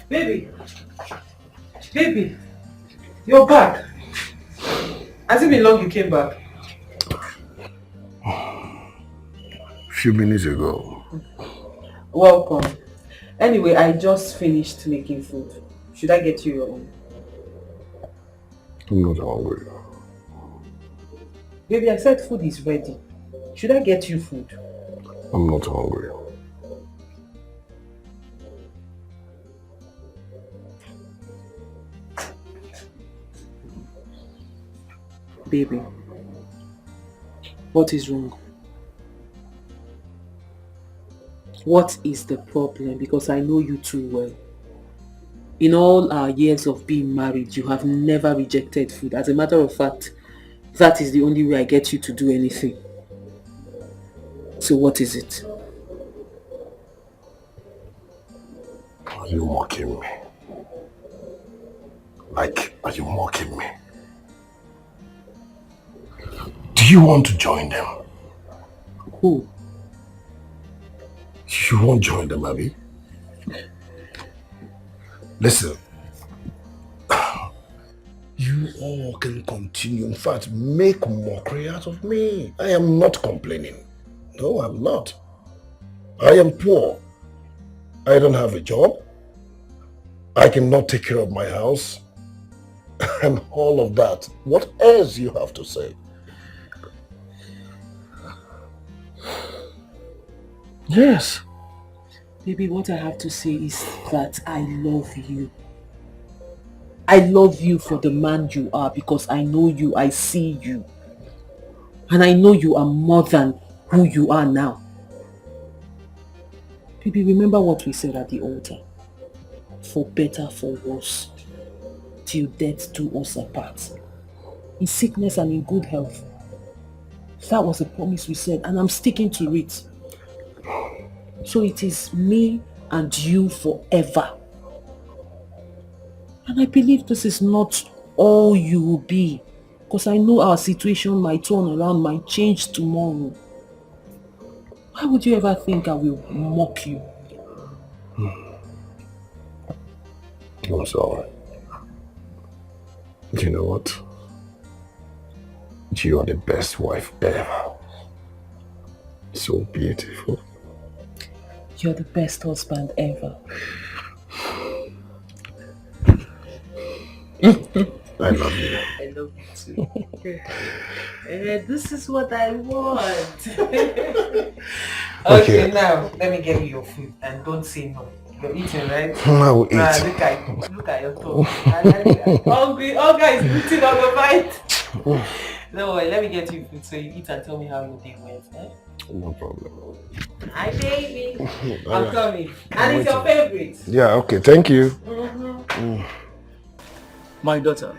Baby, you're back. Has it been long you came back? Few minutes ago. Welcome. Anyway, I just finished making food. Should I get you your own? I'm not hungry. Baby, I said food is ready. Should I get you food? I'm not hungry. Baby, what is wrong? What is the problem? Because I know you too well. In all our years of being married, you have never rejected food. As a matter of fact, that is the only way I get you to do anything. So what is it? Are you mocking me? Like, are you mocking me? Do you want to join them? Who? You won't join them, Abby. Listen. You all can continue. In fact, make mockery out of me. I am not complaining. No, I'm not. I am poor. I don't have a job. I cannot take care of my house. And all of that. What else you have to say? Yes. Baby, what I have to say is that I love you. I love you for the man you are because I know you, I see you. And I know you are more than who you are now. Baby, remember what we said at the altar. For better, for worse. Till death do us apart. In sickness and in good health. That was a promise we said and I'm sticking to it. So it is me and you forever. And I believe this is not all you will be. Because I know our situation might turn around, might change tomorrow. Why would you ever think I will mock you? I'm sorry. You know what? You are the best wife ever. So beautiful. You're the best husband ever. I love you. I love you too. This is what I want. Okay, now let me get you your food and don't say no. You're eating, right? I will eat. Look at your tongue. Hungry. Oh guys, eating on the bite. No worry, let me get you food so you eat and tell me how your day went. Eh? No problem. Hi baby. All I'm right. coming. And it's your favorite. Yeah, okay, thank you. Mm-hmm. My daughter,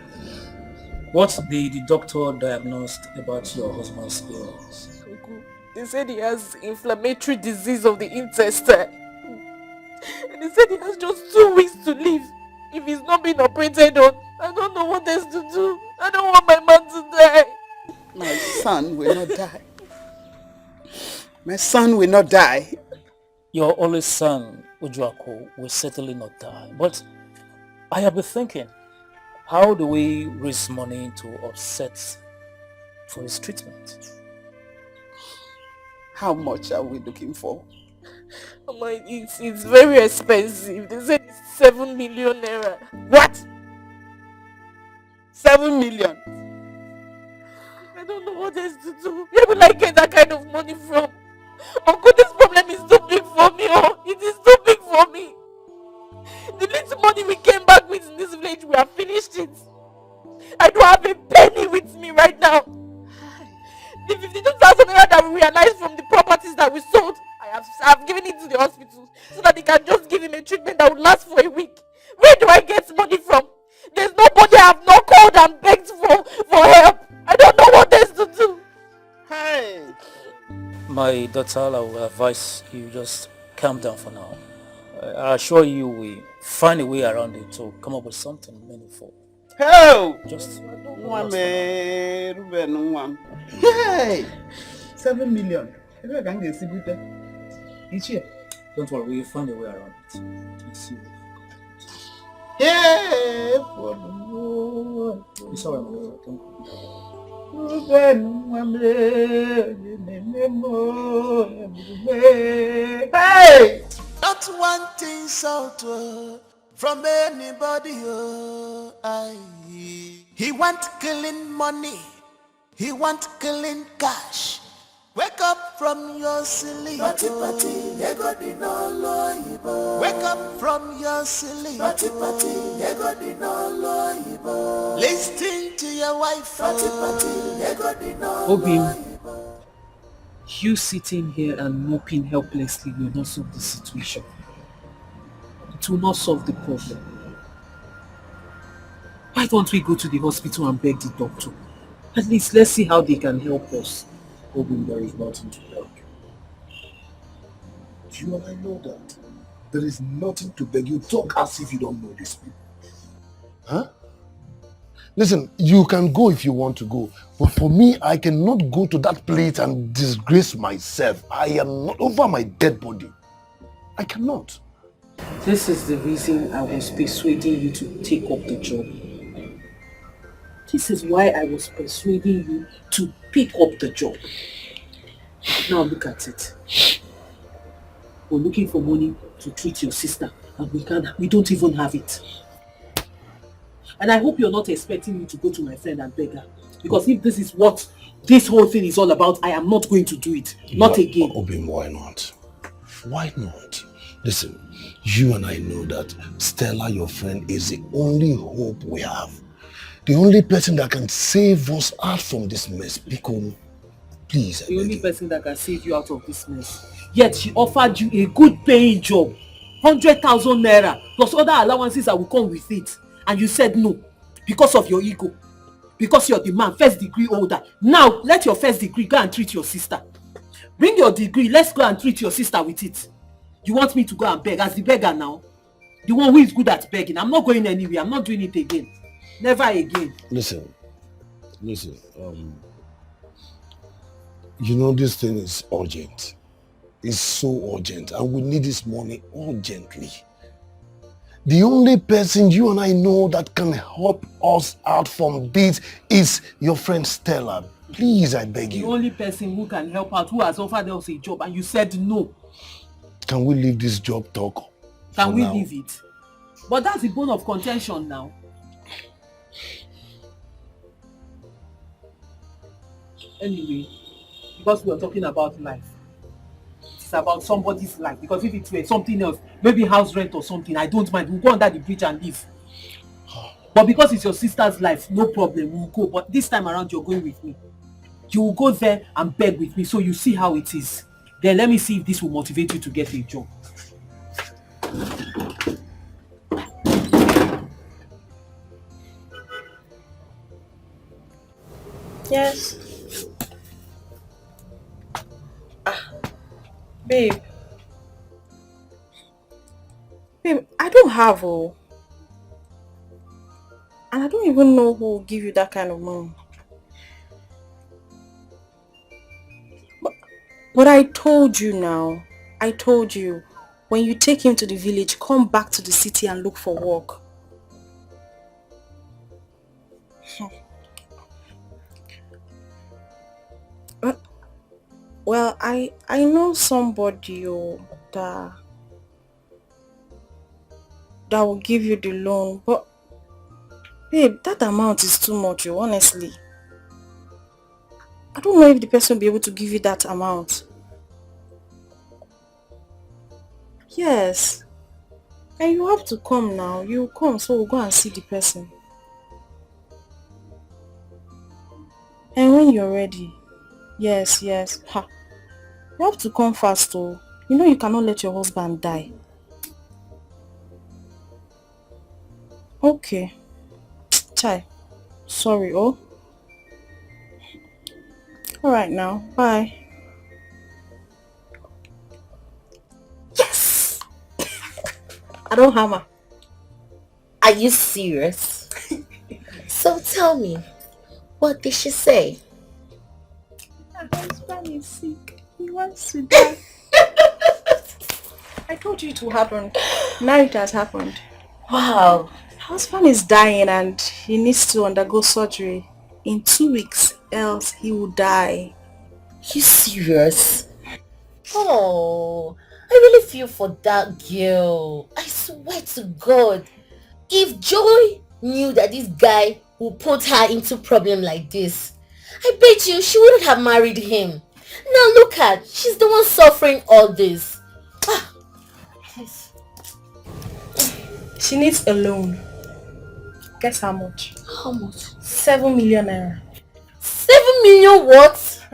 What did the doctor diagnosed about your husband's illness? They said he has inflammatory disease of the intestine. And they said he has just 2 weeks to live if he's not being operated on. I don't know what else to do. I don't want my man to die. My son will not die. My son will not die. Your only son, Ujuako, will certainly not die. But I have been thinking, how do we raise money to offset for his treatment? How much are we looking for? It's very expensive. They said it's 7 million naira. What? 7 million? I don't know what else to do. Where will I get that kind of money from? Uncle, this problem is too big for me. Oh, it is too big for me. The little money we came back with in this village, we have finished it. I don't have a penny with me right now. The 52,000 naira that we realized from the properties that we sold, I have given it to the hospital so that they can just give him a treatment that will last for a week. Where do I get money from? There's nobody I have not called and begged for help. I don't know what else to do. Hey. My daughter, I will advise you just calm down for now. I assure you we find a way around it to come up with something meaningful. Hey! Just Hey! 7 million. don't worry, we'll find a way around it. Let's see. Hey! It's alright, my daughter. Don't worry. Hey! Not wanting salt from anybody. He want clean money. He want clean cash. Wake up from your sleep. Wake up from your sleep. Listen to your wife. Obim, you sitting here and moping helplessly will not solve the situation. It will not solve the problem. Why don't we go to the hospital and beg the doctor? At least let's see how they can help us. Obim, there is nothing to beg. You and I know that. There is nothing to beg. You talk as if you don't know these people. Huh? Listen, you can go if you want to go. But for me, I cannot go to that place and disgrace myself. I am not over my dead body. I cannot. This is the reason I was persuading you to take up the job. This is why I was persuading you to pick up the job. Now look at it. We're looking for money to treat your sister and we don't even have it. And I hope you're not expecting me to go to my friend and beg her. Because if this is what this whole thing is all about, I am not going to do it. Not again. Obim, why not? Why not? Listen, you and I know that Stella, your friend, is the only hope we have. The only person that can save us out from this mess. Because, please. The only person that can save you out of this mess. Yet she offered you a good paying job. 100,000 naira plus other allowances that will come with it. And you said no. Because of your ego. Because you're the man, first degree holder. Now, let your first degree go and treat your sister. Bring your degree, let's go and treat your sister with it. You want me to go and beg as the beggar now? The one who is good at begging. I'm not going anywhere. I'm not doing it again. Never again. Listen. You know this thing is urgent. It's so urgent and we need this money urgently. The only person you and I know that can help us out from this is your friend Stella. Please, I beg you. The only person who can help out, who has offered us a job and you said no. Can we leave this job talk? Can we leave it? But that's the bone of contention now. Anyway, because we are talking about life, it's about somebody's life. Because if it were something else, maybe house rent or something, I don't mind. We'll go under the bridge and leave. But because it's your sister's life, no problem, we'll go. But this time around, you're going with me. You will go there and beg with me so you see how it is. Then let me see if this will motivate you to get a job. Yes. Babe. Babe, I don't have oh. And I don't even know who will give you that kind of money. But I told you now. I told you. When you take him to the village, come back to the city and look for work. Well, I know somebody that will give you the loan, but babe, that amount is too much, honestly. I don't know if the person will be able to give you that amount. Yes. And you have to come now. You come, so we'll go and see the person. And when you're ready. Yes. Ha. You have to come fast, though. You know you cannot let your husband die. Okay. Chai. Sorry, oh. Alright now. Bye. Yes! I don't hammer. Are you serious? So tell me, what did she say? My husband is sick. He wants to die. I told you it will happen. Now it has happened. Wow. Husband is dying and he needs to undergo surgery in 2 weeks, else he will die. You serious? Oh, I really feel for that girl. I swear to God. If Joy knew that this guy would put her into problem like this, I bet you she wouldn't have married him. Now look at, she's the one suffering all this. She needs a loan. Guess how much? How much? 7 million naira. 7 million what?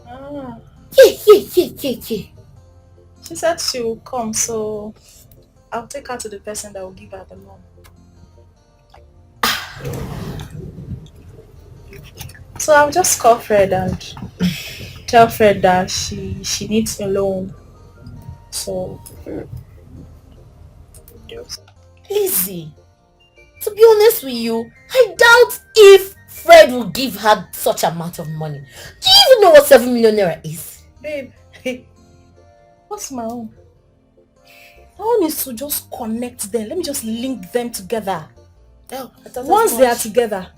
Yeah. She said she will come, so I'll take her to the person that will give her the loan. So I'll just call Fred and tell Fred that she needs a loan. So Lizzie, to be honest with you, I doubt if Fred will give her such amount of money. Do you even know what 7 million naira is? Babe, what's my own? My own is to just connect them. Let me just link them together. Oh, once they are together,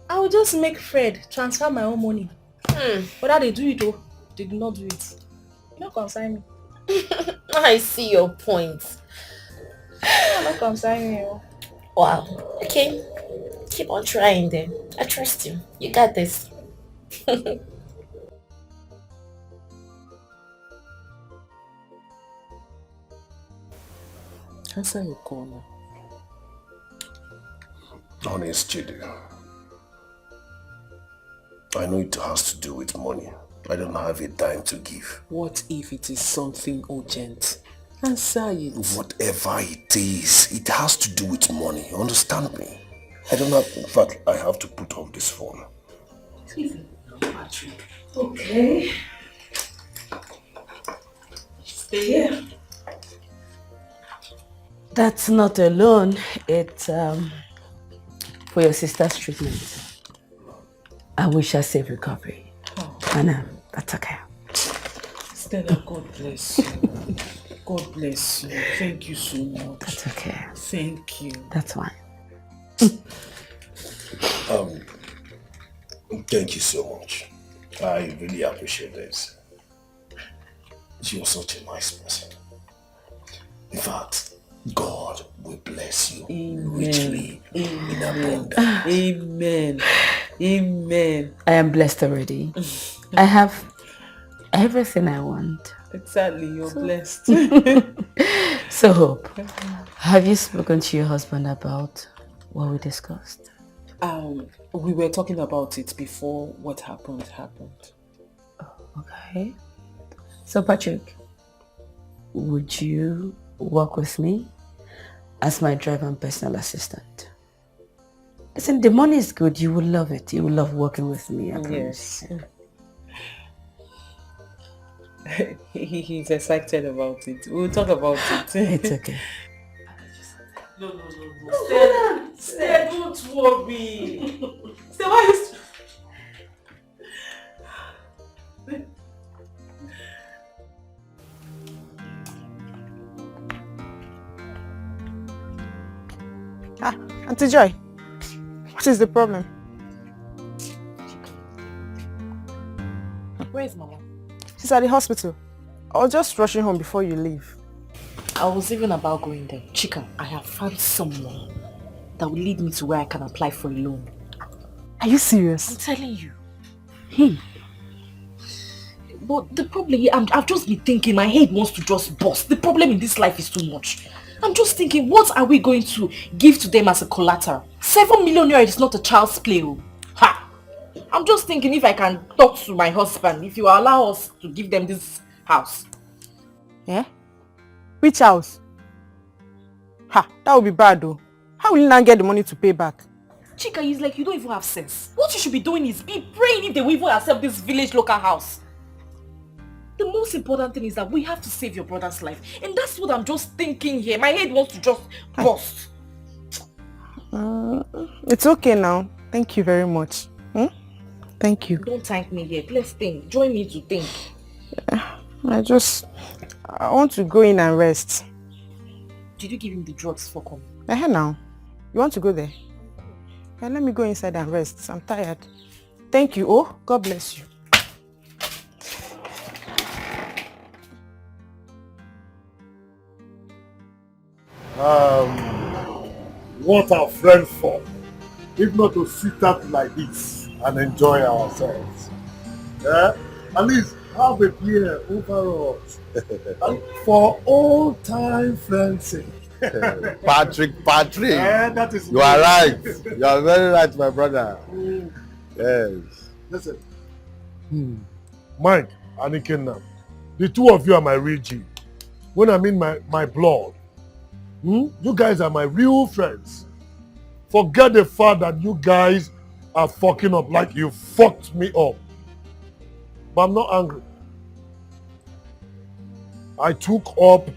I will just make Fred transfer my own money. Whether they do it or they do not do it, you don't consign me. I see your point. You don't consign me. Wow. Okay. Keep on trying then. I trust you. You got this. Answer your call now. Honest, Chidi. I know it has to do with money. I don't have a dime to give. What if it is something urgent? Answer it. Whatever it is, it has to do with money. You understand me? I don't have... In fact, I have to put off this phone. Okay. Stay here. That's not a loan. It's for your sister's treatment. I wish her safe recovery. And that's okay. Stella, God bless you. God bless you. Thank you so much. That's okay. Thank you. That's fine. Thank you so much. I really appreciate this. You're such a nice person. In fact, God will bless you richly in abundance. Amen. Amen. I am blessed already. I have everything I want. Exactly, you're blessed. So Hope, have you spoken to your husband about what we discussed? We were talking about it before what happened. Okay. So Patrick, would you work with me as my driver and personal assistant? Listen, the money is good. You will love it. You will love working with me, I promise. Yes. He's excited about it. We'll talk about it. It's okay. No. Stay, don't worry. Stay, why is... Auntie Joy, what is the problem? Where is Mama? She's at the hospital. I was just rushing home before you leave. I was even about going there. Chika, I have found someone that will lead me to where I can apply for a loan. Are you serious? I'm telling you. But the problem, I've just been thinking, my head wants to just burst. The problem in this life is too much. I'm just thinking, what are we going to give to them as a collateral? 7 million naira is not a child's play. Ha! I'm just thinking if I can talk to my husband, if you allow us to give them this house. Yeah? Which house? Ha! That would be bad though. How will you now get the money to pay back? Chika, it's like you don't even have sense. What you should be doing is be praying if they will even accept this village local house. The most important thing is that we have to save your brother's life. And that's what I'm just thinking here. My head wants to just burst. It's okay now. Thank you very much. Thank you. Don't thank me yet. Let's think. Join me to think. I want to go in and rest. Did you give him the drugs for coming? Now. You want to go there? Yeah, let me go inside and rest. I'm tired. Thank you. Oh, God bless you. What are friends for? If not to sit up like this and enjoy ourselves. Yeah? At least have a beer overall. And for old time friends' sake. Patrick. Yeah, that is you are right. You are very right, my brother. Yes. Listen. Mike and Ikenna, the two of you are my real G. When I mean my blood. You guys are my real friends. Forget the fact that you guys are fucking up like you fucked me up. But I'm not angry. I took up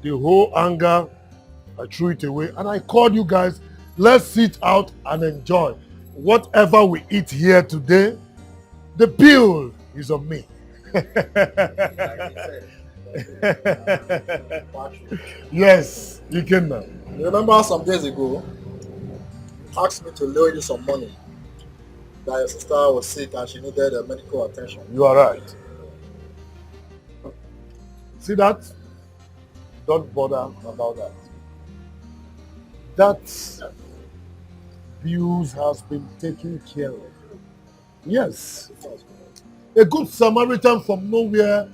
the whole anger, I threw it away, and I called you guys, let's sit out and enjoy. Whatever we eat here today, the bill is on me. Yes, you can now. You remember some days ago, you asked me to loan you some money that your sister was sick and she needed medical attention. You are right. See that? Don't bother about that. That bills has been taken care of. Yes. A good Samaritan from nowhere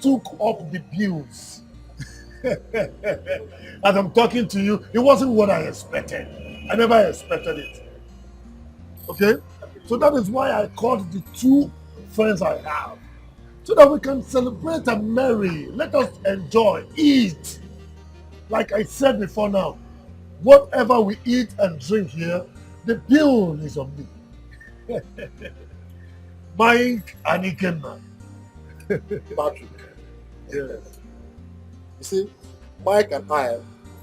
took up the bills. As I'm talking to you, it wasn't what I expected. I never expected it. Okay? So that is why I called the two friends I have. So that we can celebrate and marry. Let us enjoy, eat. Like I said before now, whatever we eat and drink here, the bill is on me. Mike and Ikenna. Patrick. Yes. You see, Mike and I,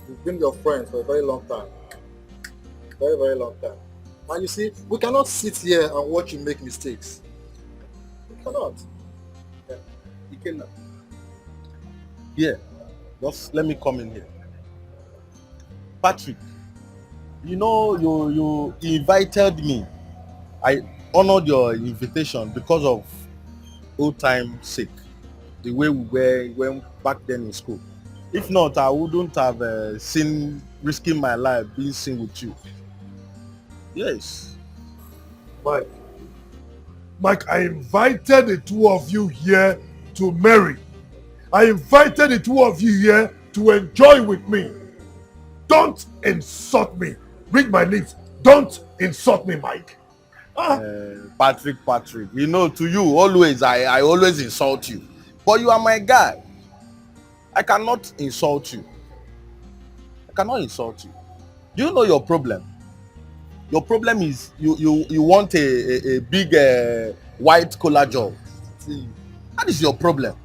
we've been your friends for a very long time. Very, very long time. And you see, we cannot sit here and watch you make mistakes. We cannot. Yeah. Ikenna. Here, just let me come in here. Patrick, you know, you invited me. I honored your invitation because of old time sake. The way we went back then in school. If not, I wouldn't have risking my life being seen with you. Yes. Mike, I invited the two of you here to marry. I invited the two of you here to enjoy with me. Don't insult me. Read my lips. Don't insult me, Mike. Patrick, you know, to you, always, I always insult you. But you are my guy. I cannot insult you. I cannot insult you. Do you know your problem? Your problem is you want a big white collar job. That is your problem.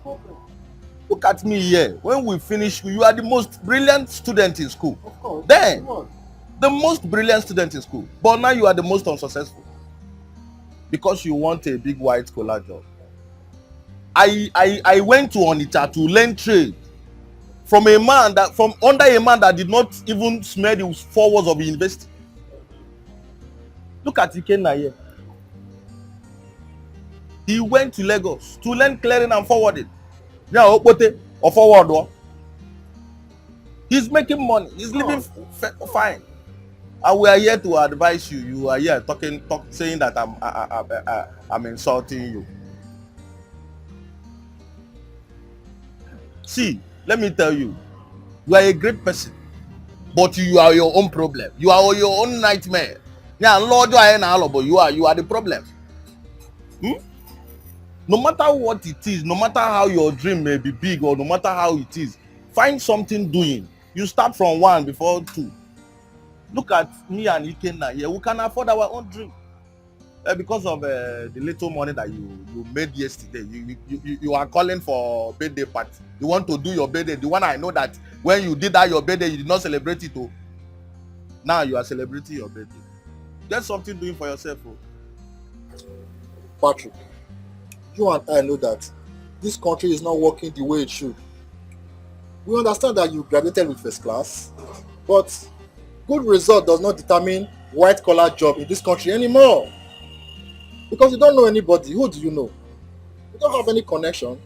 Look at me here. When we finish, you are the most brilliant student in school. Of course. Then, the most brilliant student in school. But now you are the most unsuccessful. Because you want a big white collar job. I went to Onitsha to learn trade from under a man that did not even smell the 4 walls of the university. Look at Ikenna here. He went to Lagos to learn clearing and forwarding. Now, or forward. He's making money. He's living fine. And we are here to advise you. You are here saying that I'm insulting you. See, let me tell you, you are a great person, but you are your own problem. You are your own nightmare. Yeah, Lord, you are the problem. No matter what it is, no matter how your dream may be big or no matter how it is, find something doing. You start from 1 before 2. Look at me and Ikenna here. We can afford our own dream. Because of the little money that you made yesterday, you are calling for birthday party. You want to do your birthday. The one I know that when you did that your birthday, you did not celebrate it. Oh. Now you are celebrating your birthday. Get something doing for yourself. Oh. Patrick, you and I know that this country is not working the way it should. We understand that you graduated with first class, but good result does not determine white collar job in this country anymore. Because you don't know anybody. Who do you know? You don't have any connection.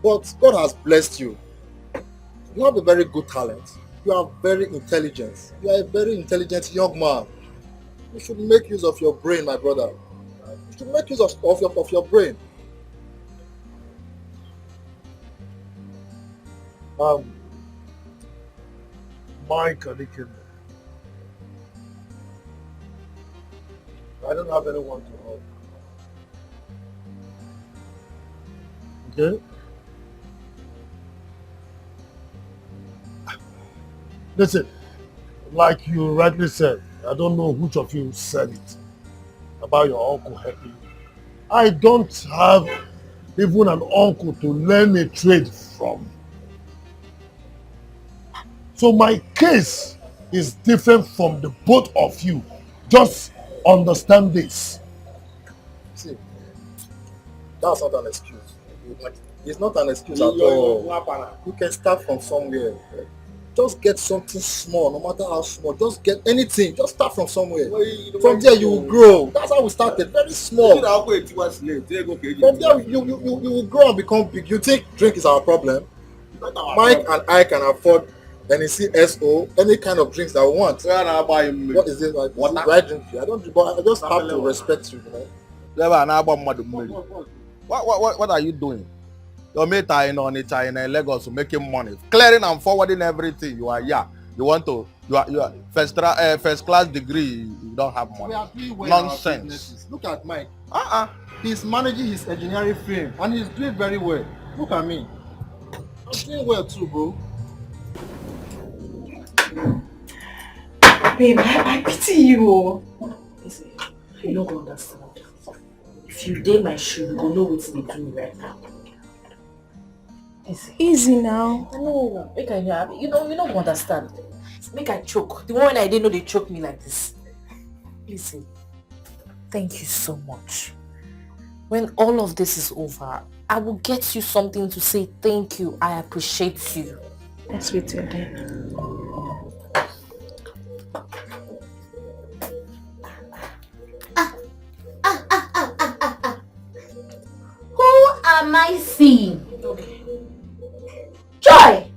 But God has blessed you. You have a very good talent. You are very intelligent. You are a very intelligent young man. You should make use of your brain, my brother. You should make use of your brain. Mike and Dikeh, I don't have anyone to help. Okay? Listen, like you rightly said, I don't know which of you said it about your uncle helping you. I don't have even an uncle to learn a trade from. So my case is different from the both of you. Just understand this. See, that's not an excuse. It's not an excuse at all. You can start from somewhere. Just get something small, no matter how small. Just get anything. Just start from somewhere. From there you will grow. That's how we started. Very small. From there you will grow and become big. You think drink is our problem? Mike and I can afford NECSO, any kind of drinks that we want. What is this like? Water? I drink you. I just have to respect you, What are you doing? Your mate are in Onitsha in Lagos making money, clearing and forwarding everything. You are here. You are first class degree. You don't have money. Nonsense. Look at Mike. He's managing his engineering firm and he's doing very well. Look at me. I'm doing well too, bro. Babe, I pity you. Listen, you don't understand. If you dare my shoe, you go know what to do right now. Easy now. No, make I you don't understand. Make I choke. The one I didn't know they choke me like this. Listen, thank you so much. When all of this is over, I will get you something to say thank you. I appreciate you. That's with your day. Who am I seeing? Joy!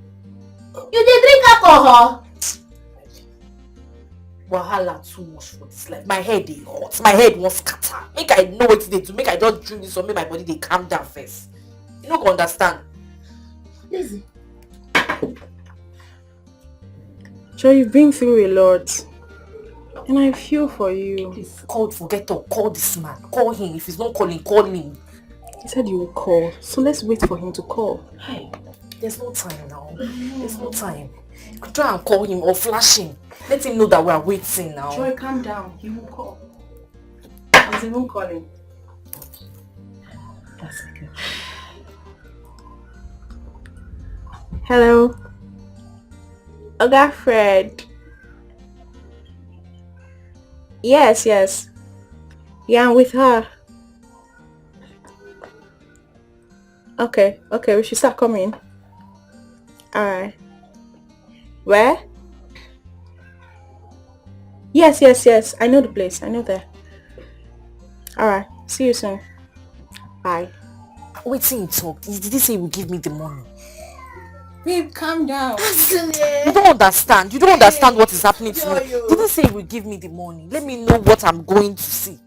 You did drink alcohol? Wahala too much for this life. My head is hot. My head won't scatter. Make I know what they do. Make I just drink this or make my body they calm down first. You don't understand. Easy. Joy, you've been through a lot. And I feel for you. Please, forget to call this man. Call him. If he's not calling, call him. He said you will call. So let's wait for him to call. Hey, there's no time now. There's no time. You could try and call him or flash him. Let him know that we are waiting now. Joy, calm down. He will call. He's even calling. That's okay. Hello. Oga Fred. Yes. Yeah, I'm with her. Okay, we should start coming. Alright. Where? Yes. I know the place. I know that. Alright. See you soon. Bye. Wait till you talk. Did he say he will give me the money? Babe, calm down. You don't understand. You don't understand what is happening to me. Did he say he will give me the money? Let me know what I'm going to see.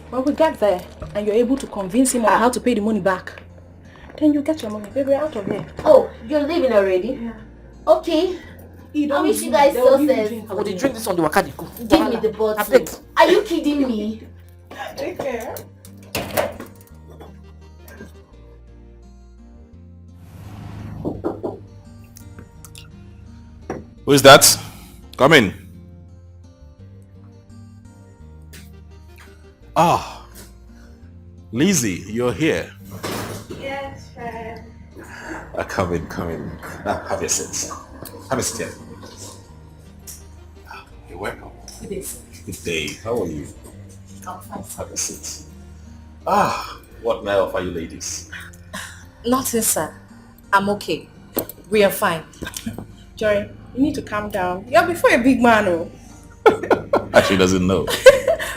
When we get there and you're able to convince him on how to pay the money back, then you get your money. Baby, we're out of here. Oh, you're leaving already? Yeah. Okay. I wish you guys success. I will drink this on the Wakadiko. Give me the bottle. Are you kidding me? Take care. Who is that? Come in. Ah, Lizzie, you're here. Yes, Fred. Come in. Have your seat. Have a seat here. You're welcome. Good day, sir. Good day. How are you? I'm fine, sir. Have a seat. What may I offer you ladies? Nothing, sir. I'm okay. We are fine. Joy, you need to calm down. You're before a big man, oh. Actually doesn't know.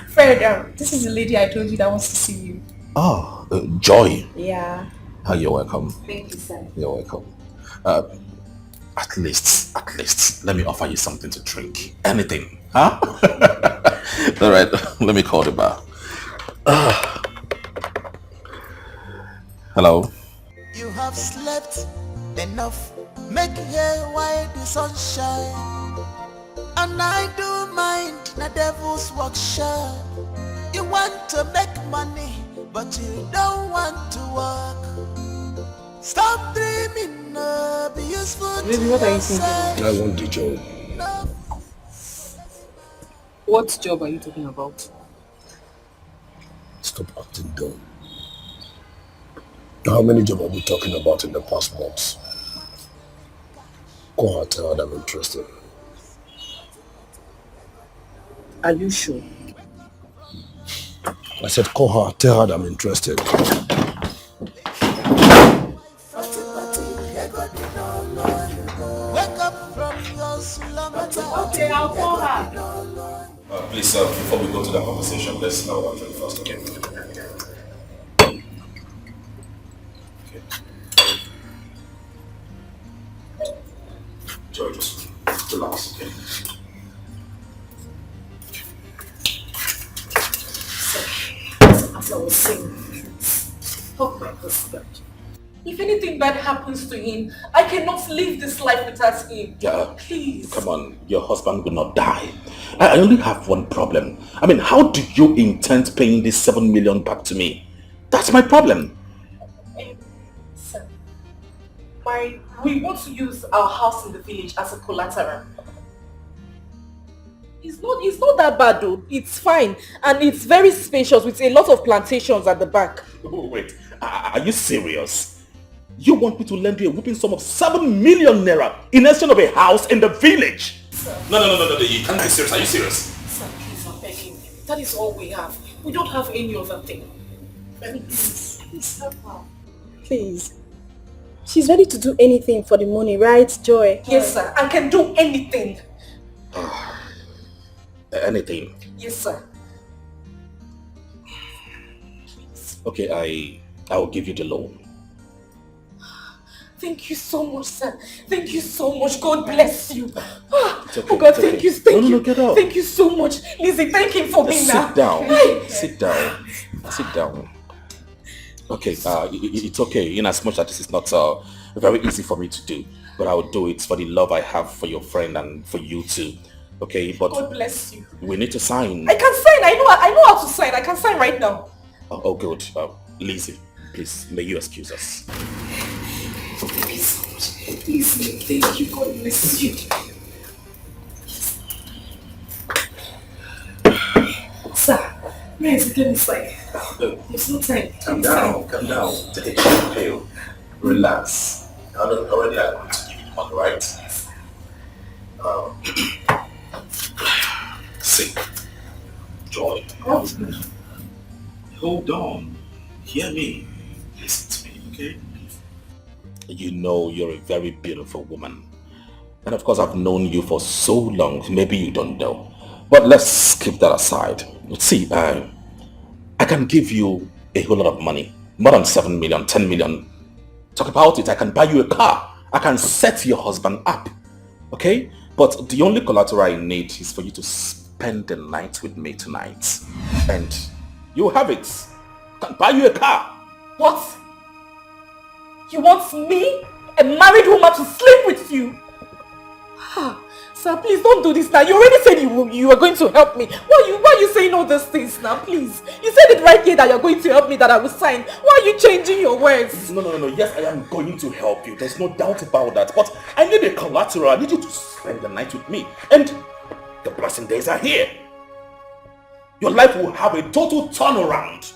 Fred, this is the lady I told you that wants to see you. Oh, Joy. Yeah. You're welcome. Thank you, sir. You're welcome. At least, let me offer you something to drink. Anything, huh? All right, let me call the bar. Hello. You have slept enough. Make hay while the sun shine. And I do mind the devil's workshop. You want to make money, but you don't want to work. Stop dreaming, be useful. Baby, what are you thinking? I want the job. What job are you talking about? Stop acting dumb. How many jobs are we talking about in the past months? Go and tell her I'm interested. Are you sure? I said call her, tell her I'm interested. Okay, I'll call her. Please, before we go to the conversation, let's know one thing first, okay? Joy, just relax, okay? As I was saying, help my husband. If anything bad happens to him, I cannot live this life without him. Yeah, please. Come on, your husband will not die. I only have one problem. I mean, how do you intend paying this 7 million back to me? That's my problem. Sir, we want to use our house in the village as a collateral. It's not that bad though. It's fine. And it's very spacious with a lot of plantations at the back. Oh, wait, are you serious? You want me to lend you a whooping sum of 7 million naira in exchange of a house in the village? Sir. No, you can't be serious. Are you serious? Sir, please, I'm begging. That is all we have. We don't have any other thing. Please help her. Please. She's ready to do anything for the money, right, Joy? Yes, sir. I can do anything. Anything? Yes, sir. Okay, I will give you the loan. Thank you so much, sir. Thank you so much. God bless you. Okay, oh God, thank you. Thank you. Get out. Thank you so much. Lizzie, thank him for me now. Sit down. Okay, it's okay in as much that this is not very easy for me to do, but I will do it for the love I have for your friend and for you too. Okay, but God bless you. We need to sign. I can sign. I know how to sign. I can sign right now. Oh good. Lizzie, please, may you excuse us. Thank you so much. Please, thank you. God bless you. Where is it getting inside? There's no time. Calm down. Take a chill pill. Relax. Already I'm going to give you the money, right? See, Joy. Hold on. Hear me. Listen to me, okay? You know you're a very beautiful woman. And of course I've known you for so long, maybe you don't know. But let's keep that aside. See, I can give you a whole lot of money. More than 7 million, 10 million. Talk about it, I can buy you a car. I can set your husband up. Okay? But the only collateral I need is for you to spend the night with me tonight. And you have it. I can buy you a car. What? You want me, a married woman, to sleep with you? Sir, please don't do this now. You already said you were going to help me. Why are you saying all these things now, please? You said it right here that you're going to help me, that I will sign. Why are you changing your words? No. Yes, I am going to help you. There's no doubt about that. But I need a collateral. I need you to spend the night with me. And the blessing days are here. Your life will have a total turnaround.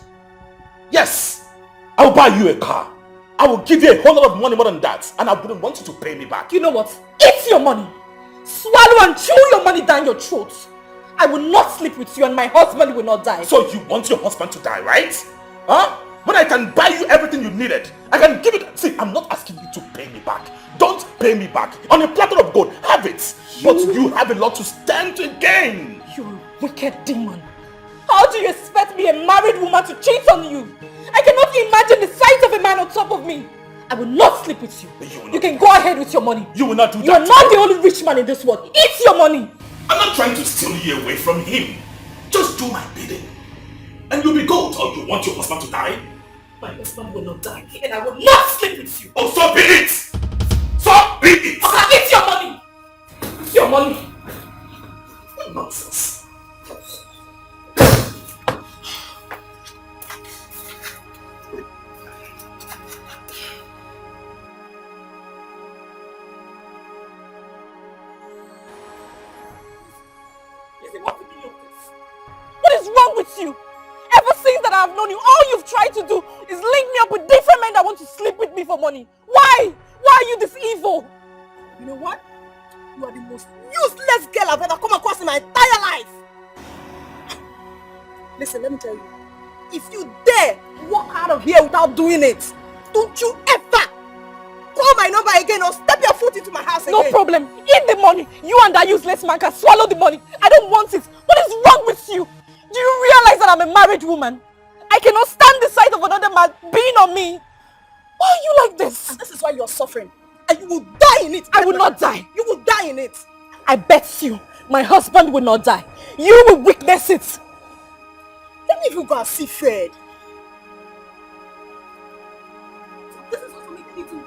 Yes, I will buy you a car. I will give you a whole lot of money more than that. And I wouldn't want you to pay me back. You know what? Eat your money. Swallow and chew your money down your throat. I will not sleep with you and my husband will not die. So you want your husband to die, right? Huh? When I can buy you everything you needed. I can give it. See, I'm not asking you to pay me back. Don't pay me back. On a platter of gold, have it. But you have a lot to stand to gain. You wicked demon. How do you expect me, a married woman, to cheat on you? I cannot imagine the sight of a man on top of me. I will not sleep with you. You can go ahead with your money. You will not do that. You are not the only rich man in this world. Eat your money. I'm not trying to steal you away from him. Just do my bidding. And you'll be good. Or you want your husband to die? My husband will not die. And I will not sleep with you. Oh, so be it. So be it. Okay, eat your money. Eat your money. Nonsense. What is wrong with you? Ever since that I have known you, all you've tried to do is link me up with different men that want to sleep with me for money. Why? Why are you this evil? You know what? You are the most useless girl I've ever come across in my entire life. Listen, let me tell you. If you dare walk out of here without doing it, don't you ever call my number again or step your foot into my house again. No problem. Eat the money. You and that useless man can swallow the money. I don't want it. What is wrong with you? Do you realize that I'm a married woman? I cannot stand the sight of another man being on me. Why are you like this? And this is why you're suffering. And you will die in it. I will not die. You will die in it. I bet you my husband will not die. You will witness it. Let me even go and see Fred. This is what we need to do.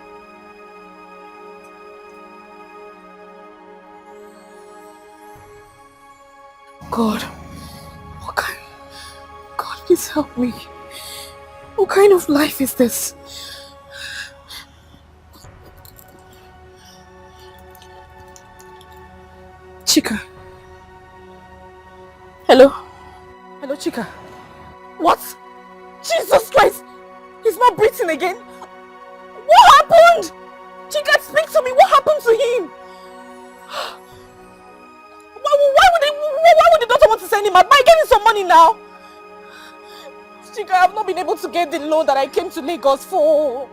God. God, please help me. What kind of life is this? Chika. Hello? Hello, Chika. What? Jesus Christ! He's not breathing again? What happened? Chika, speak to me. What happened to him? Why would the doctor want to send him out? By getting some money now. Chika, I've not been able to get the loan that I came to Lagos for.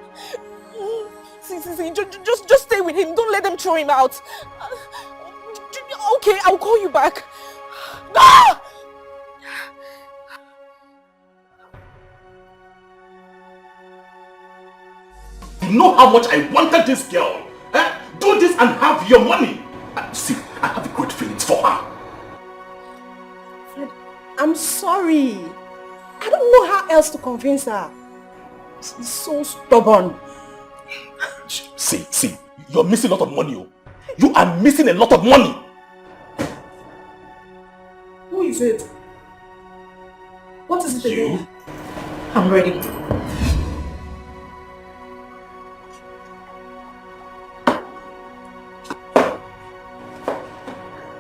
See, just stay with him. Don't let them throw him out. Okay, I'll call you back. Ah! You know how much I wanted this girl. Eh? Do this and have your money. See, I have great feelings for her. Fred, I'm sorry. I don't know how else to convince her. She's so stubborn. See, you're missing a lot of money. Oh. You are missing a lot of money. Who is it? What is it You? again? I'm ready.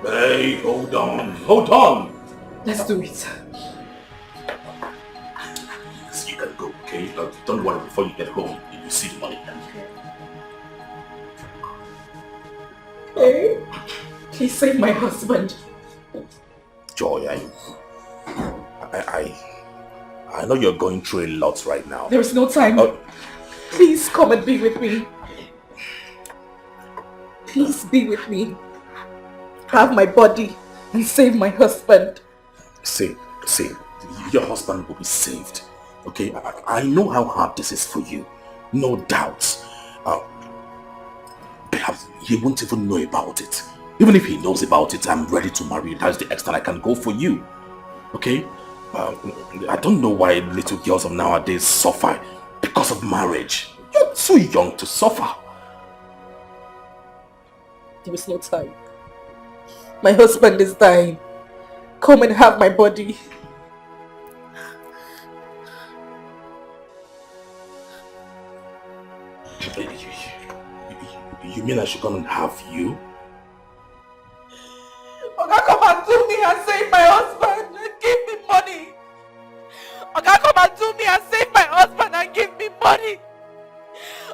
Hey, hold on. Let's do it. Don't worry, before you get home, you see the money. Hey, please save my husband. Joy, I know you're going through a lot right now. There is no time. Please come and be with me. Please be with me. Have my body and save my husband. See, your husband will be saved. Okay, I know how hard this is for you. No doubt. Perhaps he won't even know about it. Even if he knows about it, I'm ready to marry you. That's the extent I can go for you. Okay? I don't know why little girls of nowadays suffer because of marriage. You're too young to suffer. There is no time. My husband is dying. Come and have my body. You mean I should come and have you? Oga, come and do me and save my husband and give me money. Oga, come and do me and save my husband and give me money.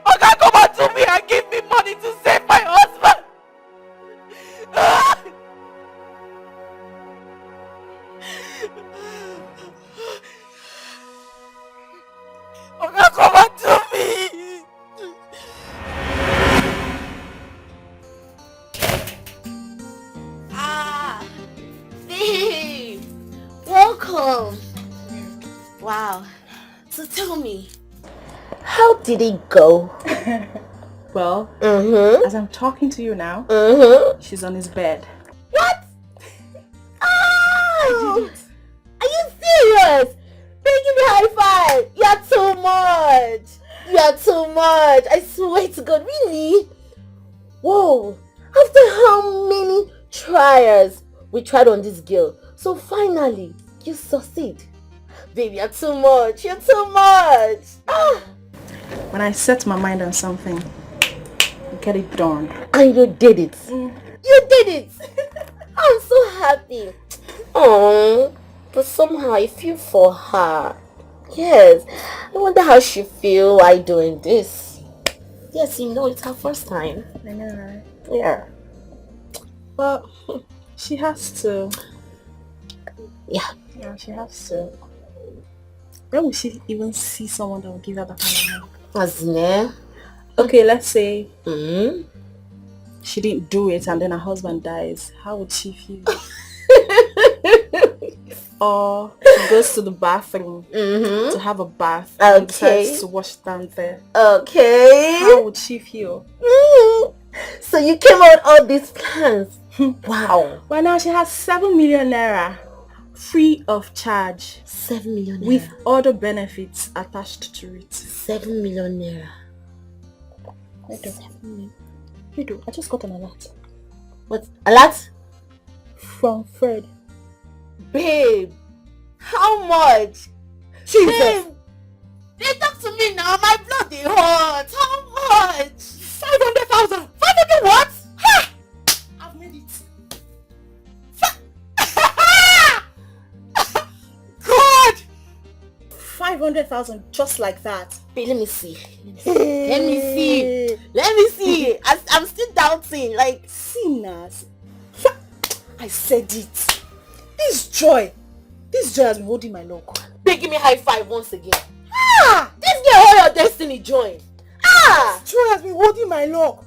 Oga, come and do me and give me money to save my husband. Oga, come and do me. Babe, welcome. Wow. So tell me, how did it go? Well, as I'm talking to you now, she's on his bed. What? Oh! Are you serious? Making me high five. You're too much. You're too much. I swear to God, really? Whoa. After how many trials we tried on this girl, so finally you succeed. Baby, you're too much. You're too much. Ah. When I set my mind on something, I get it done. And you did it. You did it. I'm so happy. Oh, but somehow I feel for her. Yes. I wonder how she feel while doing this. Yes, you know it's her first time. I know, right? Yeah. But she has to. Yeah, she has to. When will she even see someone that will give her that kind of money? As in, okay, let's say she didn't do it and then her husband dies. How would she feel? Or she goes to the bathroom to have a bath and decides to wash down there. Okay. How would she feel? So you came out with all these plans. Wow. Well, now she has 7 million naira free of charge. 7 million naira. With other benefits attached to it. 7 million naira. I just got an alert. What? Alert? From Fred. Babe, how much? Jesus. Babe, they talk to me now. My blood is hot. How much? 500,000. 500 what? Ha! I've made it. God! 500,000 just like that. Babe, let me see. Let me see. I'm still doubting. Like, sinners. I said it. This joy has been holding my luck. Babe, give me high five once again. Ah! This girl hold your destiny joy. Ah! This joy has been holding my luck.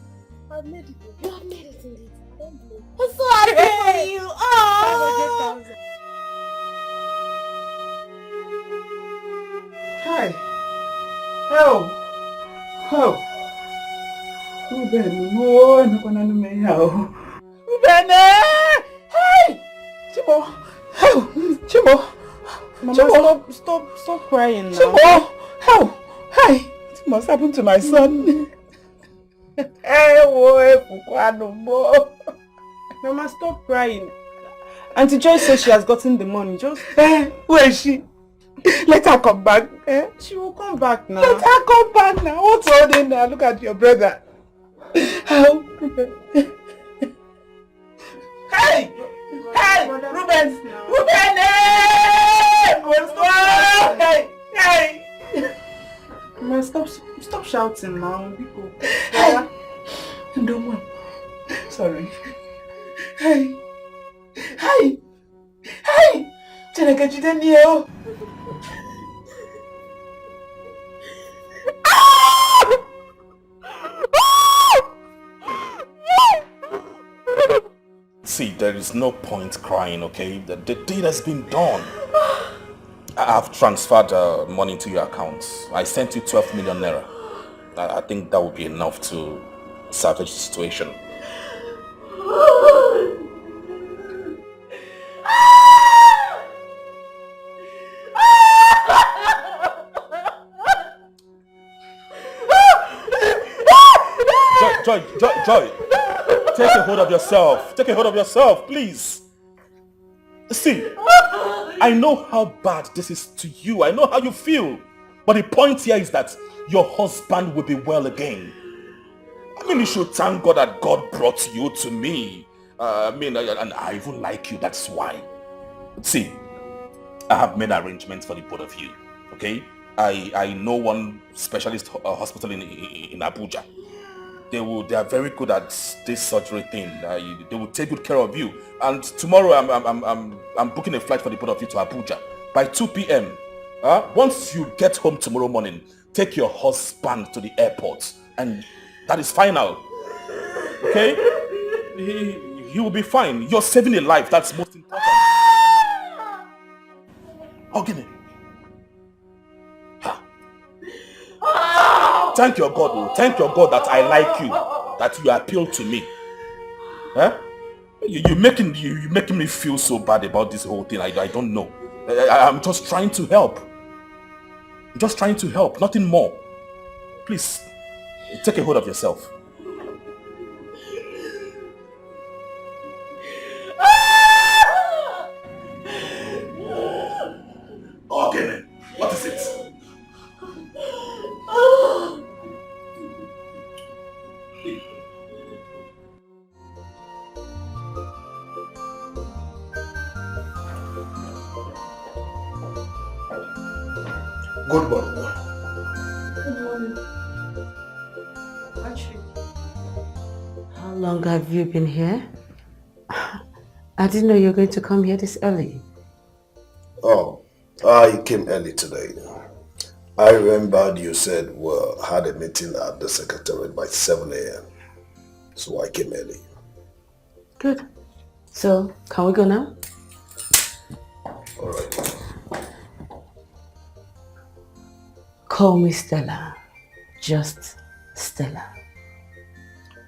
I've made it. You have made it indeed. I'm so happy for you. Oh! 500,000. Hi. Help. Help. Ruben, no, I'm not going to help. Ruben! Hey! Chibo! Help! Chibo! Mama, stop crying now. Chibo! Help! Hey! What must happen to my son? Mama, stop crying. Auntie Joy says she has gotten the money. Just where is she? Let her come back. She will come back now. Let her come back now. What's holding now? Look at your brother. Help! Hey! Hey! Ruben! Ruben! Hey! Hey! Hey! shouting now. Hey! Don't want. Sorry. Hey! Hey! Hey! Chineke jide niyo. See, there is no point crying, okay? The deed has been done. I've transferred money to your account. I sent you 12 million naira. I think that would be enough to salvage the situation. Joy, take a hold of yourself. Take a hold of yourself, please. See, I know how bad this is to you. I know how you feel. But the point here is that your husband will be well again. I mean, you should thank God that God brought you to me. And I even like you, that's why. See, I have made arrangements for the both of you, okay? I know one specialist hospital in Abuja. They are very good at this surgery thing. They will take good care of you. And tomorrow I'm booking a flight for the both of you to Abuja by 2 p.m. Once you get home tomorrow morning, take your husband to the airport, and that is final. Okay? He will be fine. You're saving a life. That's most important. Okay. Thank your God, oh. Thank your God that I like you, that you appeal to me. Huh? You're making me feel so bad about this whole thing. I don't know. I'm just trying to help. I'm just trying to help, nothing more. Please, take a hold of yourself. Okay, then. What is it? Good morning. Good morning. How long have you been here? I didn't know you were going to come here this early. Oh, I came early today. I remembered you said we had a meeting at the secretariat by 7 a.m. So I came early. Good. So, can we go now? All right. Call me Stella. Just Stella.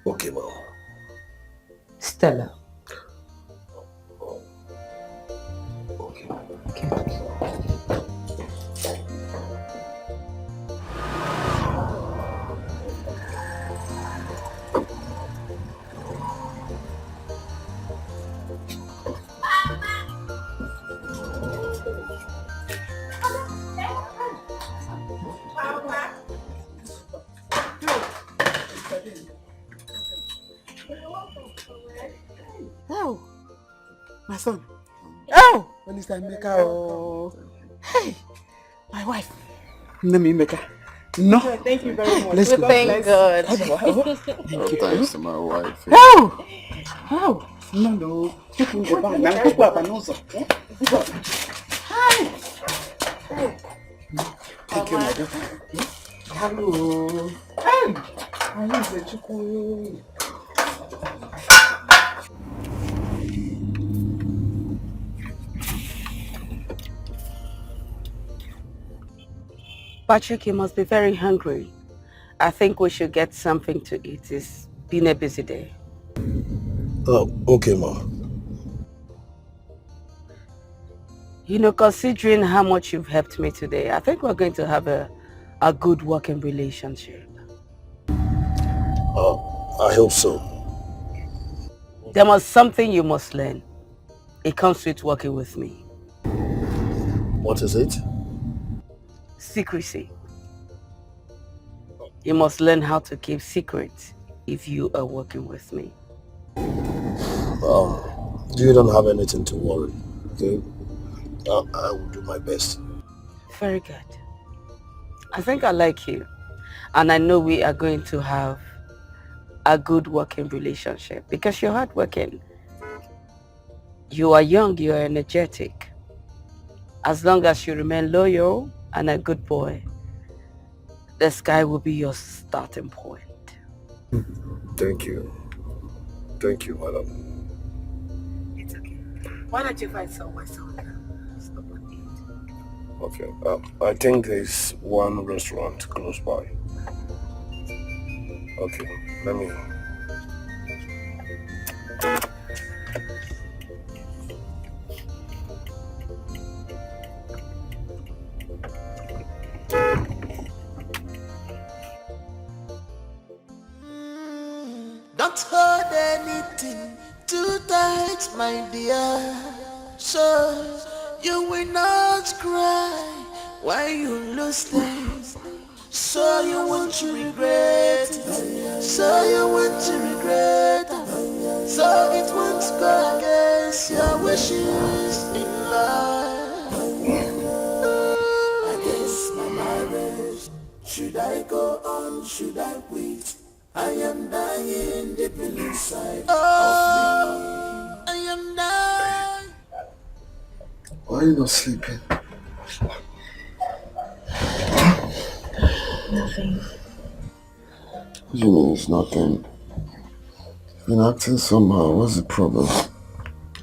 Okay, Mom. Stella. Oh, my son. Oh, when is that Meka? Oh, hey, my wife. Name Meka. No. Thank you very much. Let's go. Thank God. Thank you. Thanks to my wife. Oh, oh, no. Take me the bag. Now go up and also. Hi. Thank you, my daughter. Hello. Hey. I use the chocolate. Patrick, you must be very hungry. I think we should get something to eat. It's been a busy day. Oh, okay, Ma. You know, considering how much you've helped me today, I think we're going to have a good working relationship. I hope so. There was something you must learn. It comes with working with me. What is it? Secrecy. You must learn how to keep secrets if you are working with me. You don't have anything to worry, okay? I will do my best. Very good. I think I like you. And I know we are going to have a good working relationship because you're hardworking. You are young, you are energetic. As long as you remain loyal and a good boy, the sky will be your starting point. Thank you. Thank you, madam. It's okay. Why don't you find somewhere stop and eat? Okay. I think there's one restaurant close by. Okay. Let me. Don't hold anything too tight, my dear. So you will not cry when you lose things. So you want to regret it. So you want to regret it. So it won't go against your wishes in life. Against my marriage, should I go on? Should I quit? I am dying deep inside of me. I am dying. Why are you not sleeping? Nothing. What do you mean it's nothing? You've been acting somehow. What's the problem?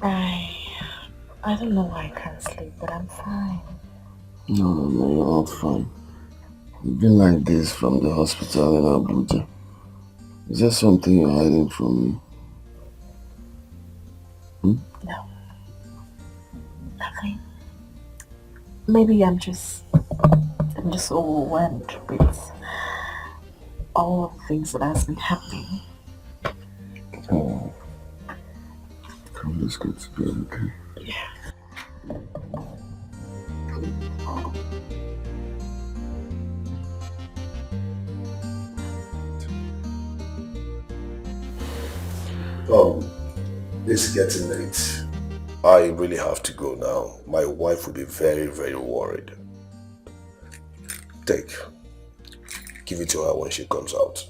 I don't know why I can't sleep, but I'm fine. No, you're not fine. You've been like this from the hospital in Abuja. Is there something you're hiding from me? No. Nothing. Maybe I'm just overwhelmed with all of the things that has been happening. Oh. It's good to be okay. Yeah. It's getting late. I really have to go now. My wife will be very, very worried. Give it to her when she comes out.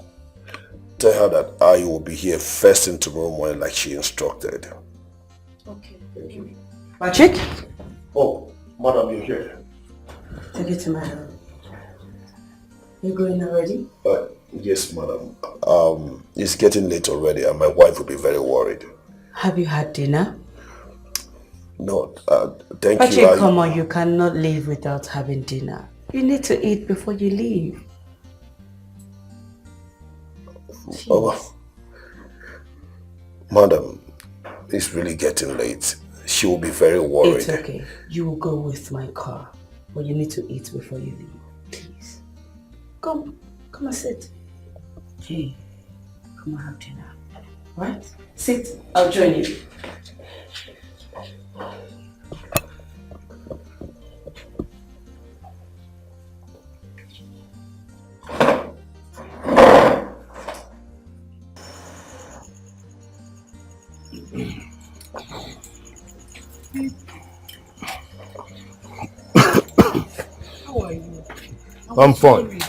Tell her that I will be here first thing tomorrow morning like she instructed. Okay. Thank you. Patrick? Oh, madam, you're here. Take it to my room. You going already? Yes, madam. It's getting late already and my wife will be very worried. Have you had dinner? No, thank Patrick, you. come on, you cannot leave without having dinner. You need to eat before you leave. Oh, madam, it's really getting late. She will be very worried. It's okay. You will go with my car. But you need to eat before you leave. Please. Come and sit. Hey, come and have dinner. Right? Sit. I'll join you. How are you? I'm fine.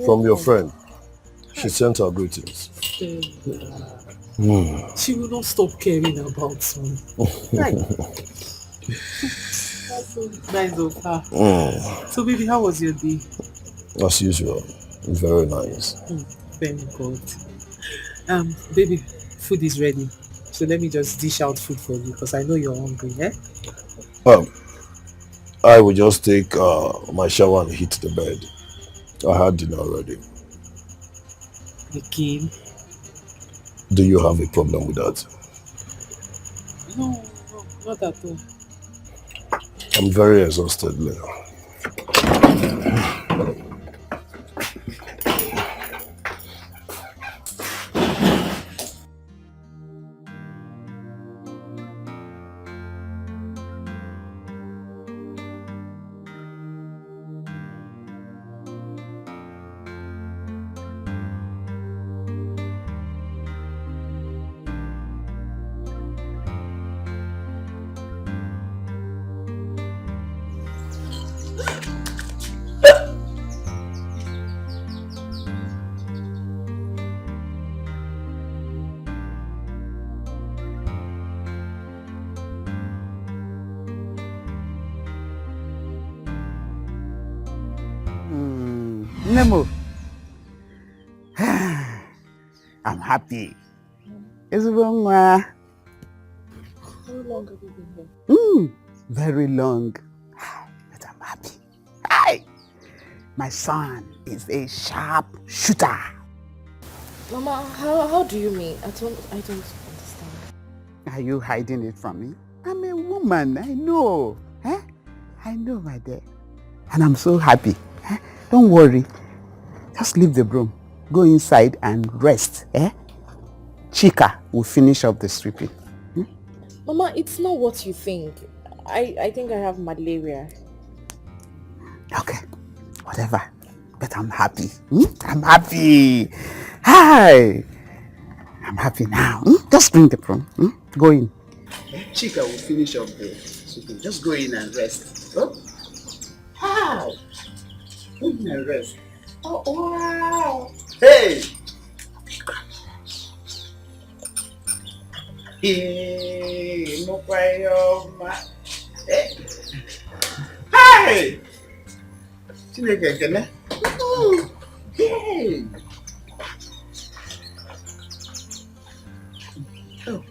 From your friend. She sent her greetings. She will not stop caring about me. Right. That's so nice of her. So baby, how was your day? As usual. Very nice. Thank God. Baby, food is ready. So let me just dish out food for you because I know you're hungry, eh? I will just take my shower and hit the bed. I had dinner already. Again? Do you have a problem with that? No, not at all. I'm very exhausted, Leo. Nemo. I'm happy. It's long. How long have you been here? Very long. But I'm happy. Hi. My son is a sharp shooter. Mama, how do you mean? I don't understand. Are you hiding it from me? I'm a woman, I know. I know, my dear. And I'm so happy. Don't worry. Just leave the broom. Go inside and rest. Chika will finish up the sweeping. Mama, it's not what you think. I think I have malaria. Okay, whatever. But I'm happy. I'm happy. Hi. I'm happy now. Just bring the broom. Go in. Chika will finish up the sweeping. Just go in and rest. Oh? Hi. Go in and rest. Oh, wow. Hey. Hey, no cry, Hey! Chineke kene. Hey! Oh.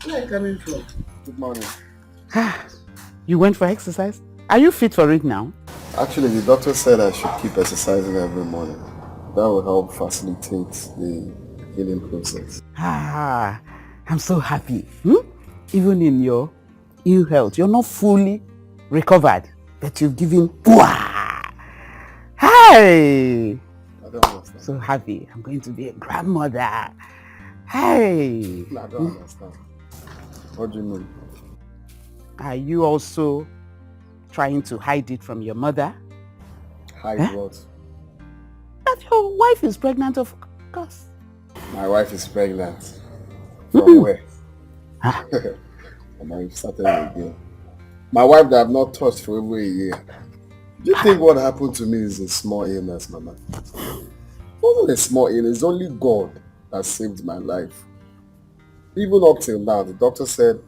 Where are you coming from? Good morning. You went for exercise? Are you fit for it now? Actually, the doctor said I should keep exercising every morning. That will help facilitate the healing process. I'm so happy. Even in your ill health, you're not fully recovered, but you've given. Hey! I don't understand. So happy. I'm going to be a grandmother. Hey! I don't understand. What do you mean? Are you also trying to hide it from your mother? Hide what? That your wife is pregnant, of course. My wife is pregnant. From where? And I started again. My wife that I've not touched for over a year. Do you think what happened to me is a small illness, Mama? It wasn't a small illness. It's only God that saved my life. Even up till now, the doctor said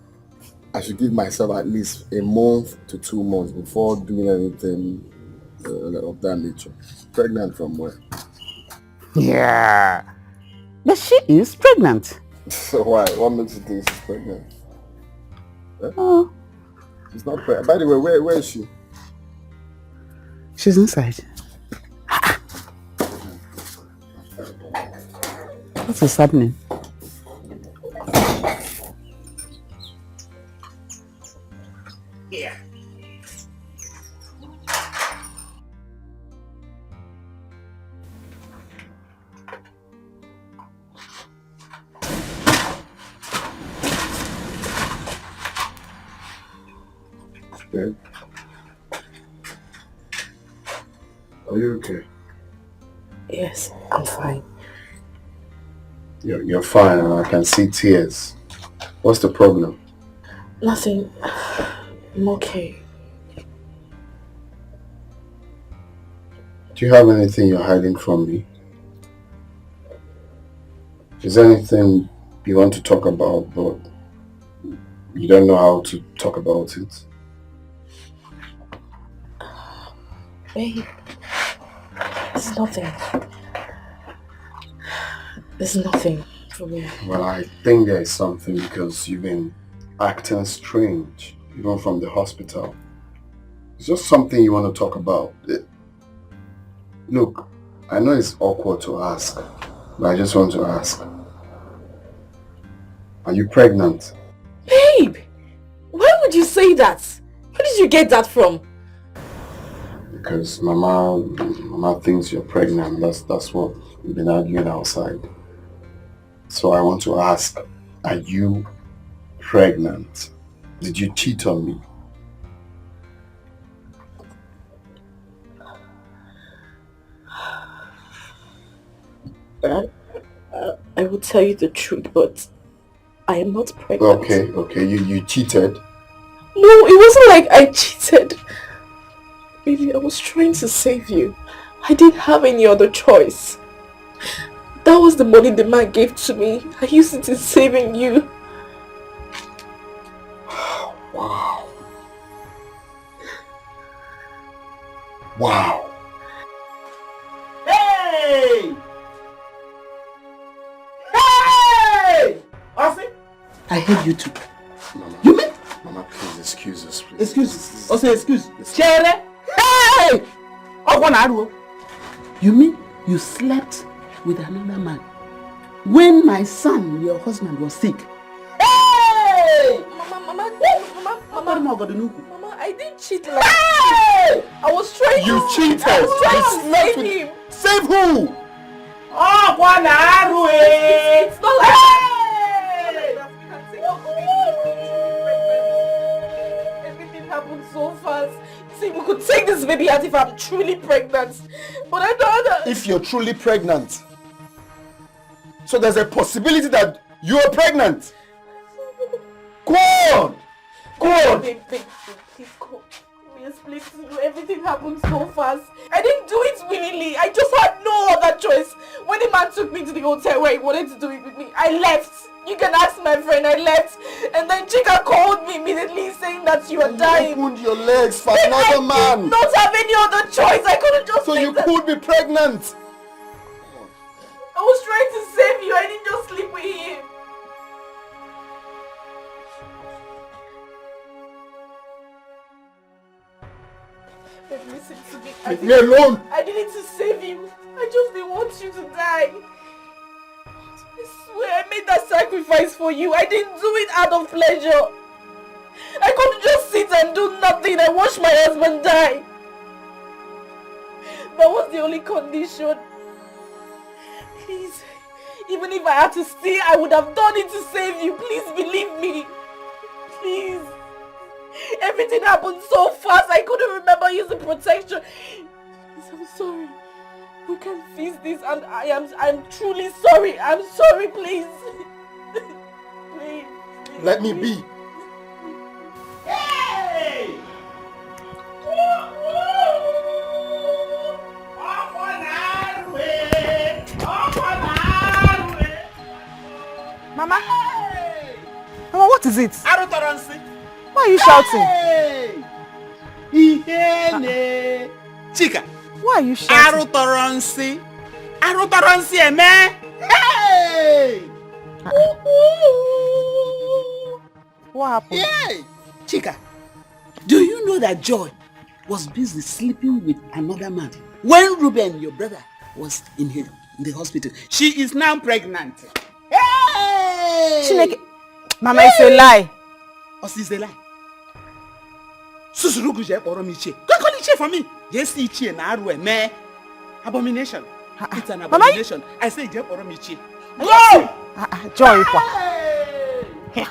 I should give myself at least a month to 2 months before doing anything of that nature. Pregnant from where? Yeah. But she is pregnant. So why? What makes you think she's pregnant? Oh. She's not pregnant. By the way, where is she? She's inside. What is happening? Yeah. Babe. Are you okay? Yes, I'm fine. You're fine, and I can see tears. What's the problem? Nothing. I'm okay. Do you have anything you're hiding from me? Is there anything you want to talk about, but you don't know how to talk about it? Babe, there's nothing. There's nothing for me. Well, I think there is something because you've been acting strange, even from the hospital. It's just something you want to talk about. Look, I know it's awkward to ask, but I just want to ask. Are you pregnant? Babe! Why would you say that? Where did you get that from? Because Mama thinks you're pregnant. That's what we've been arguing outside. So I want to ask, are you pregnant? Did you cheat on me? I will tell you the truth, but I am not pregnant. Okay, you cheated? No, it wasn't like I cheated. Baby, I was trying to save you. I didn't have any other choice. That was the money the man gave to me. I used it in saving you. Wow. Wow. Hey! Hey! Ose? I hate you too. Mama. You mean? Mama, please excuse us, please. Excuse. Ose, excuse. Chere! Hey! You mean you slept with another man when my son, your husband, was sick? Hey! Mama, I didn't cheat like Hey! I was trying You to... cheated! I was trying You to slept save with him. Save who? It's not like... Everything happened so fast. See, we could take this baby out if I'm truly pregnant. But I don't... If you're truly pregnant, so there's a possibility that you're pregnant. Go on! Go on! Babe, please go. Yes, please, everything happened so fast. I didn't do it willingly. I just had no other choice. When the man took me to the hotel where he wanted to do it with me, I left. You can ask my friend, I left. And then Chika called me immediately saying that you are dying. You opened your legs for Then another I man. did not have any other choice. I couldn't just... So you could be pregnant. I was trying to save you. I didn't just sleep with him. Babe, listen to me. Leave me alone. I did it to save him. I just didn't want you to die. I swear I made that sacrifice for you. I didn't do it out of pleasure. I couldn't just sit and do nothing and watch my husband die. That was the only condition. Please, even if I had to stay, I would have done it to save you. Please believe me. Please. Everything happened so fast, I couldn't remember using protection. Please, I'm sorry. We can fix this, and I'm truly sorry. I'm sorry, please. Please. Let me be. Hey! Mama? Mama, what is it? Arotoransi. Why are you shouting? Hey! Ihene. Chika. Why are you shouting? Arotoransi. Arotoransi, man. Hey! What happened? Hey! Chika, do you know that Joy was busy sleeping with another man when Ruben, your brother, was in the hospital? She is now pregnant. Hey! Chineke. Mama, it's a lie. Oh, it's a lie. Susurugu je kpọrọ m ichie. Go call ichie for me. Yes, ichie na arụ eme. Abomination. It's an abomination. I say je kpọrọ m ichie. Go! Joy, kwa. Here.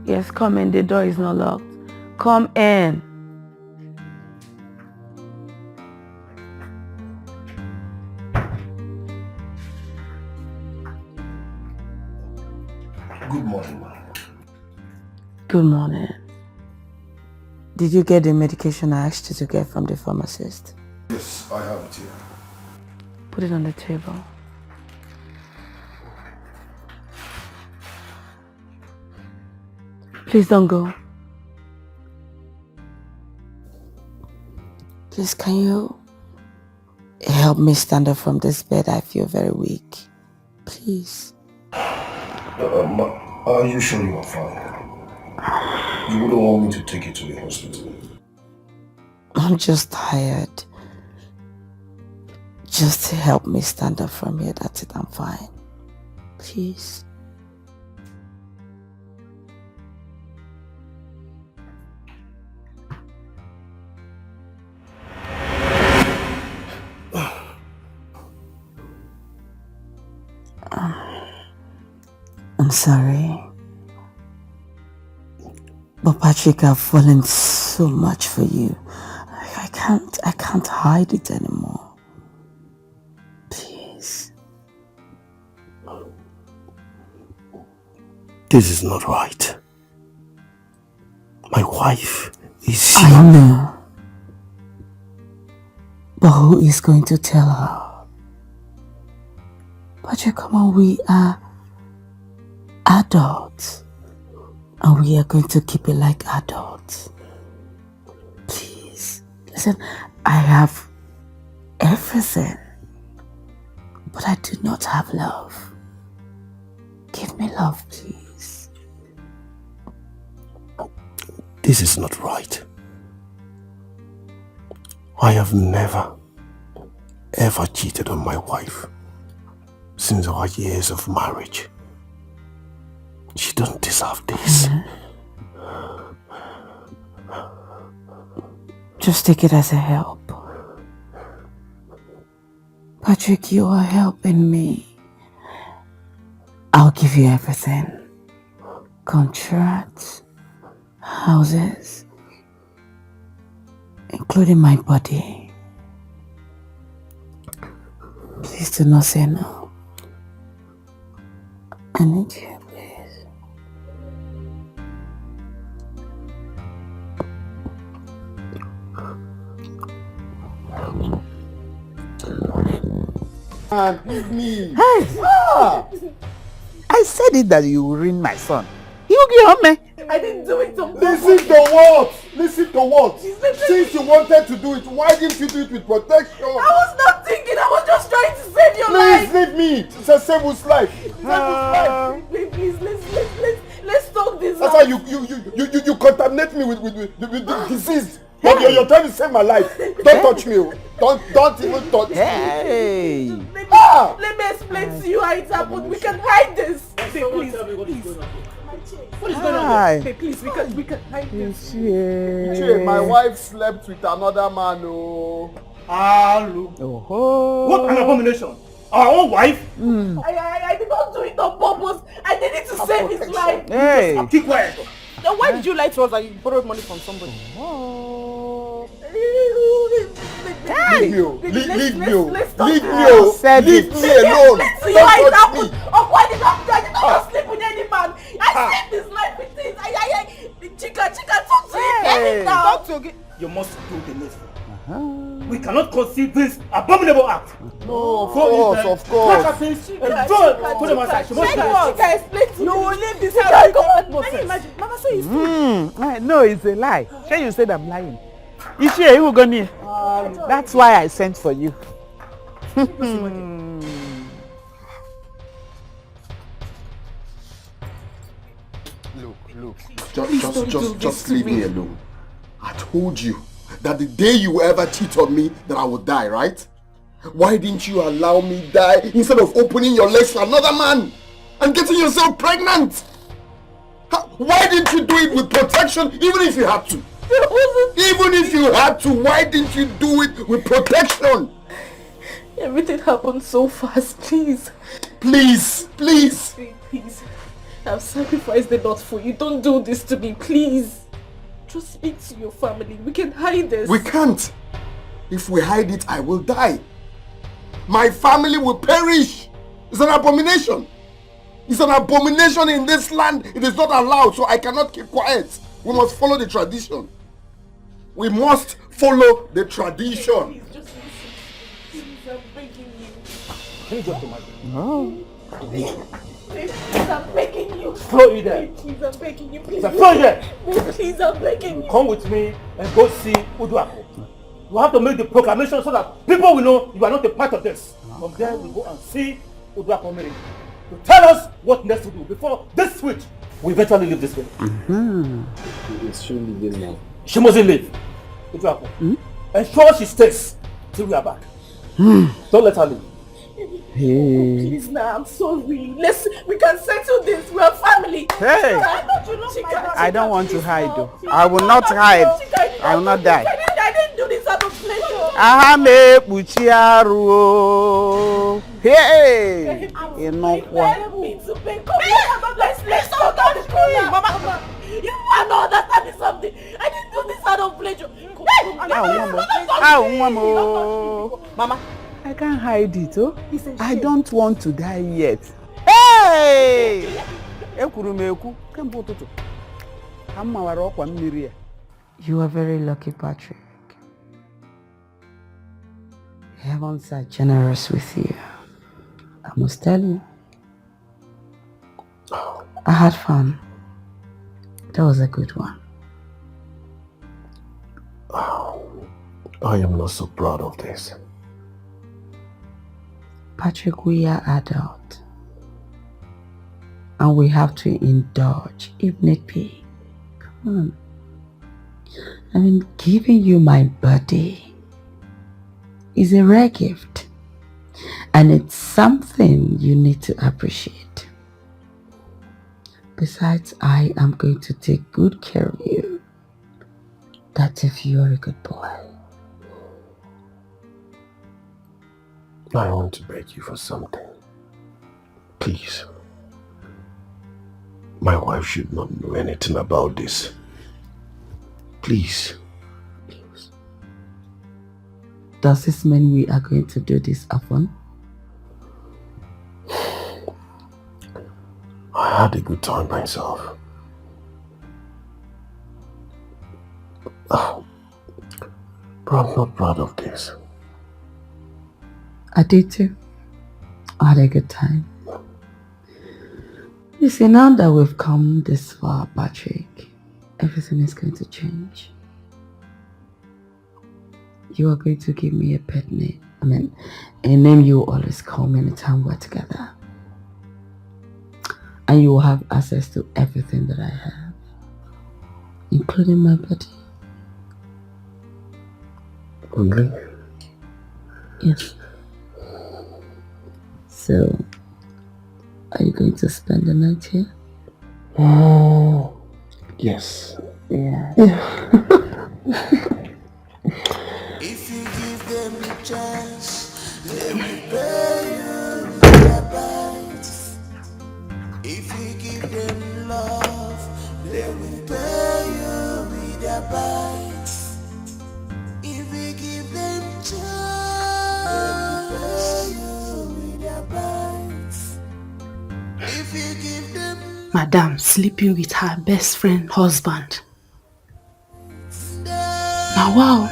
Yes, come in. The door is not locked. Come in. Good morning, ma'am. Good morning. Did you get the medication I asked you to get from the pharmacist? Yes, I have it here. Put it on the table. Please don't go. Please, can you help me stand up from this bed? I feel very weak. Please. Are you sure you are fine? You wouldn't want me to take you to the hospital? I'm just tired. Just help me stand up from here. That's it. I'm fine. Please. I'm sorry. But Patrick, I've fallen so much for you. I can't hide it anymore. Please. This is not right. My wife is... I know. But who is going to tell her? Patrick, come on, we are adults. And we are going to keep it like adults. Please. Listen, I have everything. But I do not have love. Give me love, please. This is not right. I have never, ever cheated on my wife since our years of marriage. She don't deserve this. Just take it as a help. Patrick, you are helping me. I'll give you everything. Contracts, houses, including my body. Please do not say no. I need you, please. Leave me. Hey! I said it that you will ruin my son. You get on me. I didn't do it on purpose. Listen to what? Listen to what? Since you wanted to do it, why didn't you do it with protection? I was not thinking. I was just trying to save your life. Please leave me. It's a save life. Please, let's talk this That's out. why you contaminate me with the disease. But you're trying to save my life. Don't touch me. Don't even touch me. Hey. Let me explain to you how it happened. We can hide this. Please. What is going on here? Please, we can hide this. Che, my wife slept with another man. What an abomination! Our own wife? I did not do it on purpose. I did it to save his life. Hey. Keep quiet. Then why did you lie to us that you borrowed money from somebody? Leave me alone. Leave me alone. Leave me Let's alone. see how it happened. Why did I did not sleep with any man? I saved his life with it. Chica, talk to him. Talk to him. You must do the needful. We cannot conceive this abominable act. No, of course. Put them aside. She must explain to you. You will leave this house. Can you imagine? Mama say it's true. No, it's a lie. Sure, you said I'm lying. You sure you go near? That's why I sent for you. Look. Just leave me alone. I told you that the day you ever cheat on me, that I would die, right? Why didn't you allow me die instead of opening your legs for another man and getting yourself pregnant? Why didn't you do it with protection, even if you had to? Even if you had to, why didn't you do it with protection? Everything happened so fast, please. Please. Please. I've sacrificed a lot for you. Don't do this to me, please. Just speak to your family. We can hide this. We can't. If we hide it, I will die. My family will perish. It's an abomination. It's an abomination in this land. It is not allowed, so I cannot keep quiet. We must follow the tradition. We must follow the tradition. Just listen. Please, I'm begging you. Can you just imagine? No. Please, I'm begging you. Throw it there. Please, I'm begging you. Please, Throw it there. Please, I'm begging you. Come with me and go see Uduako. You have to make the proclamation so that people will know you are not a part of this. From there, we go and see Uduako meeting to tell us what next to do before this switch. We eventually leave this way. Is she leaving now? She mustn't leave. Uduako. Ensure she stays till we are back. Don't let her leave. Hey. Please now, I'm sorry. We can settle this. We're family. Hey. I don't want to hide though. I will not hide. I will not die. I didn't do this out of pleasure. Ahame Puchiaru. Hey. Enough one. Let's talk about the story. Mama, you are not understanding something. I didn't do this out of pleasure. Mama, I can't hide it, oh. I don't want to die yet. Hey! You are very lucky, Patrick. Heavens are generous with you. I must tell you. I had fun. That was a good one. I am not so proud of this. Patrick, we are adults. And we have to indulge if need be. Come on. I mean, giving you my body is a rare gift. And it's something you need to appreciate. Besides, I am going to take good care of you. That's if you're a good boy. I want to beg you for something. Please. My wife should not know anything about this. Please. Does this mean we are going to do this often? I had a good time myself. But I'm not proud of this. I did too. I had a good time. You see, now that we've come this far, Patrick, everything is going to change. You are going to give me a pet name. I mean, a name you will always call me anytime we're together. And you will have access to everything that I have, including my body. Really? Yes. So, are you going to spend the night here? Oh, yes. Yeah. If you give them the chance, they will pay you with their bites. If you give them love, they will pay you with their bites. If you give them chance, they will pay you with their bites. If you give them Madam sleeping with her best friend husband. Now wow.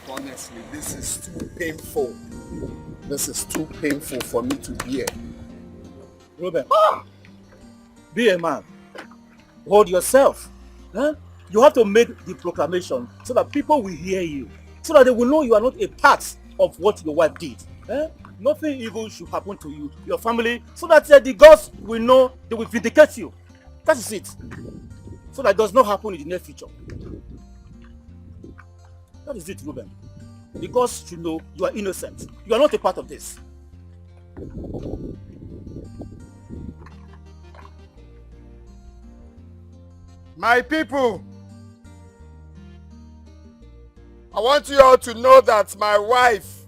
Honestly, this is too painful. This is too painful for me to bear. Ruben, be a man. Hold yourself. Huh? You have to make the proclamation so that people will hear you. So that they will know you are not a part of what your wife did. Eh? Nothing evil should happen to you, your family, so that the gods will know they will vindicate you. That is it. So that it does not happen in the near future. That is it, Ruben. The gods should know you are innocent. You are not a part of this. My people, I want you all to know that my wife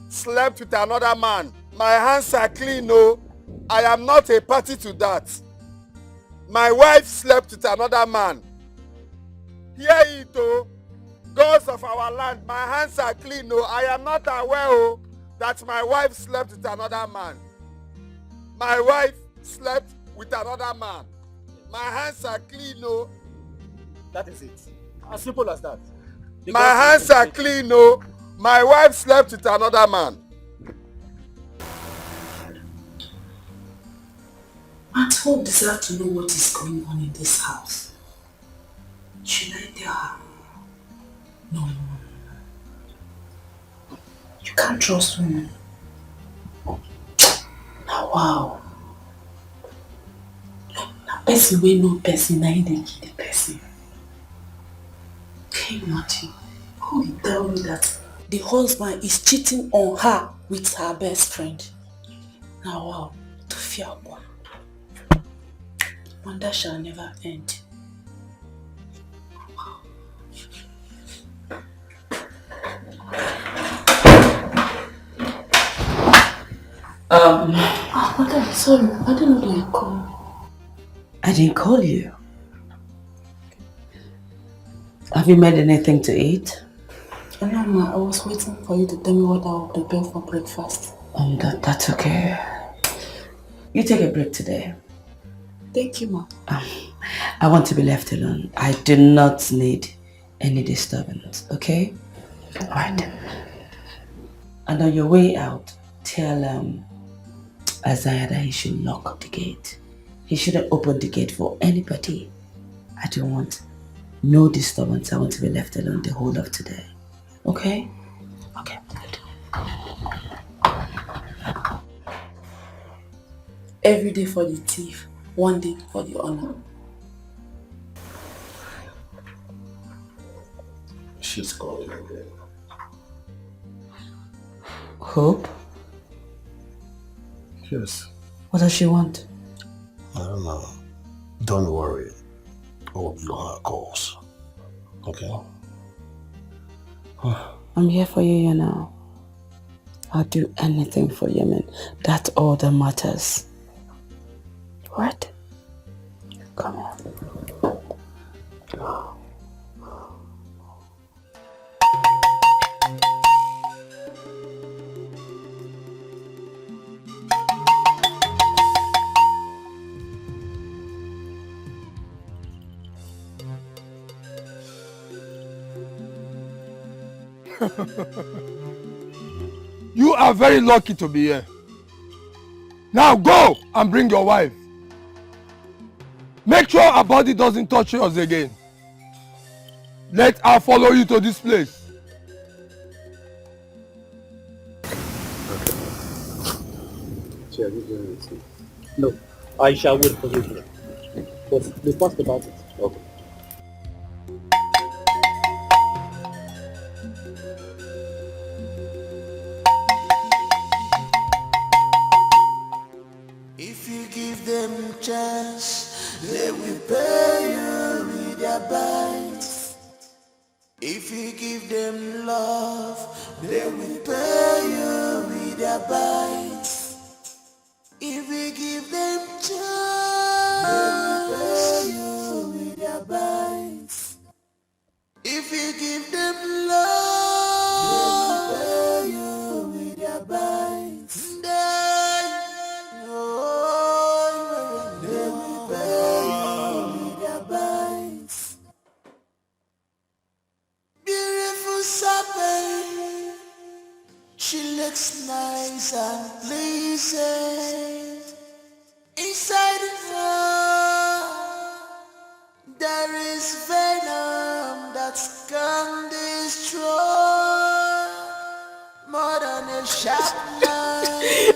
slept with another man. My hands are clean, no. I am not a party to that. My wife slept with another man. Hear it, oh. Gods of our land, my hands are clean, no. I am not aware, oh, that my wife slept with another man. My wife slept with another man. My hands are clean, no. That is it. As simple as that. My hands are clean, no. My wife slept with another man. Matt deserves to know what is going on in this house. Should I tell her? No. You can't trust women. Now wow. Now person wey no person, na him dey kill the person. Can you imagine? Who will tell me that the husband is cheating on her with her best friend? Now wow, to fear one. Wonder shall never end. Madam, sorry, I didn't know you call. I didn't call you. Have you made anything to eat? No, ma, I was waiting for you to tell me what I will prepare for breakfast. That's okay. You take a break today. Thank you, ma. I want to be left alone. I do not need any disturbance, okay? Alright. And on your way out, tell Isaiah that he should lock the gate. He shouldn't open the gate for anybody. I don't want no disturbance. I want to be left alone the whole of today. Okay? Okay, good. Every day for the thief, one day for the honor. She's calling again. Hope? Yes. What does she want? I don't know. Don't worry. I will blow her calls. Okay? I'm here for you, you know. I'll do anything for you, man. That's all that matters. What? Come here. You are very lucky to be here. Now go and bring your wife. Make sure her body doesn't touch yours again. Let her follow you to this place. No, I shall wait for you here. But be fast about it. Okay. If you give them chance, they will pay you with their bites. If you give them love, they will pay you with their bites. If you give them chance, they will pay you with their bites. If you give them love, they will pay you with their bites. They will pay you with their bites. Beautiful serpent, she looks nice and pleasing. Inside her, there is venom that can destroy more than a sharp knife.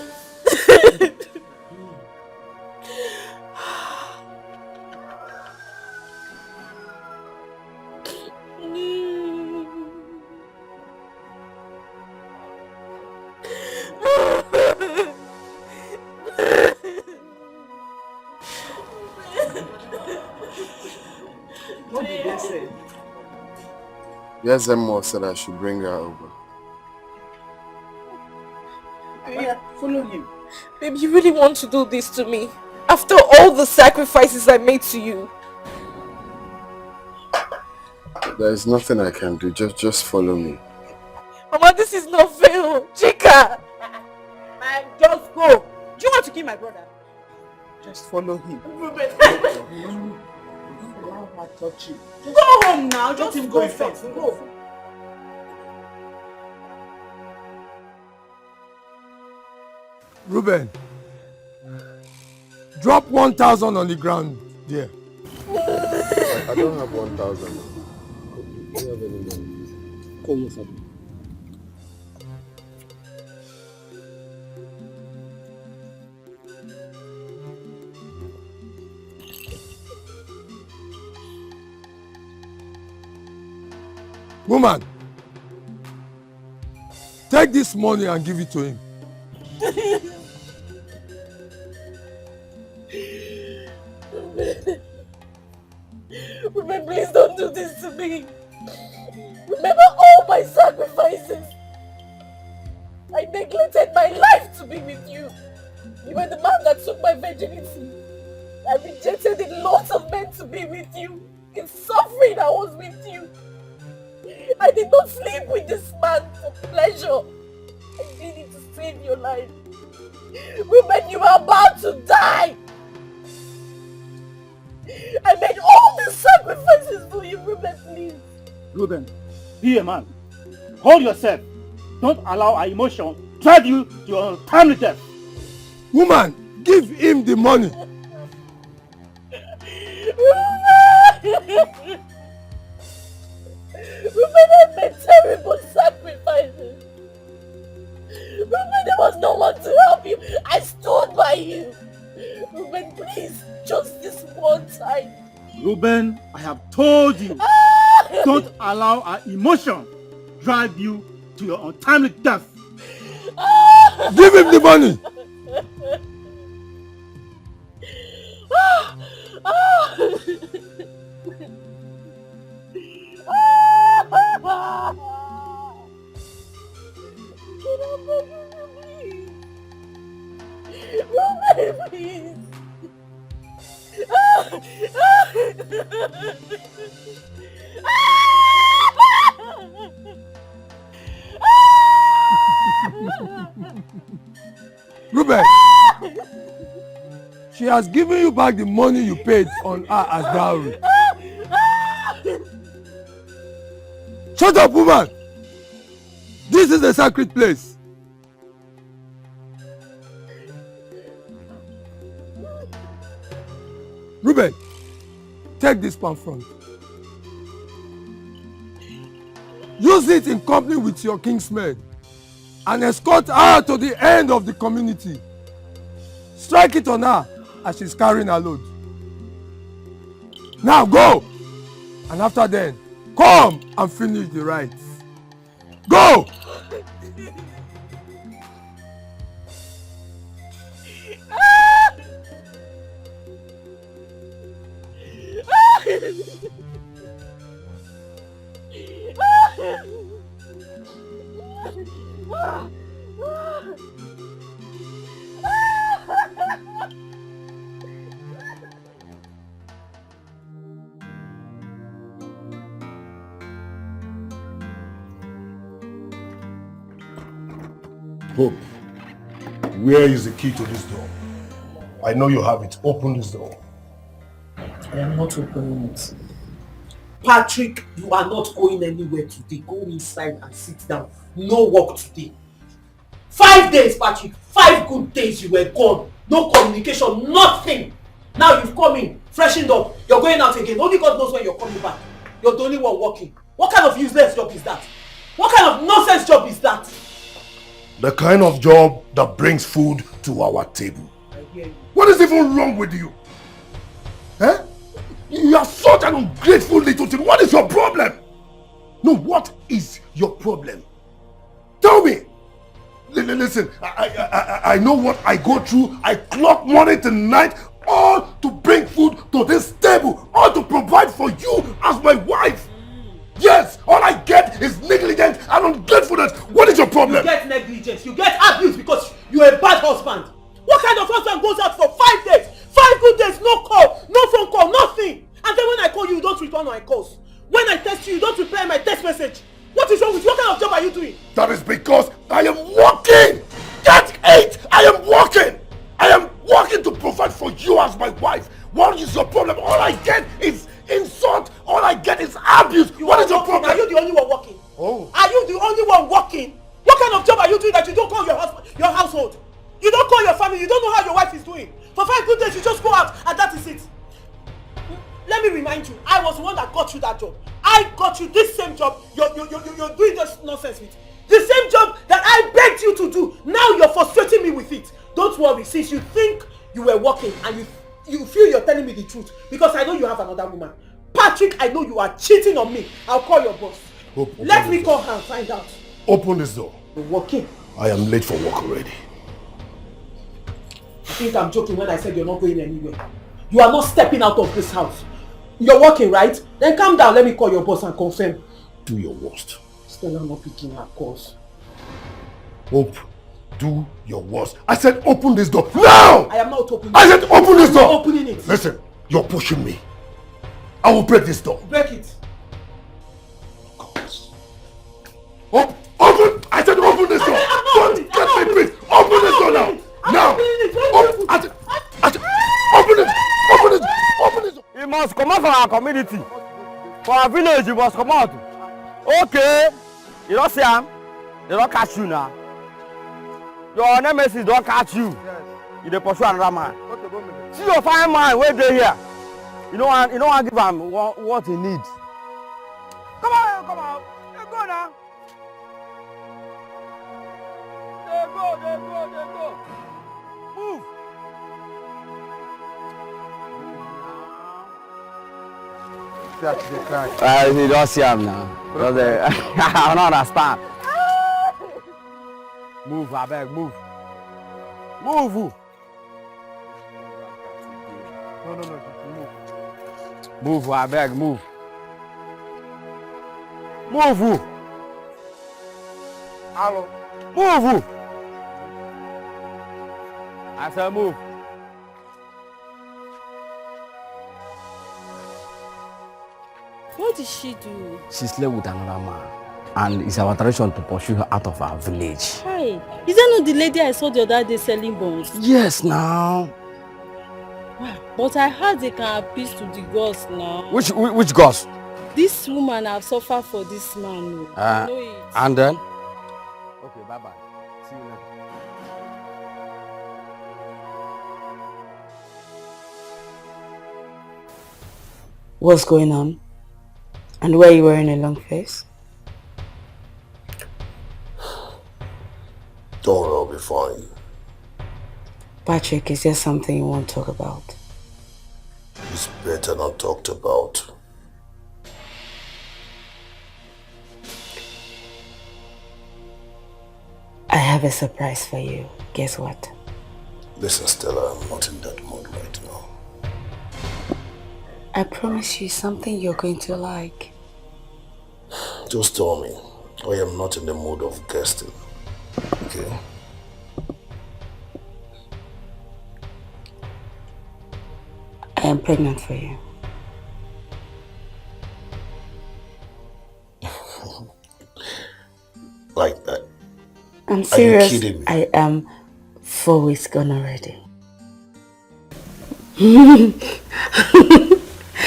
What did they say? Yes, Emma said I should bring her over. Yeah, follow him. Babe, you really want to do this to me? After all the sacrifices I made to you? There is nothing I can do. Just follow me. Mama, this is not fair. Chika! Man, just go. Do you want to kill my brother? Just follow him. Touch him. Go home now. Just him go go first. first. Go. Ruben, drop 1,000 on the ground there. I don't have 1,000. Do you have any money? Call yourself. Woman, take this money and give it to him. Ruben, please don't do this to me. Remember all my sacrifices. I neglected my life to be with you. You were the man that took my virginity. I rejected a lot of men to be with you. In suffering, I was with you. I did not sleep with this man for pleasure. I did it to save your life. Ruben, you are about to die. I made all these sacrifices for you, Ruben, please. Ruben, be a man. Hold yourself. Don't allow our emotion drive you to your untimely death. Woman, give him the money. Ruben had made terrible sacrifices. Ruben, there was no one to help you. I stood by you. Ruben, please, just this one time. Ruben, I have told you, don't allow our emotion drive you to your untimely death. Give him the money. Ruben, please. Ruben, she has given you back the money you paid on her as dowry. Shut up, woman! This is a sacred place. Ruben, take this palm front. Use it in company with your kingsmen and escort her to the end of the community. Strike it on her as she's carrying her load. Now go! And after then, come and finish the rites. Go! Hope, where is the key to this door? I know you have it. Open this door. I am not opening it. Patrick, you are not going anywhere today. Go inside and sit down. No work today. 5 days, Patrick. 5 good days you were gone. No communication, nothing. Now you've come in, freshened up. You're going out again. Only God knows when you're coming back. You're the only one working. What kind of useless job is that? What kind of nonsense job is that? The kind of job that brings food to our table. I hear you. What is even wrong with you? Eh? You are such an ungrateful little thing. What is your problem? No, what is your problem? Tell me. Listen, I know what I go through. I clock morning to night, all to bring food to this table, all to provide for you as my wife. Yes, all I get is negligence and ungratefulness. What is your problem? You get negligence, you get abuse because you're a bad husband. What kind of husband goes out for 5 days? 5 good days, no call, no phone call, nothing. And then when I call you, you don't return my calls. When I text you, you don't reply my text message. What is wrong with you? What kind of job are you doing? That is because I am working. Get it! I am working. I am working to provide for you as my wife. What is your problem? All I get is insult. All I get is abuse. What is your problem? Are you the only one working? Oh. Are you the only one working? What kind of job are you doing that you don't call your husband, your household? You don't call your family. You don't know how your wife is doing. For 5 good days, you just go out and that is it. Let me remind you, I was the one that got you that job. I got you this same job you're doing this nonsense with. The same job that I begged you to do. Now you're frustrating me with it. Don't worry, since you think you were working and you feel you're telling me the truth, because I know you have another woman. Patrick, I know you are cheating on me. I'll call your boss. Let me call her and find out. Open this door. You're working. I am late for work already. I think I'm joking when I said you're not going anywhere. You are not stepping out of this house. You're working, right? Then calm down. Let me call your boss and confirm. Do your worst. Still I'm not picking her calls. Hope, do your worst. I said open this door now! I am not opening it. I said open this door! I'm not opening it. Listen, you're pushing me. I will break this door. Break it. Open! I said open this door! Don't get me peace! Open this door now! Now! Open it! Open it! Open it! You must come out from our community. For our village, you must come out. Okay. You don't see him? They don't catch you now. Your nemesis don't catch you. Yes. You dey pursue another man. Okay, go make See your fine man where they here. You don't want to give him what he needs. Come on. They go now. They go. Move. You don't see him now. I don't understand. Move, I beg, move. Move. No, move. Move, I beg, move. Move. Hello. Move. I said move. What did she do? She slept with another man. And it's our tradition to pursue her out of our village. Hi. Is that not the lady I saw the other day selling buns? Yes, now. But I heard they can appeal to the gods now. Which gods? This woman have suffered for this man. I know it. And then? Okay, bye-bye. See you later. What's going on? And why are you wearing a long face? Don't worry, I'll be fine. Patrick, is there something you want to talk about? It's better not talked about. I have a surprise for you. Guess what? Listen, Stella, I'm not in that mood right now. I promise you something you're going to like. Just tell me, I am not in the mood of guesting. Okay? I am pregnant for you. Like that. I'm serious. Are you kidding me? I am 4 weeks gone already.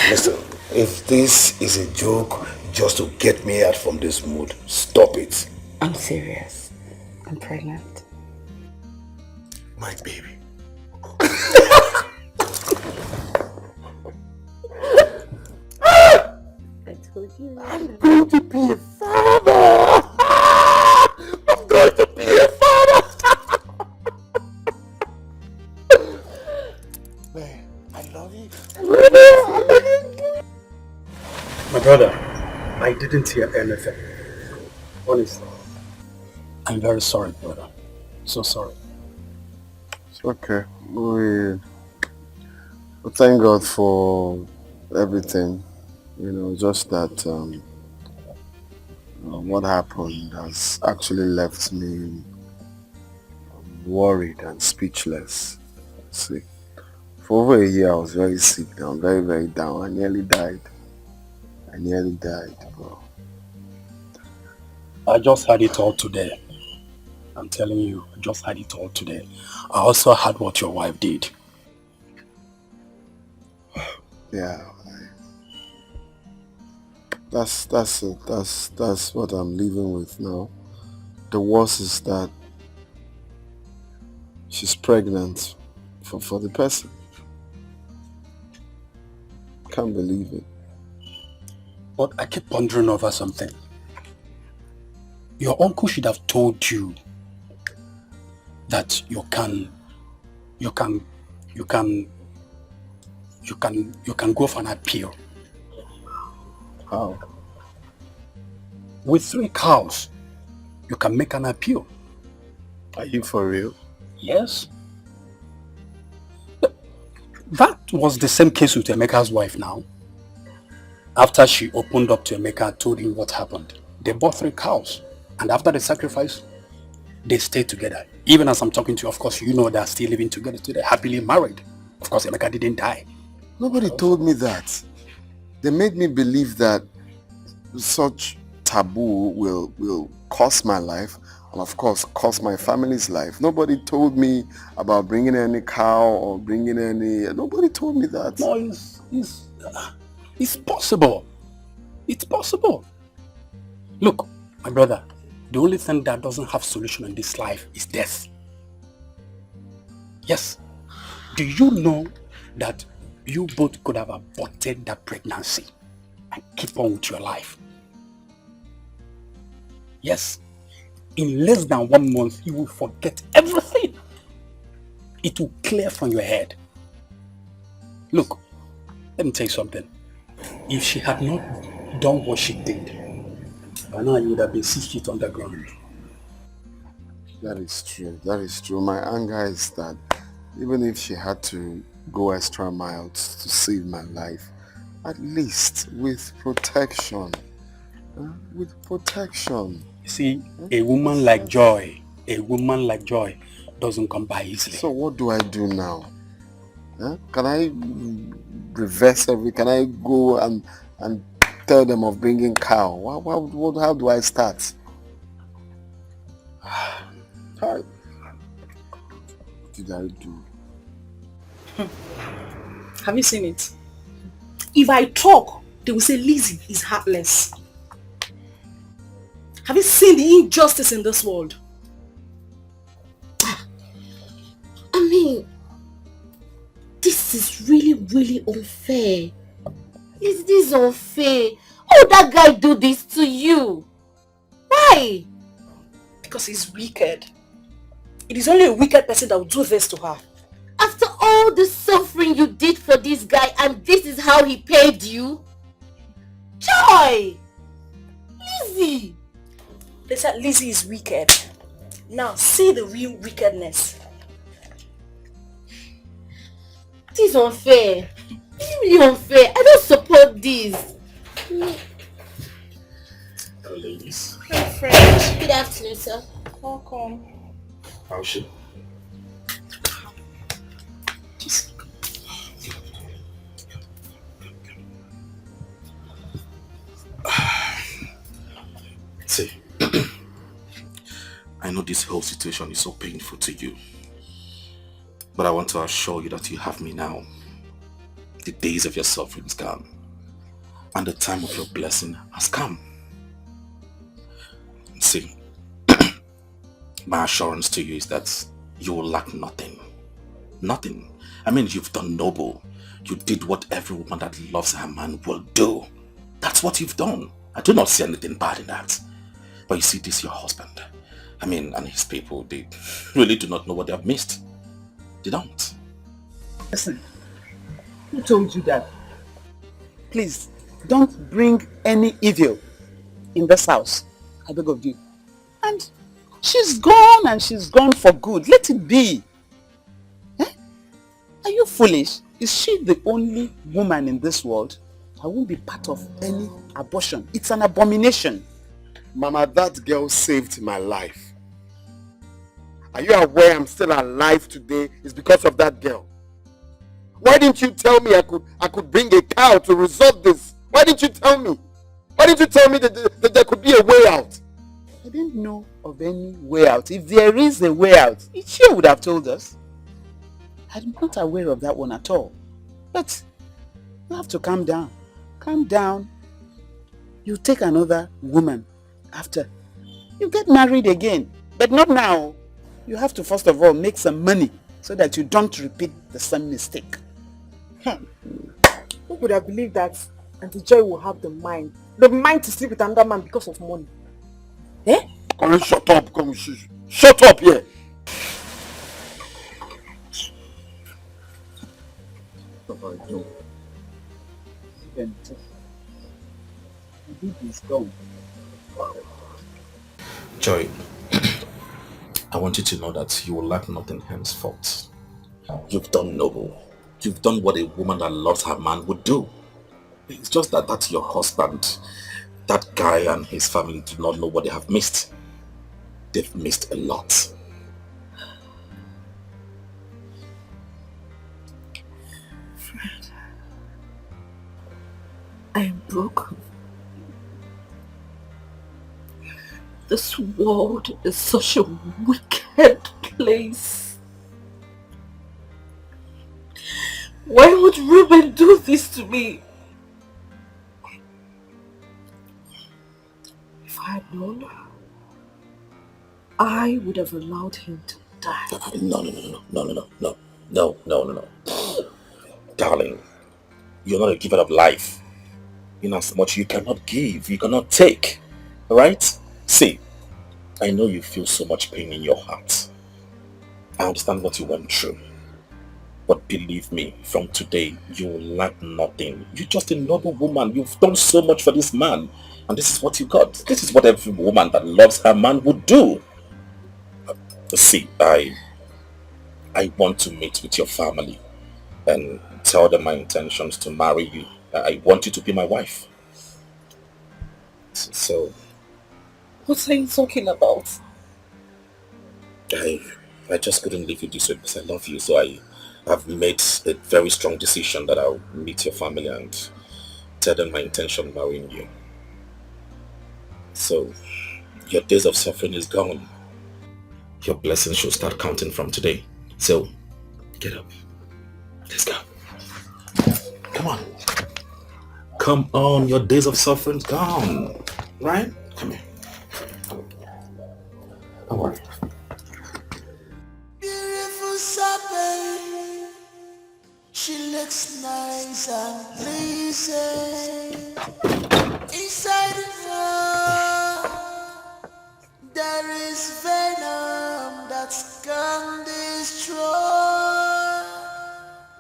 Listen, if this is a joke just to get me out from this mood, stop it. I'm serious. I'm pregnant. My baby. I told you. I'm going to be a father. I'm going to be a father. Man, I love you. My brother, I didn't hear anything. Honestly. I'm very sorry, brother. So sorry. It's okay. We thank God for everything. You know, just that what happened has actually left me worried and speechless. See, for over a year I was very sick. I'm very, very down. I nearly died, bro. I just had it all today. I'm telling you, I just had it all today. I also had what your wife did. Yeah. That's it. That's what I'm living with now. The worst is that she's pregnant for the person. Can't believe it. But I keep pondering over something. Your uncle should have told you that you can go for an appeal. How? With 3 cows, you can make an appeal. Are you for real? Yes. That was the same case with Emeka's wife now. After she opened up to Emeka and told him what happened, they bought 3 cows. And after the sacrifice, they stayed together. Even as I'm talking to you, of course, you know they're still living together today, happily married. Of course, Emeka didn't die. Nobody told me that. They made me believe that such taboo will cost my life and of course cost my family's life. Nobody told me about bringing any cow or bringing any... Nobody told me that. No, it's possible. It's possible. Look, my brother, The only thing that doesn't have solution in this life is death. Yes. Do you know that you both could have aborted that pregnancy and keep on with your life? Yes. In less than 1 month, you will forget everything. It will clear from your head. Look, let me tell you something. If she had not done what she did, by now you would have been 6 feet underground. That is true. That is true. My anger is that even if she had to go extra miles to save my life, at least with protection. With protection. You see, a woman like Joy doesn't come by easily. So what do I do now? Can I reverse can I go and tell them of bringing cow? How do I start? What did I do? Have you seen it? If I talk, they will say Lizzie is heartless. Have you seen the injustice in this world? I mean, this is really unfair. Is this unfair? How would that guy do this to you? Why? Because he's wicked. It is only a wicked person that will do this to her. After all the suffering you did for this guy, and this is how he paid you? Joy! Lizzie! They said Lizzie is wicked. Now see the real wickedness. This is unfair. This is really unfair. I don't support this. Hello, ladies. My friend. Good afternoon, sir. Welcome. How's she? See, I know this whole situation is so painful to you, but I want to assure you that you have me now. The days of your suffering is gone, and the time of your blessing has come. See, my assurance to you is that you will lack nothing. Nothing. I mean, you've done noble. You did what every woman that loves her man will do. That's what you've done. I do not see anything bad in that. But you see, this is your husband. I mean, and his people, they really do not know what they have missed. They don't. Listen, who told you that? Please, don't bring any evil in this house. I beg of you. And she's gone, and she's gone for good. Let it be. Eh? Are you foolish? Is she the only woman in this world? I won't be part of any abortion. It's an abomination. Mama, that girl saved my life. Are you aware I'm still alive today? It's because of that girl. Why didn't you tell me I could bring a cow to resolve this? Why didn't you tell me? Why didn't you tell me that there could be a way out? I didn't know of any way out. If there is a way out, she would have told us. I'm not aware of that one at all. But you have to calm down. Calm down. You take another woman after. You get married again. But not now. You have to first of all make some money so that you don't repeat the same mistake. Who would have believed that Auntie Joy will have the mind to sleep with another man because of money? Eh? Come on, shut up. Come on, shut up here. Joy, I want you to know that you will lack nothing henceforth. You've done noble. You've done what a woman that loves her man would do. It's just that that's your husband. That guy and his family do not know what they have missed. They've missed a lot. Fred, I am broken. This world is such a wicked place. Why would Ruben do this to me? If I had known, I would have allowed him to die. No. Darling, you're not a giver of life. In as much you cannot give, you cannot take. Alright? See, I know you feel so much pain in your heart. I understand what you went through. But believe me, from today, you will lack nothing. You're just a noble woman. You've done so much for this man. And this is what you got. This is what every woman that loves her man would do. See, I want to meet with your family and tell them my intentions to marry you. I want you to be my wife. So, What are you talking about? I just couldn't leave you this way because I love you. So I have made a very strong decision that I'll meet your family and tell them my intention of marrying you. So, your days of suffering is gone. Your blessings should start counting from today. So, get up. Let's go. Come on. Come on, your days of suffering is gone. Right? Come here. Don't worry. Beautiful Sabe, she looks nice and pleasing. Inside her, there is venom that's can destroy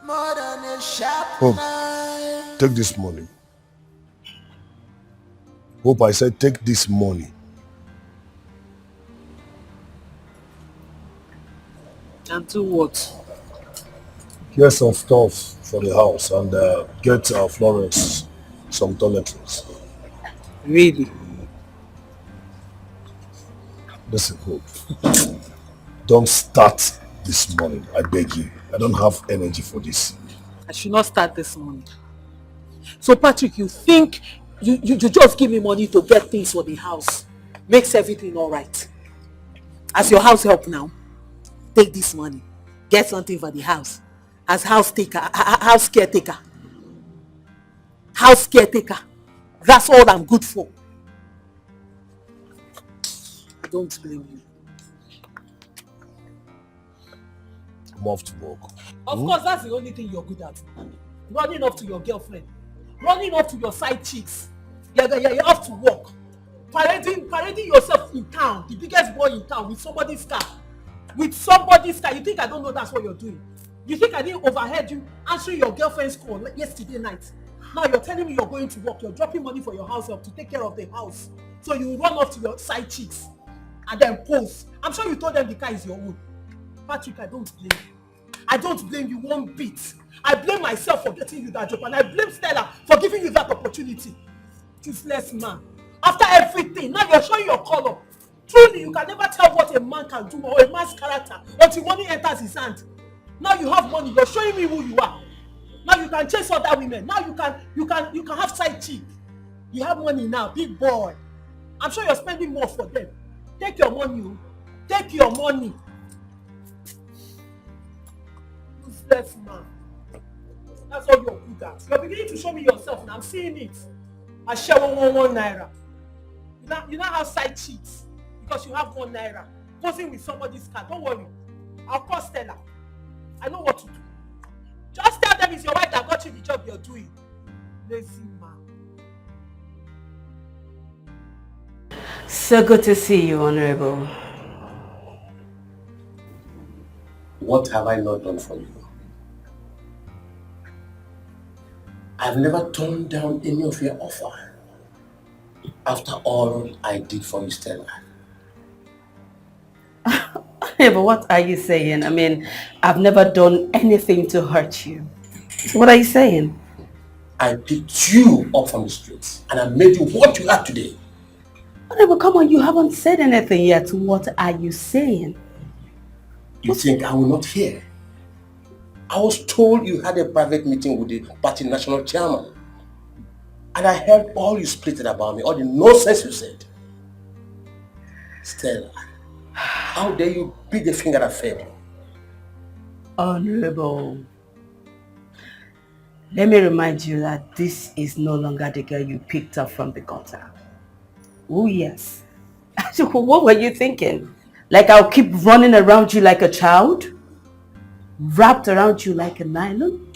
more than a sharp knife. Take this money. Hope, I said take this money. And do what? Get some stuff for the house and get Florence some toiletries. Really? Listen, Hope. Don't start this morning, I beg you. I don't have energy for this. I should not start this morning. So Patrick, you think you just give me money to get things for the house makes everything all right? As your house help now, take this money, get something for the house. As house caretaker. That's all I'm good for. I don't blame you. I'm off to work. Of course, that's the only thing you're good at. Running off to your girlfriend. Running off to your side chicks. You're off to work. Parading yourself in town, the biggest boy in town, with somebody's car. You think I don't know that's what you're doing? You think I didn't overheard you answering your girlfriend's call yesterday night? Now you're telling me you're going to work, you're dropping money for your house help to take care of the house. So you run off to your side chicks and then pose. I'm sure you told them the car is your own. Patrick, I don't blame you. I don't blame you one bit. I blame myself for getting you that job, and I blame Stella for giving you that opportunity. Useless man. After everything, now you're showing your color. Truly, you can never tell what a man can do or a man's character until money enters his hand. Now you have money, you're showing me who you are. Now you can chase other women. Now you can have side chick. You have money now, big boy. I'm sure you're spending more for them. Take your money. Take your money. Useless man. That's all you're good at. You're beginning to show me yourself now. I'm seeing it. I share 1 naira. You now have side cheats because you have 1 naira. Posing with somebody's car. Don't worry. I'll call Stella. I know what to do. Just tell them it's your wife that got you the job you're doing. Lazy man. So good to see you, Honorable. What have I not done for you? I've never turned down any of your offer. After all I did for you, Stella. Yeah, but what are you saying? I mean, I've never done anything to hurt you. What are you saying? I picked you up from the streets and I made you what you are today. But come on, you haven't said anything yet. What are you saying? You think I will not hear? I was told you had a private meeting with the party national chairman. And I heard all you splitted about me, all the nonsense you said. Stella, how dare you pick the finger at Fable? Honorable, let me remind you that this is no longer the girl you picked up from the gutter. Oh yes. What were you thinking? Like I'll keep running around you like a child? Wrapped around you like a nylon?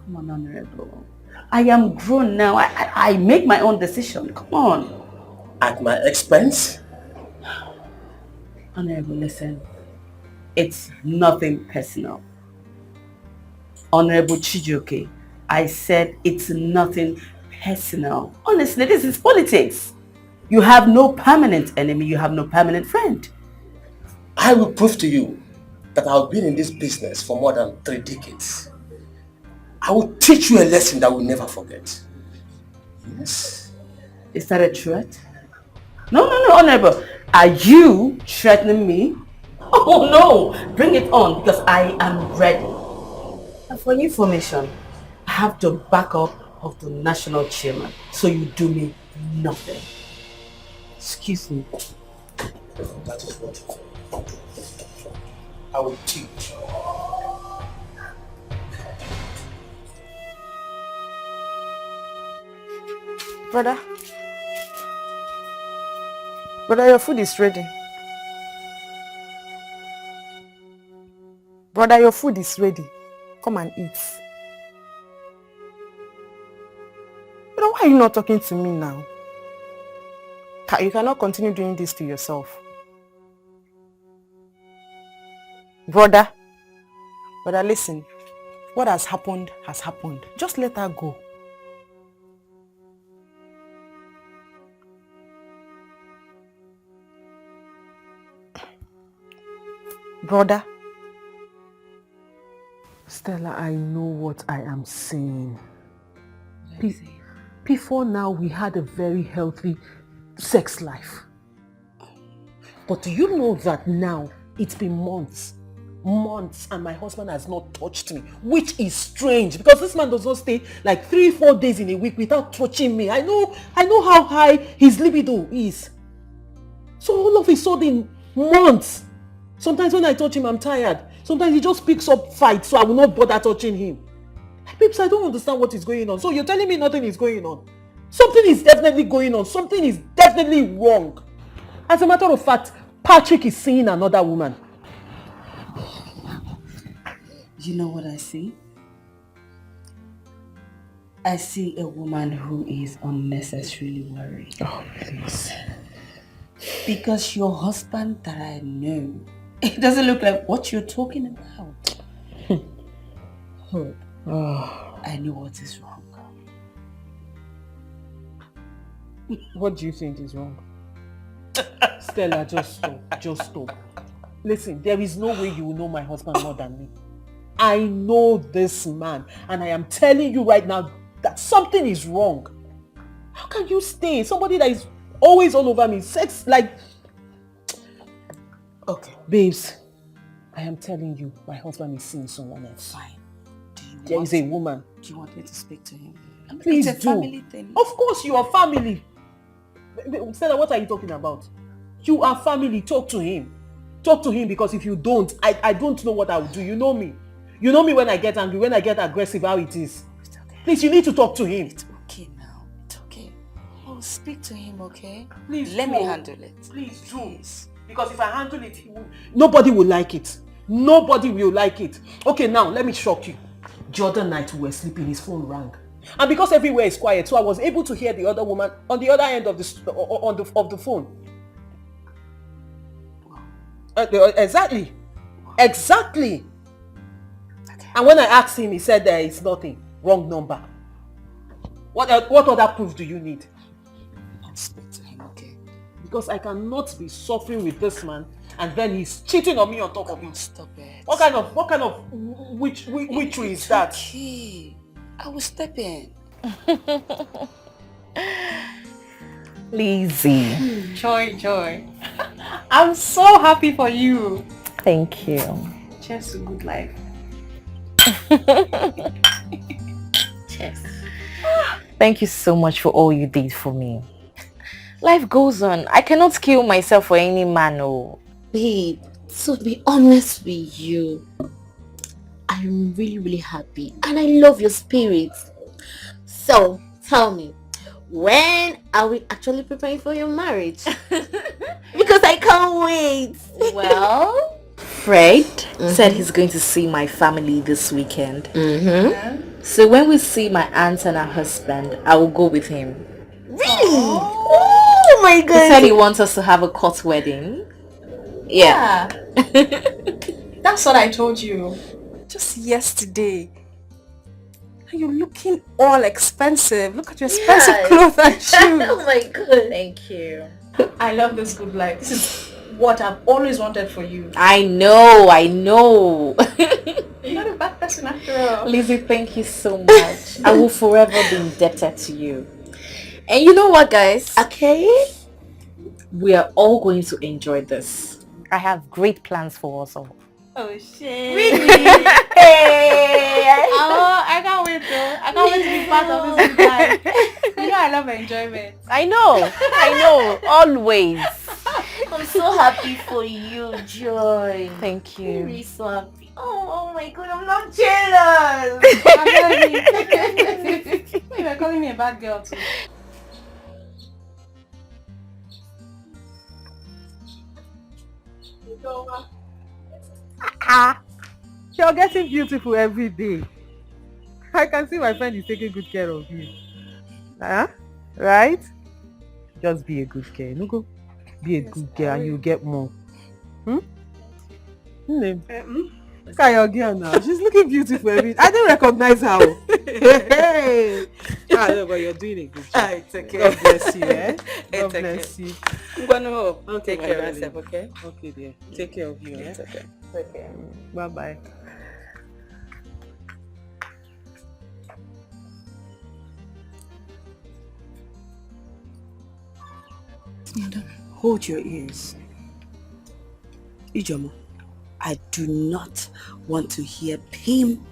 Come on, Honorable. I am grown now. I make my own decision. Come on. At my expense? Honorable, listen. It's nothing personal. Honorable Chijioke, I said it's nothing personal. Honestly, this is politics. You have no permanent enemy. You have no permanent friend. I will prove to you that I've been in this business for more than 3 decades. I will teach you a lesson that we'll never forget. Yes. Is that a threat? No, Honorable. Are you threatening me? Oh no! Bring it on because I am ready. And for your information, I have the backup of the national chairman. So you do me nothing. Excuse me. That is what I will teach. Brother, your food is ready. Brother, your food is ready. Come and eat. Brother, why are you not talking to me now? You cannot continue doing this to yourself. Brother, listen. What has happened has happened. Just let her go. Brother. Stella, I know what I am saying. Before now, we had a very healthy sex life. But do you know that now, it's been months, and my husband has not touched me, which is strange because this man does not stay like 3-4 days in a week without touching me. I know how high his libido is. So all of a sudden, months. Sometimes when I touch him, I'm tired. Sometimes he just picks up fights, so I will not bother touching him. Babes, I don't understand what is going on. So you're telling me nothing is going on? Something is definitely going on. Something is definitely wrong. As a matter of fact, Patrick is seeing another woman. You know what I see? I see a woman who is unnecessarily worried. Oh, please. Because your husband that I know, it doesn't look like what you're talking about. I know what is wrong. What do you think is wrong? Stella, just stop. Listen, there is no way you will know my husband more than me. I know this man, and I am telling you right now that something is wrong. How can you stay? Somebody that is always all over me, sex like... Okay, babes, I am telling you, my husband is seeing someone else. Fine. There is a woman. Do you want me to speak to him? Please it's a family thing. Of course you are family. Stella, what are you talking about? You are family. Talk to him. Talk to him because if you don't, I don't know what I will do. You know me. You know me when I get angry, when I get aggressive, how it is. It's okay. Please, you need to talk to him. It's okay now. It's okay. Oh, speak to him, okay? Please Let me handle it. Please do. Because if I handle it, nobody will like it. Nobody will like it. Okay, now, let me shock you. The other night we were sleeping, his phone rang. And because everywhere is quiet, so I was able to hear the other woman on the other end of the phone. Exactly. Okay. And when I asked him, he said there is nothing. Wrong number. What other proof do you need? I'll speak to him, okay? Because I cannot be suffering with this man and then he's cheating on me on top of it. Stop it. What kind of witchery is that? Okay. I will step in. Lizzie. Joy. I'm so happy for you. Thank you. Cheers to good life. Cheers. Thank you so much for all you did for me. Life goes on. I cannot kill myself for any man. Oh. Babe, to be honest with you, I'm really happy and I love your spirit. So, tell me, when are we actually preparing for your marriage? Because I can't wait. Well, Fred said he's going to see my family this weekend. So when we see my aunt and her husband, I will go with him. Really? Oh my god. He said he wants us to have a court wedding. Yeah. That's what I told you just yesterday. You're looking all expensive. Look at your expensive clothes and shoes. Oh my god. Thank you. I love this good life. This is what I've always wanted for you. I know. You're not a bad person after all. Lizzie, thank you so much. I will forever be indebted to you. And you know what, guys? Okay. We are all going to enjoy this. I have great plans for us all. Oh shit. Really? Hey! I can't wait though. I can't wait to be part of this good life. You know I love enjoyment. I know. Always. I'm so happy for you, Joy. Thank you. I'm really so happy. Oh my god, I'm not jealous. You were calling me a bad girl too. You're getting beautiful every day. I can see my friend is taking good care of you. Right? Just be a good girl. No go. Be a good girl and you'll get more. Look at your girl now. She's looking beautiful every day. I didn't recognize her. Hey. No, but you're doing a good job. It's okay. God bless you, eh? God It's bless you. I'm gonna hope. Okay, Take care of yourself, okay? Okay, dear. Take care of you, It's eh? okay. Okay. Bye-bye. Madam, hold your ears. Ijeoma, I do not want to hear pim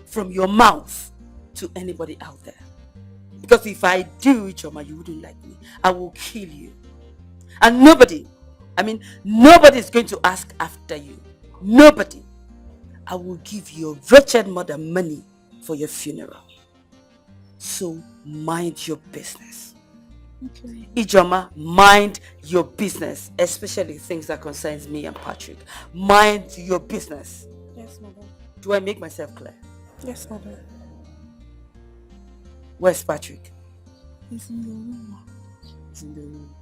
from your mouth to anybody out there. Because if I do, Ijeoma, you wouldn't like me. I will kill you. And nobody is going to ask after you. Nobody. I will give your wretched mother money for your funeral. So mind your business. Okay. Ijeoma, mind your business, especially things that concerns me and Patrick. Mind your business. Yes, madam. Do I make myself clear? Yes, madam. Where's Patrick? He's in the room. He's in the room.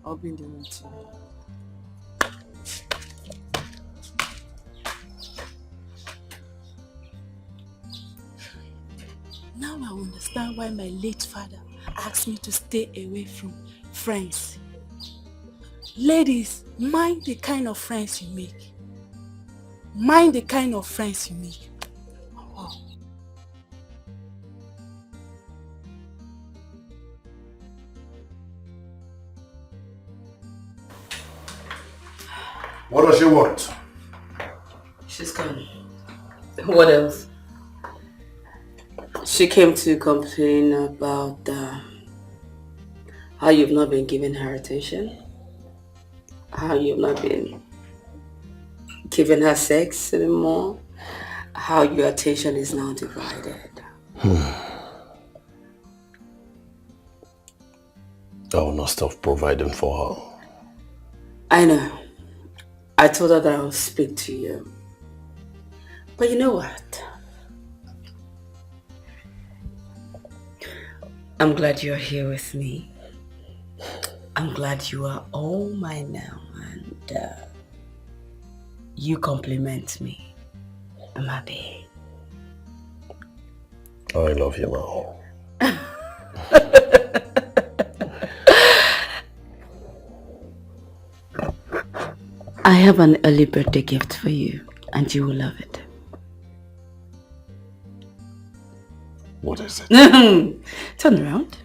I'll be in the room too. Now I understand why my late father asked me to stay away from friends. Ladies, mind the kind of friends you make. Mind the kind of friends you make. Wow. What does she want? She's gone. What else? She came to complain about how you've not been giving her attention, how you've not been giving her sex anymore, how your attention is now divided. I will not stop providing for her. I know. I told her that I will speak to you. But you know what? I'm glad you're here with me. I'm glad you are all mine now, and you compliment me. I'm happy. I love you now. I have an early birthday gift for you, and you will love it. What is it? Turn around.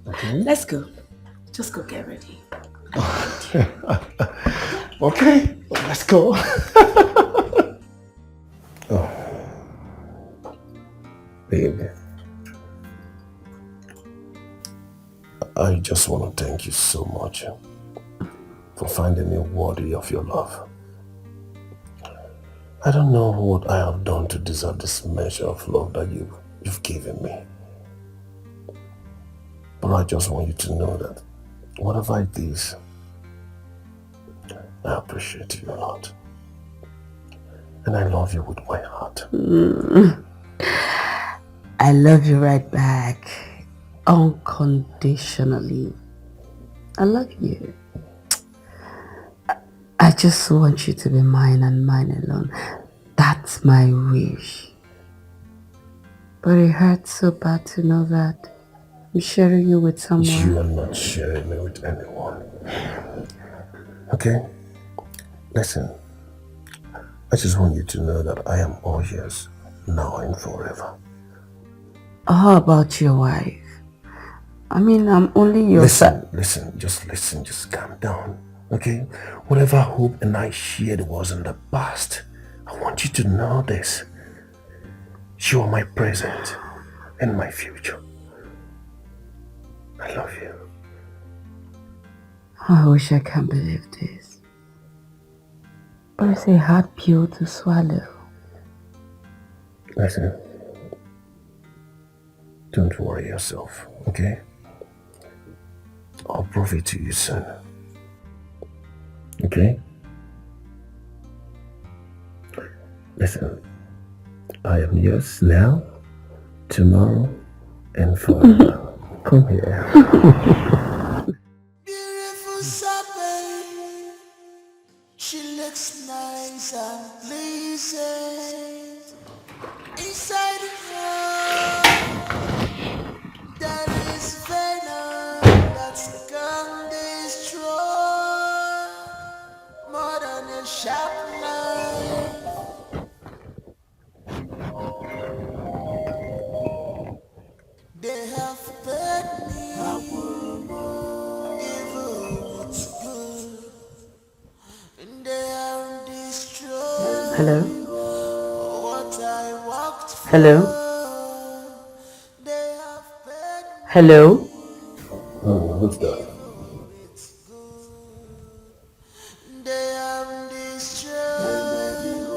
Okay. Let's go. Just go get ready. Okay, let's go. Oh. Baby, I just want to thank you so much for finding me worthy of your love. I don't know what I have done to deserve this measure of love that you've given me. But I just want you to know that whatever it is, I appreciate you a lot. And I love you with my heart. I love you right back. Unconditionally. I love you. I just want you to be mine and mine alone. That's my wish. But it hurts so bad to know that I'm sharing you with someone. You are not sharing me with anyone. Okay? Listen. I just want you to know that I am all yours, now and forever. How about your wife? I mean, I'm only your Listen, just calm down, okay? Whatever hope and I shared was in the past. I want you to know this. You are my present and my future. I love you. I wish I can believe this. But it's a hard pill to swallow. Listen, don't worry yourself, okay? I'll prove it to you soon. Okay? Listen, I am yours now, tomorrow, and forever. Come here. Beautiful Sabe, she looks nice and pleasing. Inside her, there is venom that's can destroy more than a sharp knife. They have fed me evil, it's good, and they have destroyed Hello? what I walked for. Hello? Hello? Oh, what's that? They have destroyed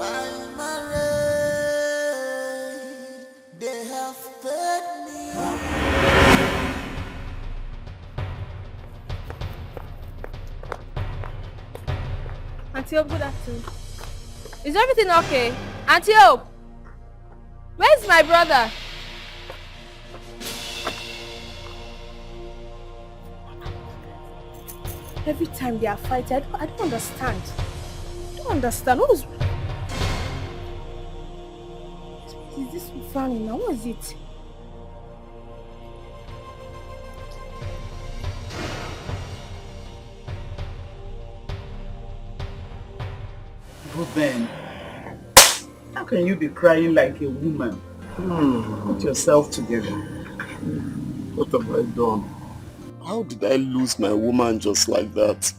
my marriage. They have fed me. Auntie Hope, good afternoon. Is everything okay? Auntie Hope! Where's my brother? Every time they are fighting, I don't understand. I don't understand. What is this frowning now? What is it? But then, how can you be crying like a woman? Put yourself together. What have I done? How did I lose my woman just like that?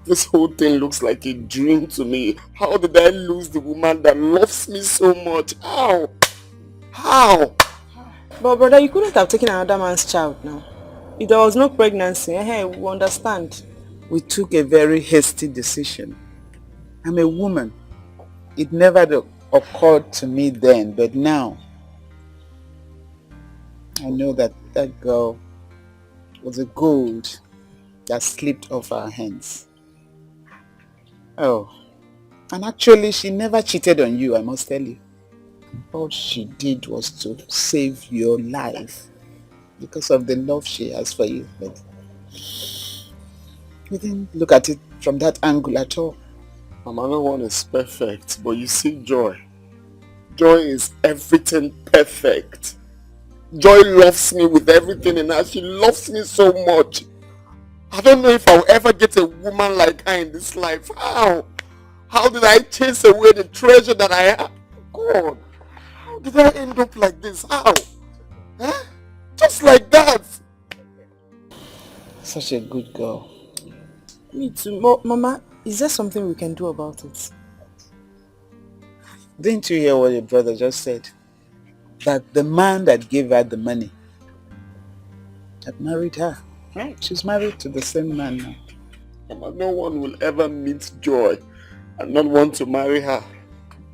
This whole thing looks like a dream to me. How did I lose the woman that loves me so much? How? How? But brother, you couldn't have taken another man's child now. If there was no pregnancy, we understand. We took a very hasty decision. I'm a woman. It never occurred to me then, but now I know that that girl was a gold that slipped off our hands. Oh, and actually she never cheated on you, I must tell you. All she did was to save your life because of the love she has for you. But we didn't look at it from that angle at all. Mama, no one is perfect, but you see Joy. Joy is everything perfect. Joy loves me with everything in her. She loves me so much. I don't know if I'll ever get a woman like her in this life. How? How did I chase away the treasure that I have? God, how did I end up like this? How? Huh? Just like that. Such a good girl. Me too. Mama, is there something we can do about it? Didn't you hear what your brother just said? That the man that gave her the money had married her. Right? She's married to the same man now. Mama, no one will ever meet Joy and not want to marry her.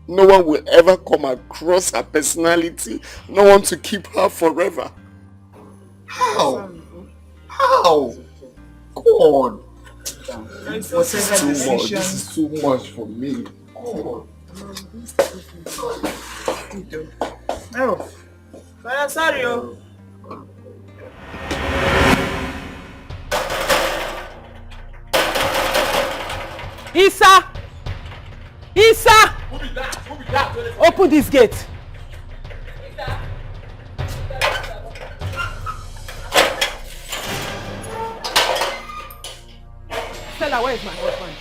No one will ever come across her personality. No one to keep her forever. How? How? God. This is too much for me. God. Oh, Father, sorry. Isa! Isa! Open this gate. Stella, where is my husband?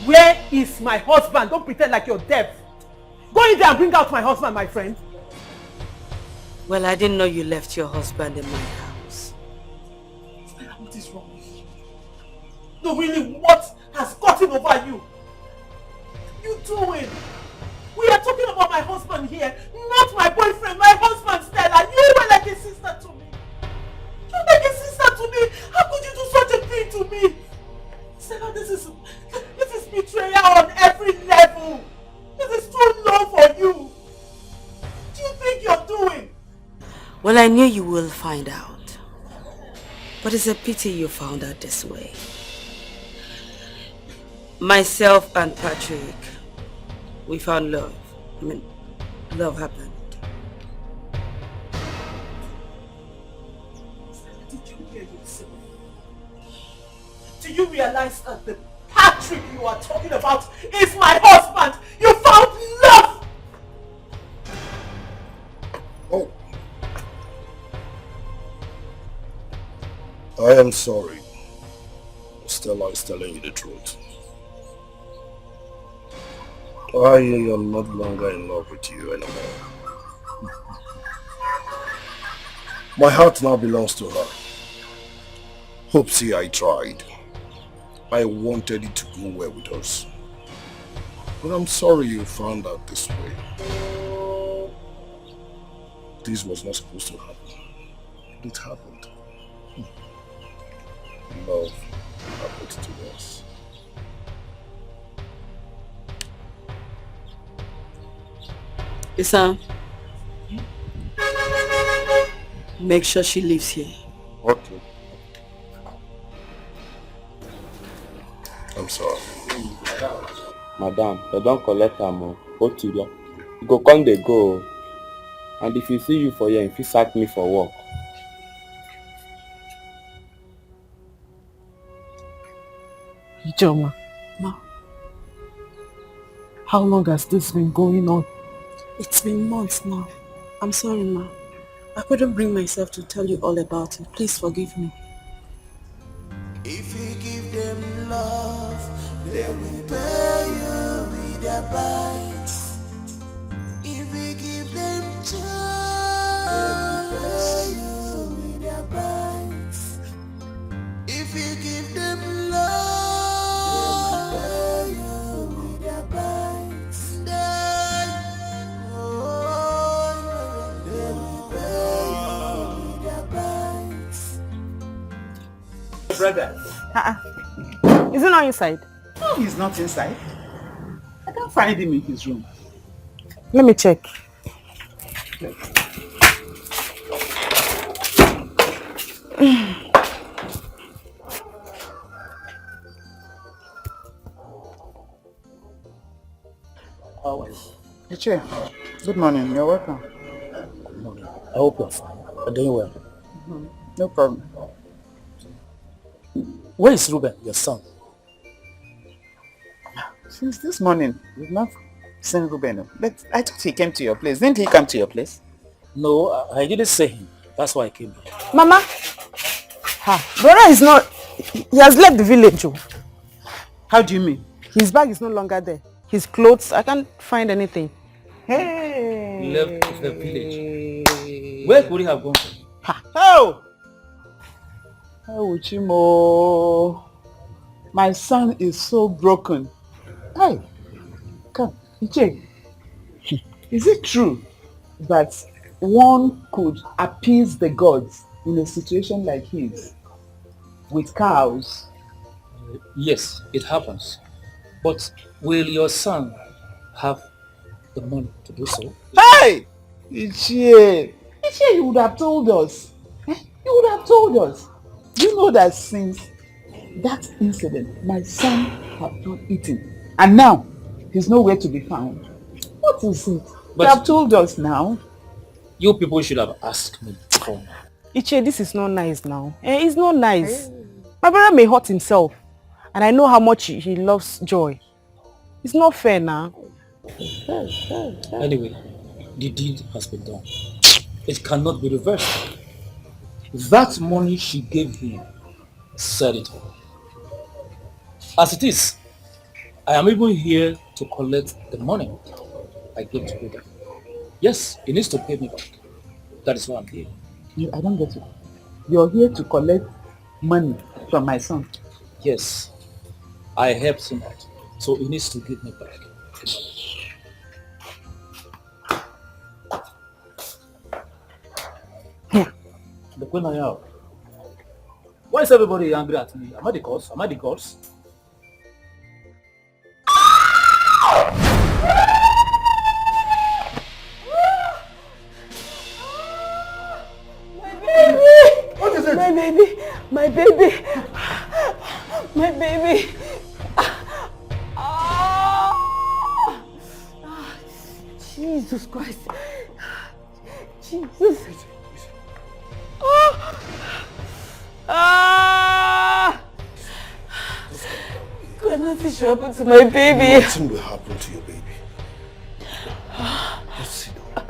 Where is my husband? Don't pretend like you're deaf. Go in there and bring out my husband, my friend. Well, I didn't know you left your husband in my house. Stella, what is wrong with you? No, really, what has gotten over you? What are you doing? We are talking about my husband here, not my boyfriend, my husband, Stella. You were like a sister to me. You're like a sister to me. How could you do such a thing to me? Stella, this is betrayal on every level. This is too low for you. What do you think you're doing? Well, I knew you will find out. But it's a pity you found out this way. Myself and Patrick, we found love. I mean, love happened. Did you hear yourself? Do you realize that the Patrick you are talking about is my husband? You found love! Oh. I am sorry. Stella is telling you the truth. I am not longer in love with you anymore. My heart now belongs to her. Hoopsie, I tried. I wanted it to go well with us. But I'm sorry you found out this way. This was not supposed to happen. It happened. Love happened to us. Isa, make sure she lives here. Okay. I'm sorry. Madam, they don't collect am. Go to you. Go come they go. And if you see you for here, if you sack me for work. Ijoma. Ma. How long has this been going on? It's been months now. I'm sorry, Ma. I couldn't bring myself to tell you all about it. Please forgive me. If you give them love, they will pay you with their bites. If you give them joy, they will pay you with their bites. If you give them love, they will pay you with their bites. They will pay you with their bites. Brother. Is he not inside? No, he's not inside. I can't find him in his room. Let me check. Dikeh, good morning. You're welcome. Good morning. I hope you're fine. You're doing well. No problem. Where is Ruben, your son? Since this morning, we've not seen Ruben. But I thought he came to your place. Didn't he come to your place? No, I didn't say him. That's why I came here. Mama! Brother is not... He has left the village. How do you mean? His bag is no longer there. His clothes, I can't find anything. Hey! Left the village. Where could he have gone? Oh! Oh, Chimo. My son is so broken. Hey, come, Dikeh. Is it true that one could appease the gods in a situation like his with cows? Yes, it happens. But will your son have the money to do so? Hey! Dikeh, Ichie, you would have told us. Eh? You would have told us. You know that since that incident, my son have not eaten. And now, he's nowhere to be found. What is it? But you have told us now. You people should have asked me before. Ichie, this is not nice now. It's not nice. My brother may hurt himself. And I know how much he loves Joy. It's not fair now. Anyway, the deed has been done. It cannot be reversed. That money she gave him said it all. As it is, I am even here to collect the money I gave to Buddha. Yes, he needs to pay me back. That is why I'm here. I don't get it. You're here to collect money from my son. Yes, I helped him out, so he needs to give me back. The queen I have. Why is everybody angry at me? Am I the cause? Am I the cause? What is it? My baby, my baby, my baby. Jesus Christ. Jesus. God, nothing should happen to my baby. Nothing will happen to your baby. Let's sit down.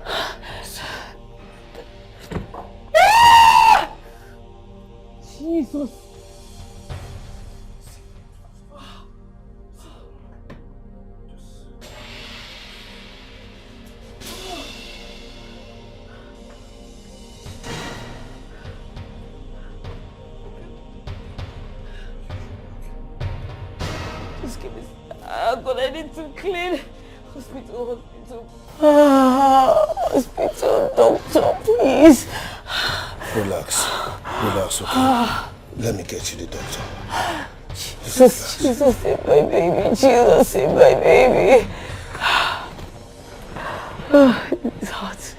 Jesus. Just give me. God, I need to clean. Hospital. Hospital, doctor, please. Relax, okay? Let me get you the doctor. Jesus, save my baby. Jesus, save my baby. It's hot.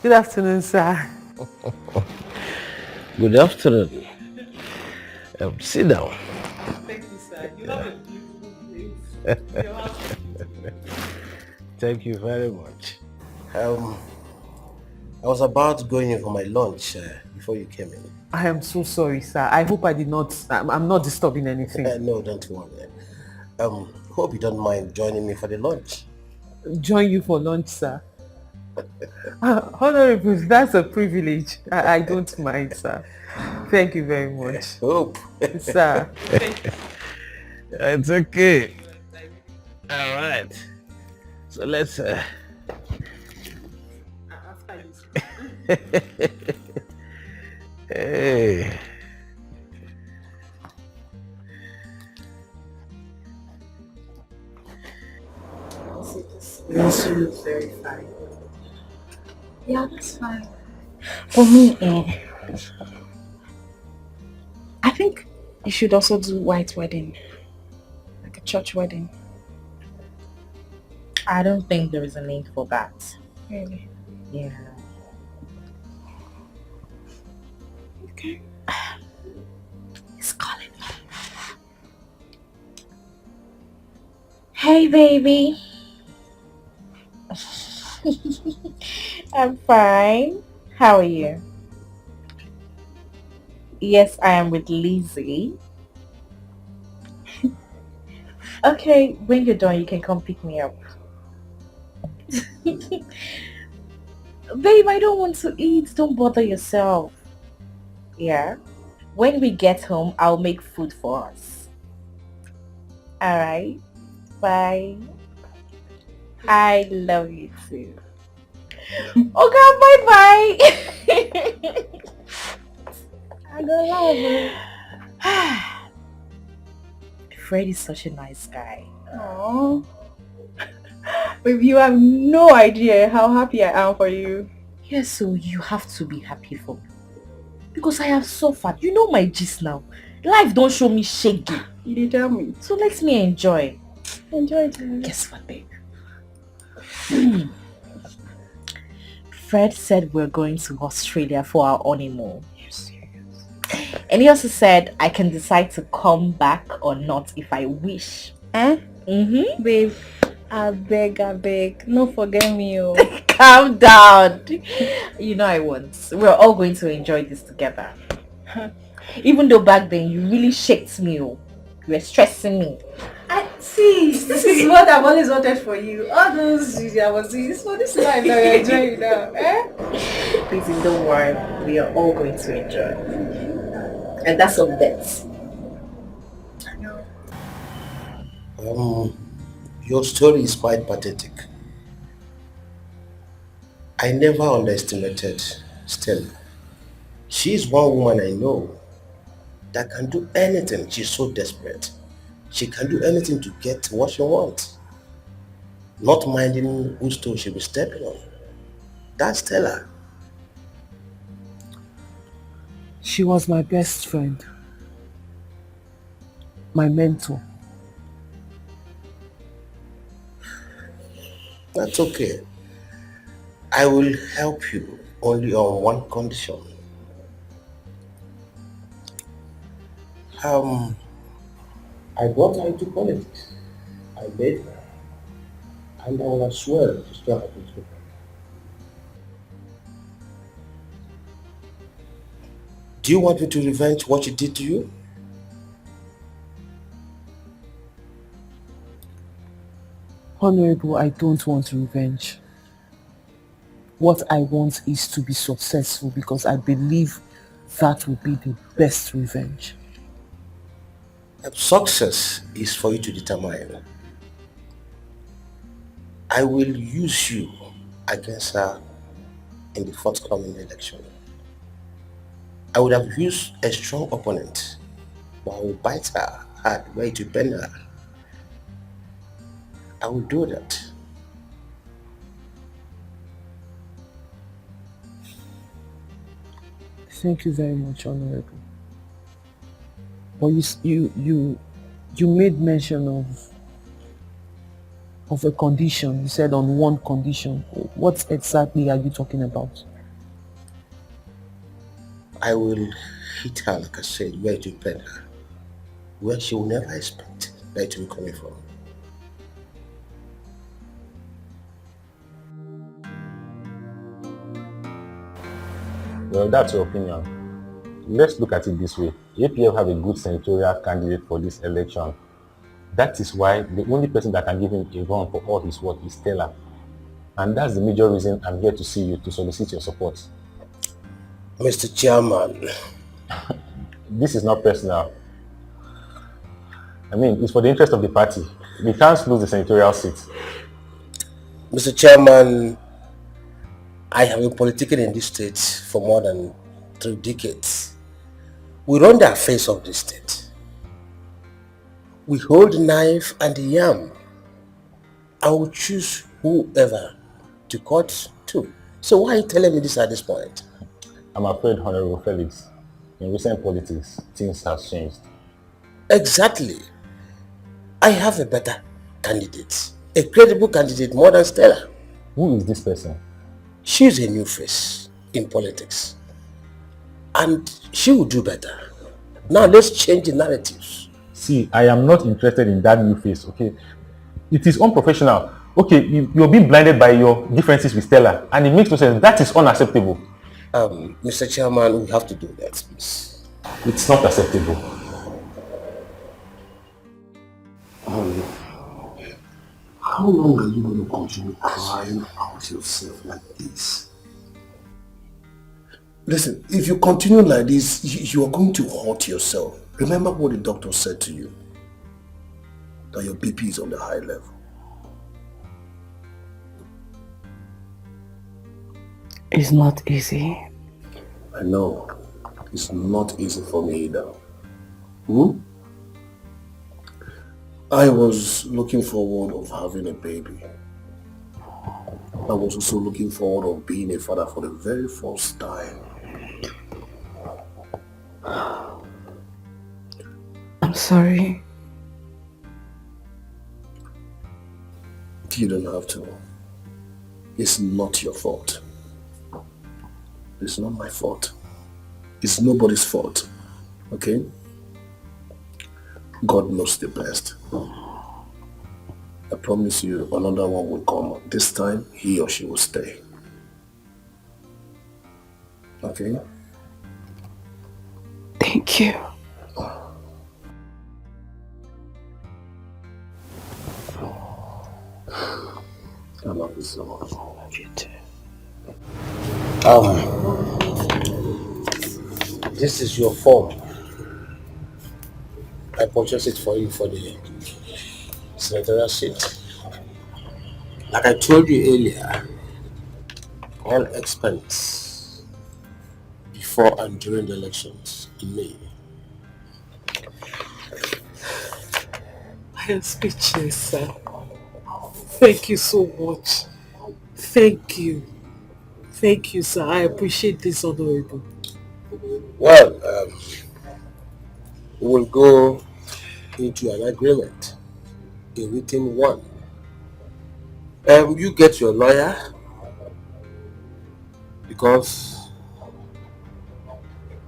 Good afternoon, sir. Good afternoon. Sit down. Thank you, sir. You have a beautiful place. Thank you very much. I was about going in for my lunch before you came in. I am so sorry, sir. I hope I did not. I'm not disturbing anything. No, don't worry. Hope you don't mind joining me for the lunch. Join you for lunch, sir. Honorable, that's a privilege. I don't mind, sir. Thank you very much. Hope. Sir. It's okay. All right. So let's... Hey. This looks very fine. Yeah, that's fine. For me, I think you should also do white wedding. Like a church wedding. I don't think there is a need for that. Really? Yeah. Okay. He's calling me. Hey, baby. I'm fine. How are you? Yes, I am with Lizzie. Okay, when you're done, you can come pick me up. Babe, I don't want to eat. Don't bother yourself. Yeah? When we get home, I'll make food for us. Alright? Bye. I love you too. Okay, bye-bye. I don't love you. Fred is such a nice guy. Aww. Baby, you have no idea how happy I am for you. Yes, so you have to be happy for me. Because I have suffered. You know my gist now. Life don't show me shaky. You did tell me. So let me enjoy. Enjoy it. Guess what, babe? Fred said we're going to Australia for our honeymoon. And he also said I can decide to come back or not if I wish. Mm-hmm. Babe, I beg. No forget me, oh. Calm down. You know I won't. We're all going to enjoy this together. Even though back then you really shaked me, oh. You were stressing me. See, this is what I've always wanted for you. All those I was doing. So this life that we're enjoying now. Please don't worry. We are all going to enjoy. And that's a bet. Your story is quite pathetic. I never underestimated Stella. She is one woman I know that can do anything. She's so desperate. She can do anything to get what she wants. Not minding whose toe she'll be stepping on. That's Stella. She was my best friend. My mentor. That's okay. I will help you only on one condition. I brought her into politics. I made her. And I will swear to stop her with her. Do you want me to revenge what she did to you? Honorable, I don't want revenge. What I want is to be successful because I believe that will be the best revenge. Success is for you to determine. I will use you against her in the forthcoming election. I would have used a strong opponent, but I will bite her hard where to bend her. I will do that. Thank you very much, Honorable. But you made mention of a condition. You said on one condition. What exactly are you talking about? I will hit her, like I said, where to bend her, where she will never expect that to be coming from. Well, that's your opinion. Let's look at it this way. APF have a good senatorial candidate for this election. That is why the only person that can give him a run for all his work is Stella. And that's the major reason I'm here to see you, to solicit your support. Mr. Chairman. This is not personal. I mean, it's for the interest of the party. We can't lose the senatorial seat. Mr. Chairman, I have been politicking in this state for more than 3 decades. We run the affairs of this state. We hold the knife and the yam. I will choose whoever to cut to. So why are you telling me this at this point? I'm afraid, Honorable Felix, in recent politics, things have changed. Exactly. I have a better candidate. A credible candidate more than Stella. Who is this person? She's a new face in politics. And she will do better. Now let's change the narratives. See, I am not interested in that new face, okay? It is unprofessional. Okay, you're being blinded by your differences with Stella, and it makes no sense. That is unacceptable. Mr. Chairman, we have to do that, please. It's not acceptable. How long are you going to continue crying out yourself like this? Listen, if you continue like this, you are going to hurt yourself. Remember what the doctor said to you. That your BP is on the high level. It's not easy. I know. It's not easy for me either. I was looking forward of having a baby. I was also looking forward of being a father for the very first time. I'm sorry. You don't have to. It's not your fault. It's not my fault. It's nobody's fault. Okay? God knows the best. I promise you another one will come. This time, he or she will stay. Okay? Thank you. I love you so much. I love you too. This is your form. I purchased it for you for the senatorial seat. Like I told you earlier, all expense before and during the elections in May. I am speechless, sir. Thank you so much. Thank you. Thank you, sir. I appreciate this, Honorable. Well, we will go into an agreement, a written one. You get your lawyer, because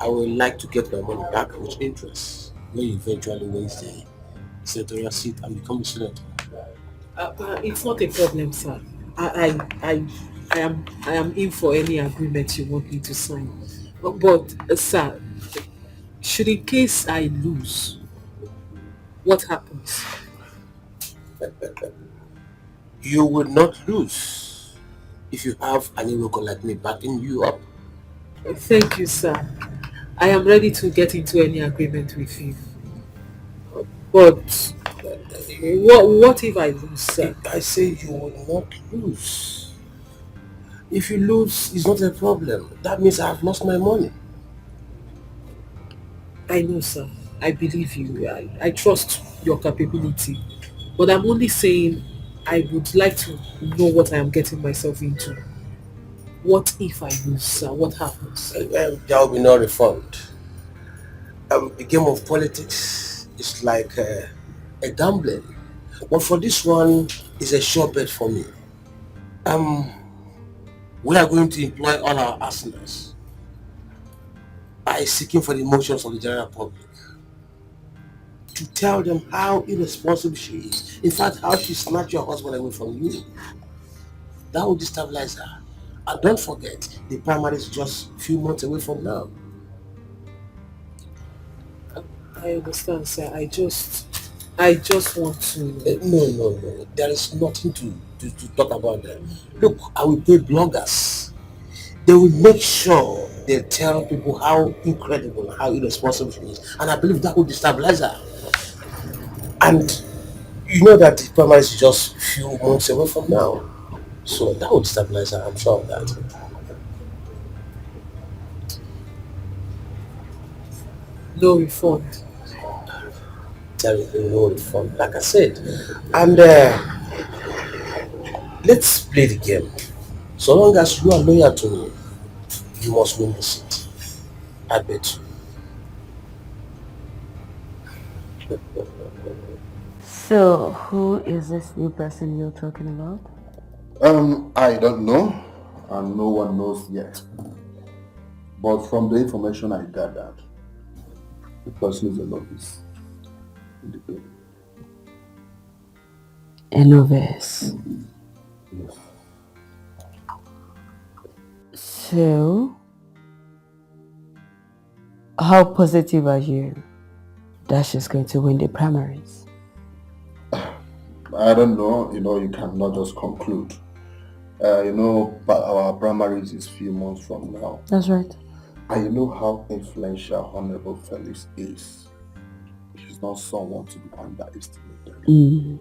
I would like to get my money back with interest when you eventually win the senatorial seat and become a senator. It's not a problem, sir. I am in for any agreement you want me to sign. But sir, should in case I lose, what happens? You will not lose if you have an Iroko like me backing you up. Thank you, sir. I am ready to get into any agreement with you. But what if I lose, sir? I say you will not lose. If you lose, it's not a problem. That means I have lost my money. I know, sir. I believe you. I trust your capability. But I'm only saying I would like to know what I am getting myself into. What if I lose, sir? What happens? There will be no refund. The game of politics is like a gambling. But for this one, it's a sure bet for me. We are going to employ all our arsenals by seeking for the emotions of the general public, to tell them how irresponsible she is. In fact, how she snatched your husband away from you. That will destabilize her. And don't forget, the primary is just a few months away from now. I understand, sir. I just want to... No. There is nothing to talk about there. Look, I will pay bloggers. They will make sure they tell people how incredible, how irresponsible she is. And I believe that will destabilize her. And you know that the primary is just a few months away from now. So that would stabilize her, I'm sure of that. No refund. There is no refund, like I said. And let's play the game. So long as you are loyal to me, you must win the seat. I bet you. So, who is this new person you're talking about? I don't know, and no one knows yet. But from the information I gathered, the person is a novice in the game. A novice. Yes. So, how positive are you that she's going to win the primaries? I don't know, you cannot just conclude. But our primaries is few months from now. That's right. And you know how influential Honorable Felix is. She's not someone to be underestimated. Mm.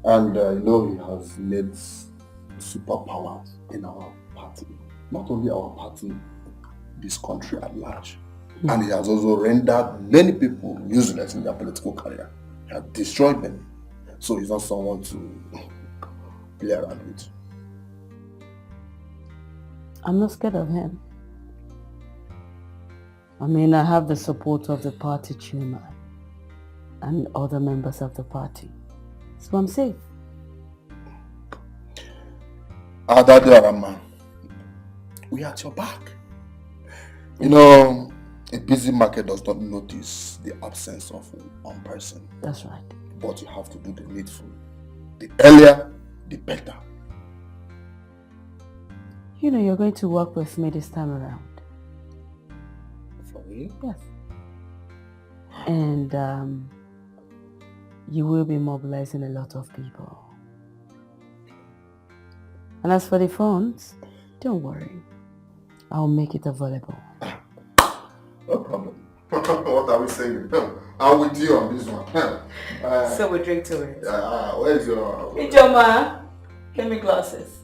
And he has made superpowers in our party. Not only our party, this country at large. Mm. And he has also rendered many people useless in their political career. He has destroyed them. So he's not someone to play around with. I'm not scared of him. I mean, I have the support of the party chairman and other members of the party. So I'm safe. Daddy Arama, we are at your back. You know, a busy market does not notice the absence of one person. That's right. But you have to do the needful. The earlier, the better. You know you're going to work with me this time around. For you? Yes. And you will be mobilizing a lot of people. And as for the funds, don't worry. I'll make it available. No problem. What are we saying? I'm with you on this one. So we drink to it. Where's your... Ijoma, get me glasses.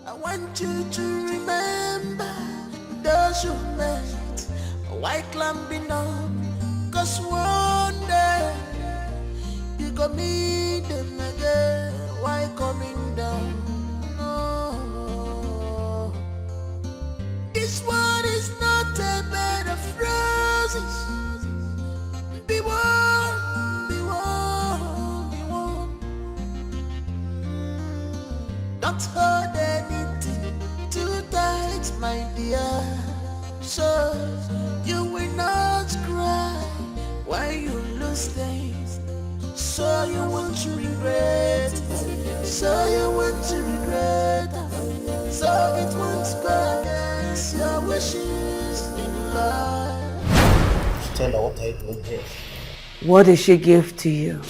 I want you to remember those who met white clamping on. Cause one day you gon' meet them again. Why coming down? No. This one is not a bed of roses. Be one, be one, be one. Don't hold anything too tight, my dear. So you will not cry when you lose things. So you want to regret it. So you want to regret it. So it won't go against your wishes in life. Stella, what are you doing here? What did she give to you?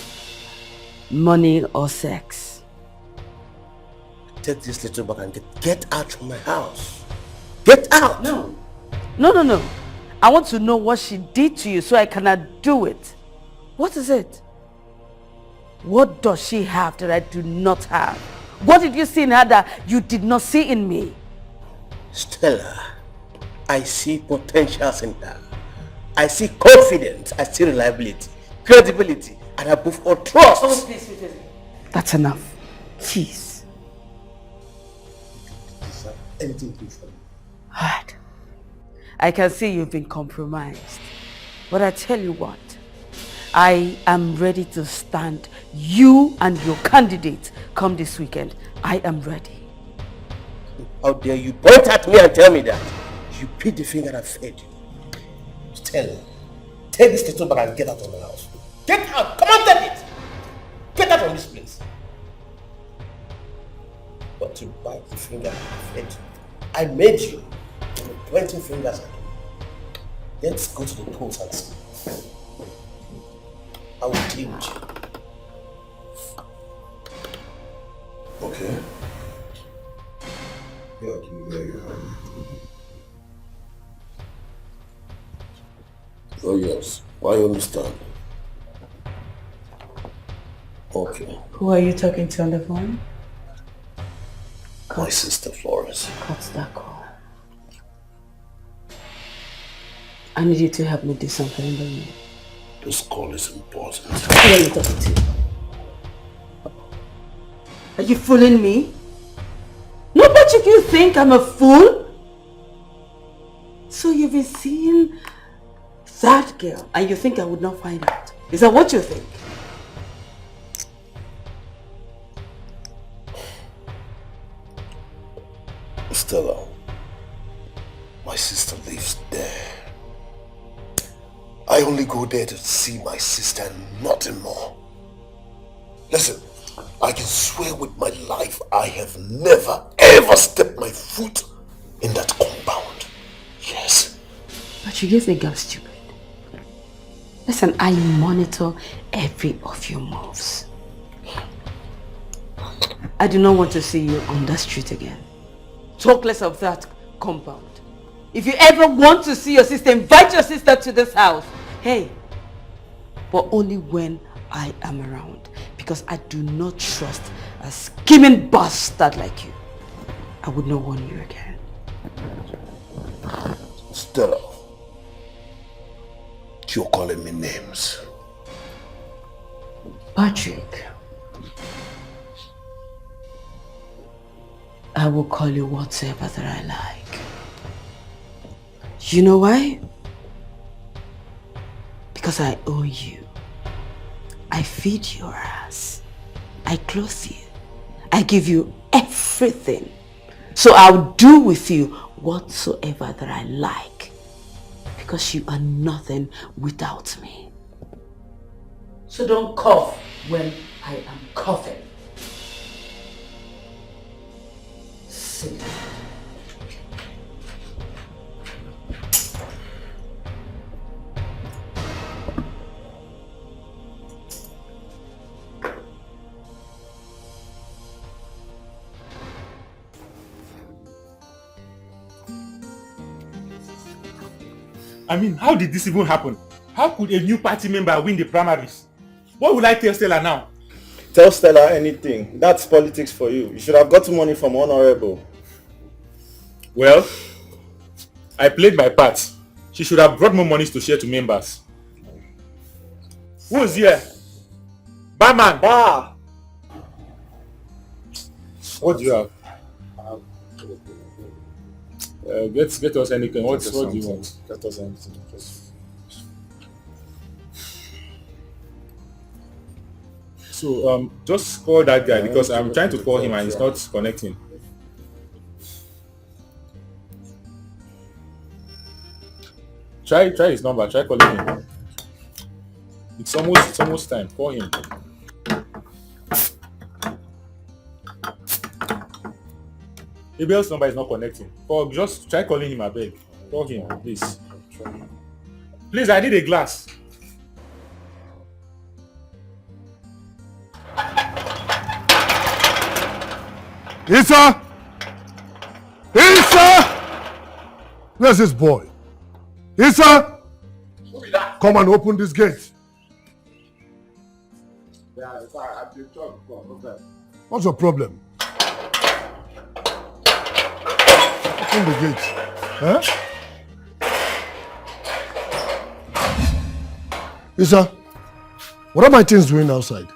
Money or sex? Take this little bag and get out from my house. Get out! No. I want to know what she did to you so I cannot do it. What is it? What does she have that I do not have? What did you see in her that you did not see in me? Stella, I see potentials in her. I see confidence, I see reliability, credibility, and above all trust. Oh, please. That's enough. Jeez. Anything to do for you. Alright. I can see you've been compromised. But I tell you what, I am ready to stand you and your candidate come this weekend. I am ready. How dare you point at me and tell me that? You beat the finger that fed you. Stella, take this little bag and get out of my house. Get out! Come on, take it! Get out from this place. But you bite the finger that fed you. I made you. You're pointing fingers at me. Let's go to the polls and see. I will deal with you. Okay. Yeah, Oh yes, I understand. Okay. Who are you talking to on the phone? My sister Florence. Cut that call. I need you to help me do something in the room. This call is important. Who are you talking to? Are you fooling me? Not that you think I'm a fool. So you've been seeing that girl and you think I would not find out? Is that what you think? Stella, my sister lives there. I only go there to see my sister and nothing more. Listen, I can swear with my life I have never ever stepped my foot in that compound. Yes. But you just think I'm stupid. Listen, I monitor every of your moves. I do not want to see you on that street again. Talk less of that compound. If you ever want to see your sister, invite your sister to this house. Hey, but only when I am around. Because I do not trust a scheming bastard like you. I would not warn you again. Stella, you're calling me names. Patrick, I will call you whatever that I like. You know why? Because I owe you. I feed your ass. I clothe you. I give you everything. So I'll do with you whatsoever that I like. Because you are nothing without me. So don't cough when I am coughing. Sit down. I mean, how did this even happen? How could a new party member win the primaries? What would I tell Stella now? Tell Stella anything. That's politics for you. You should have gotten money from Honorable. Well, I played my part. She should have brought more money to share to members. Who's here? Barman! Bar! What do you have? Get us anything. What do you want? Get us anything. So just call that guy because I'm trying to call him and he's not connecting. Try his number. Try calling him. It's almost time. Call him. Abel's number is not connecting. Just try calling him, I beg. Call him, please. Please, I need a glass. Isa! Isa! Where's this boy? Isa! Come and open this gate. What's your problem? Open the gate. Huh? Isa, what are my things doing outside?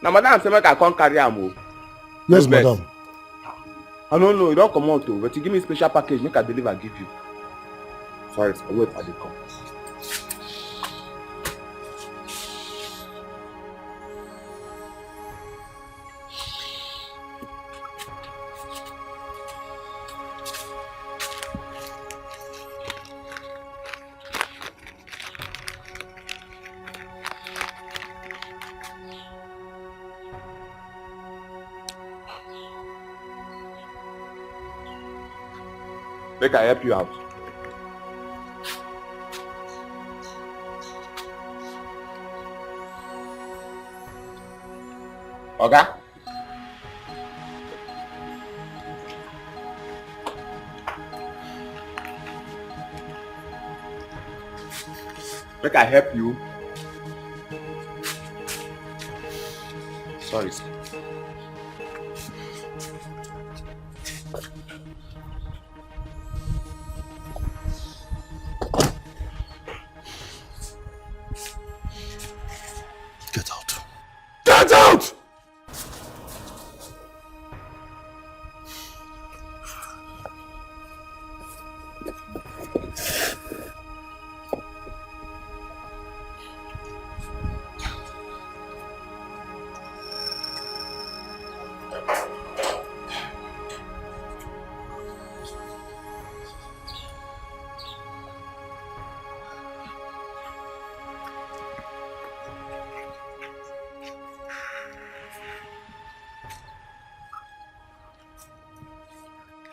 Now, madam, say make I come carry am. Yes, madam. I don't know, you don't come out, but you give me a special package, make I deliver, give you. Sorry, sir, wait, I dey come. Make I help you out. Okay? Make I help you. Sorry, sir. Get out. Get out!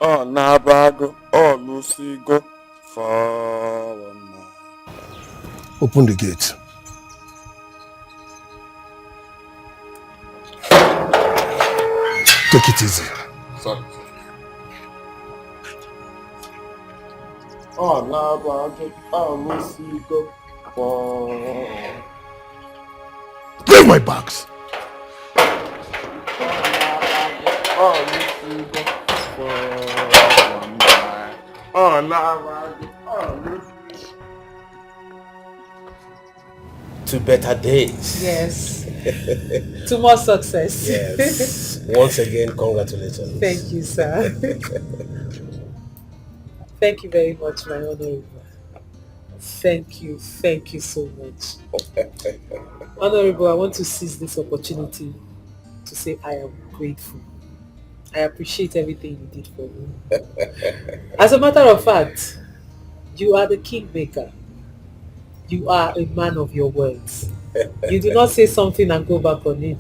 Oh, Nabago, oh, Lucy, go for Open the gate. Take it easy. Sorry. Oh, Nabago, oh, Lucy, go for. Leave my bags. Oh, Lucy, go. Oh, no, To better days. Yes. To more success. Yes. Once again, congratulations. Thank you, sir. Thank you very much, my honorable. Thank you so much. Honorable, I want to seize this opportunity to say I am grateful. I appreciate everything you did for me. As a matter of fact, you are the kingmaker. You are a man of your words. You do not say something and go back on it.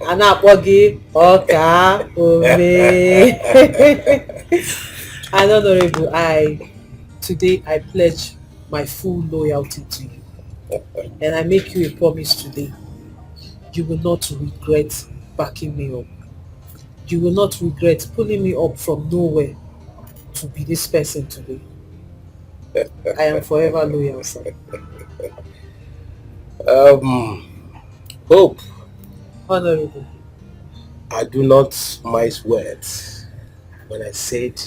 Anapogi, Oka, Ome. And Honorable, today I pledge my full loyalty to you. And I make you a promise today. You will not regret backing me up. You will not regret pulling me up from nowhere to be this person today. I am forever loyal, sir. Hope. Honorable. I do not mince words when I said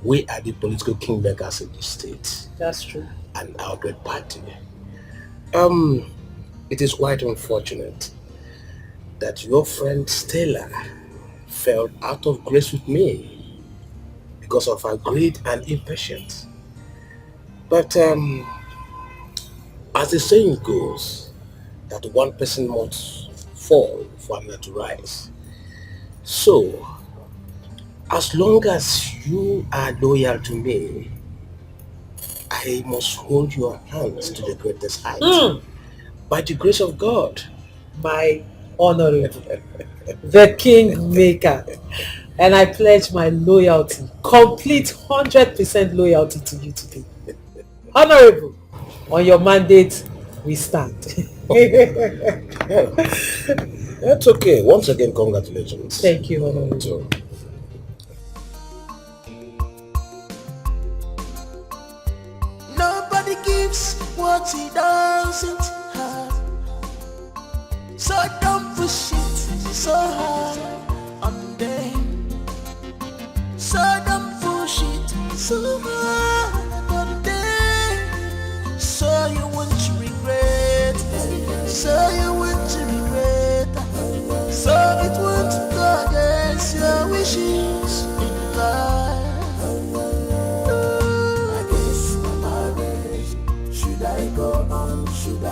we are the political kingmakers in the state. That's true. An outward party. It is quite unfortunate that your friend Stella fell out of grace with me because of her greed and impatience. But as the saying goes, that one person must fall for another to rise. So, as long as you are loyal to me, I must hold your hands to the greatest height. By the grace of God. My honorable, the kingmaker. And I pledge my loyalty, complete 100% loyalty to you today. Honorable, on your mandate, we stand. That's okay. Once again, congratulations. Thank you, Honorable. Nobody gives what he doesn't have. So don't push it so hard on them. So don't push it so hard on them. So you want to regret. So you want to regret. So it won't go against your wishes in life. I guess my marriage, should I go on? Should I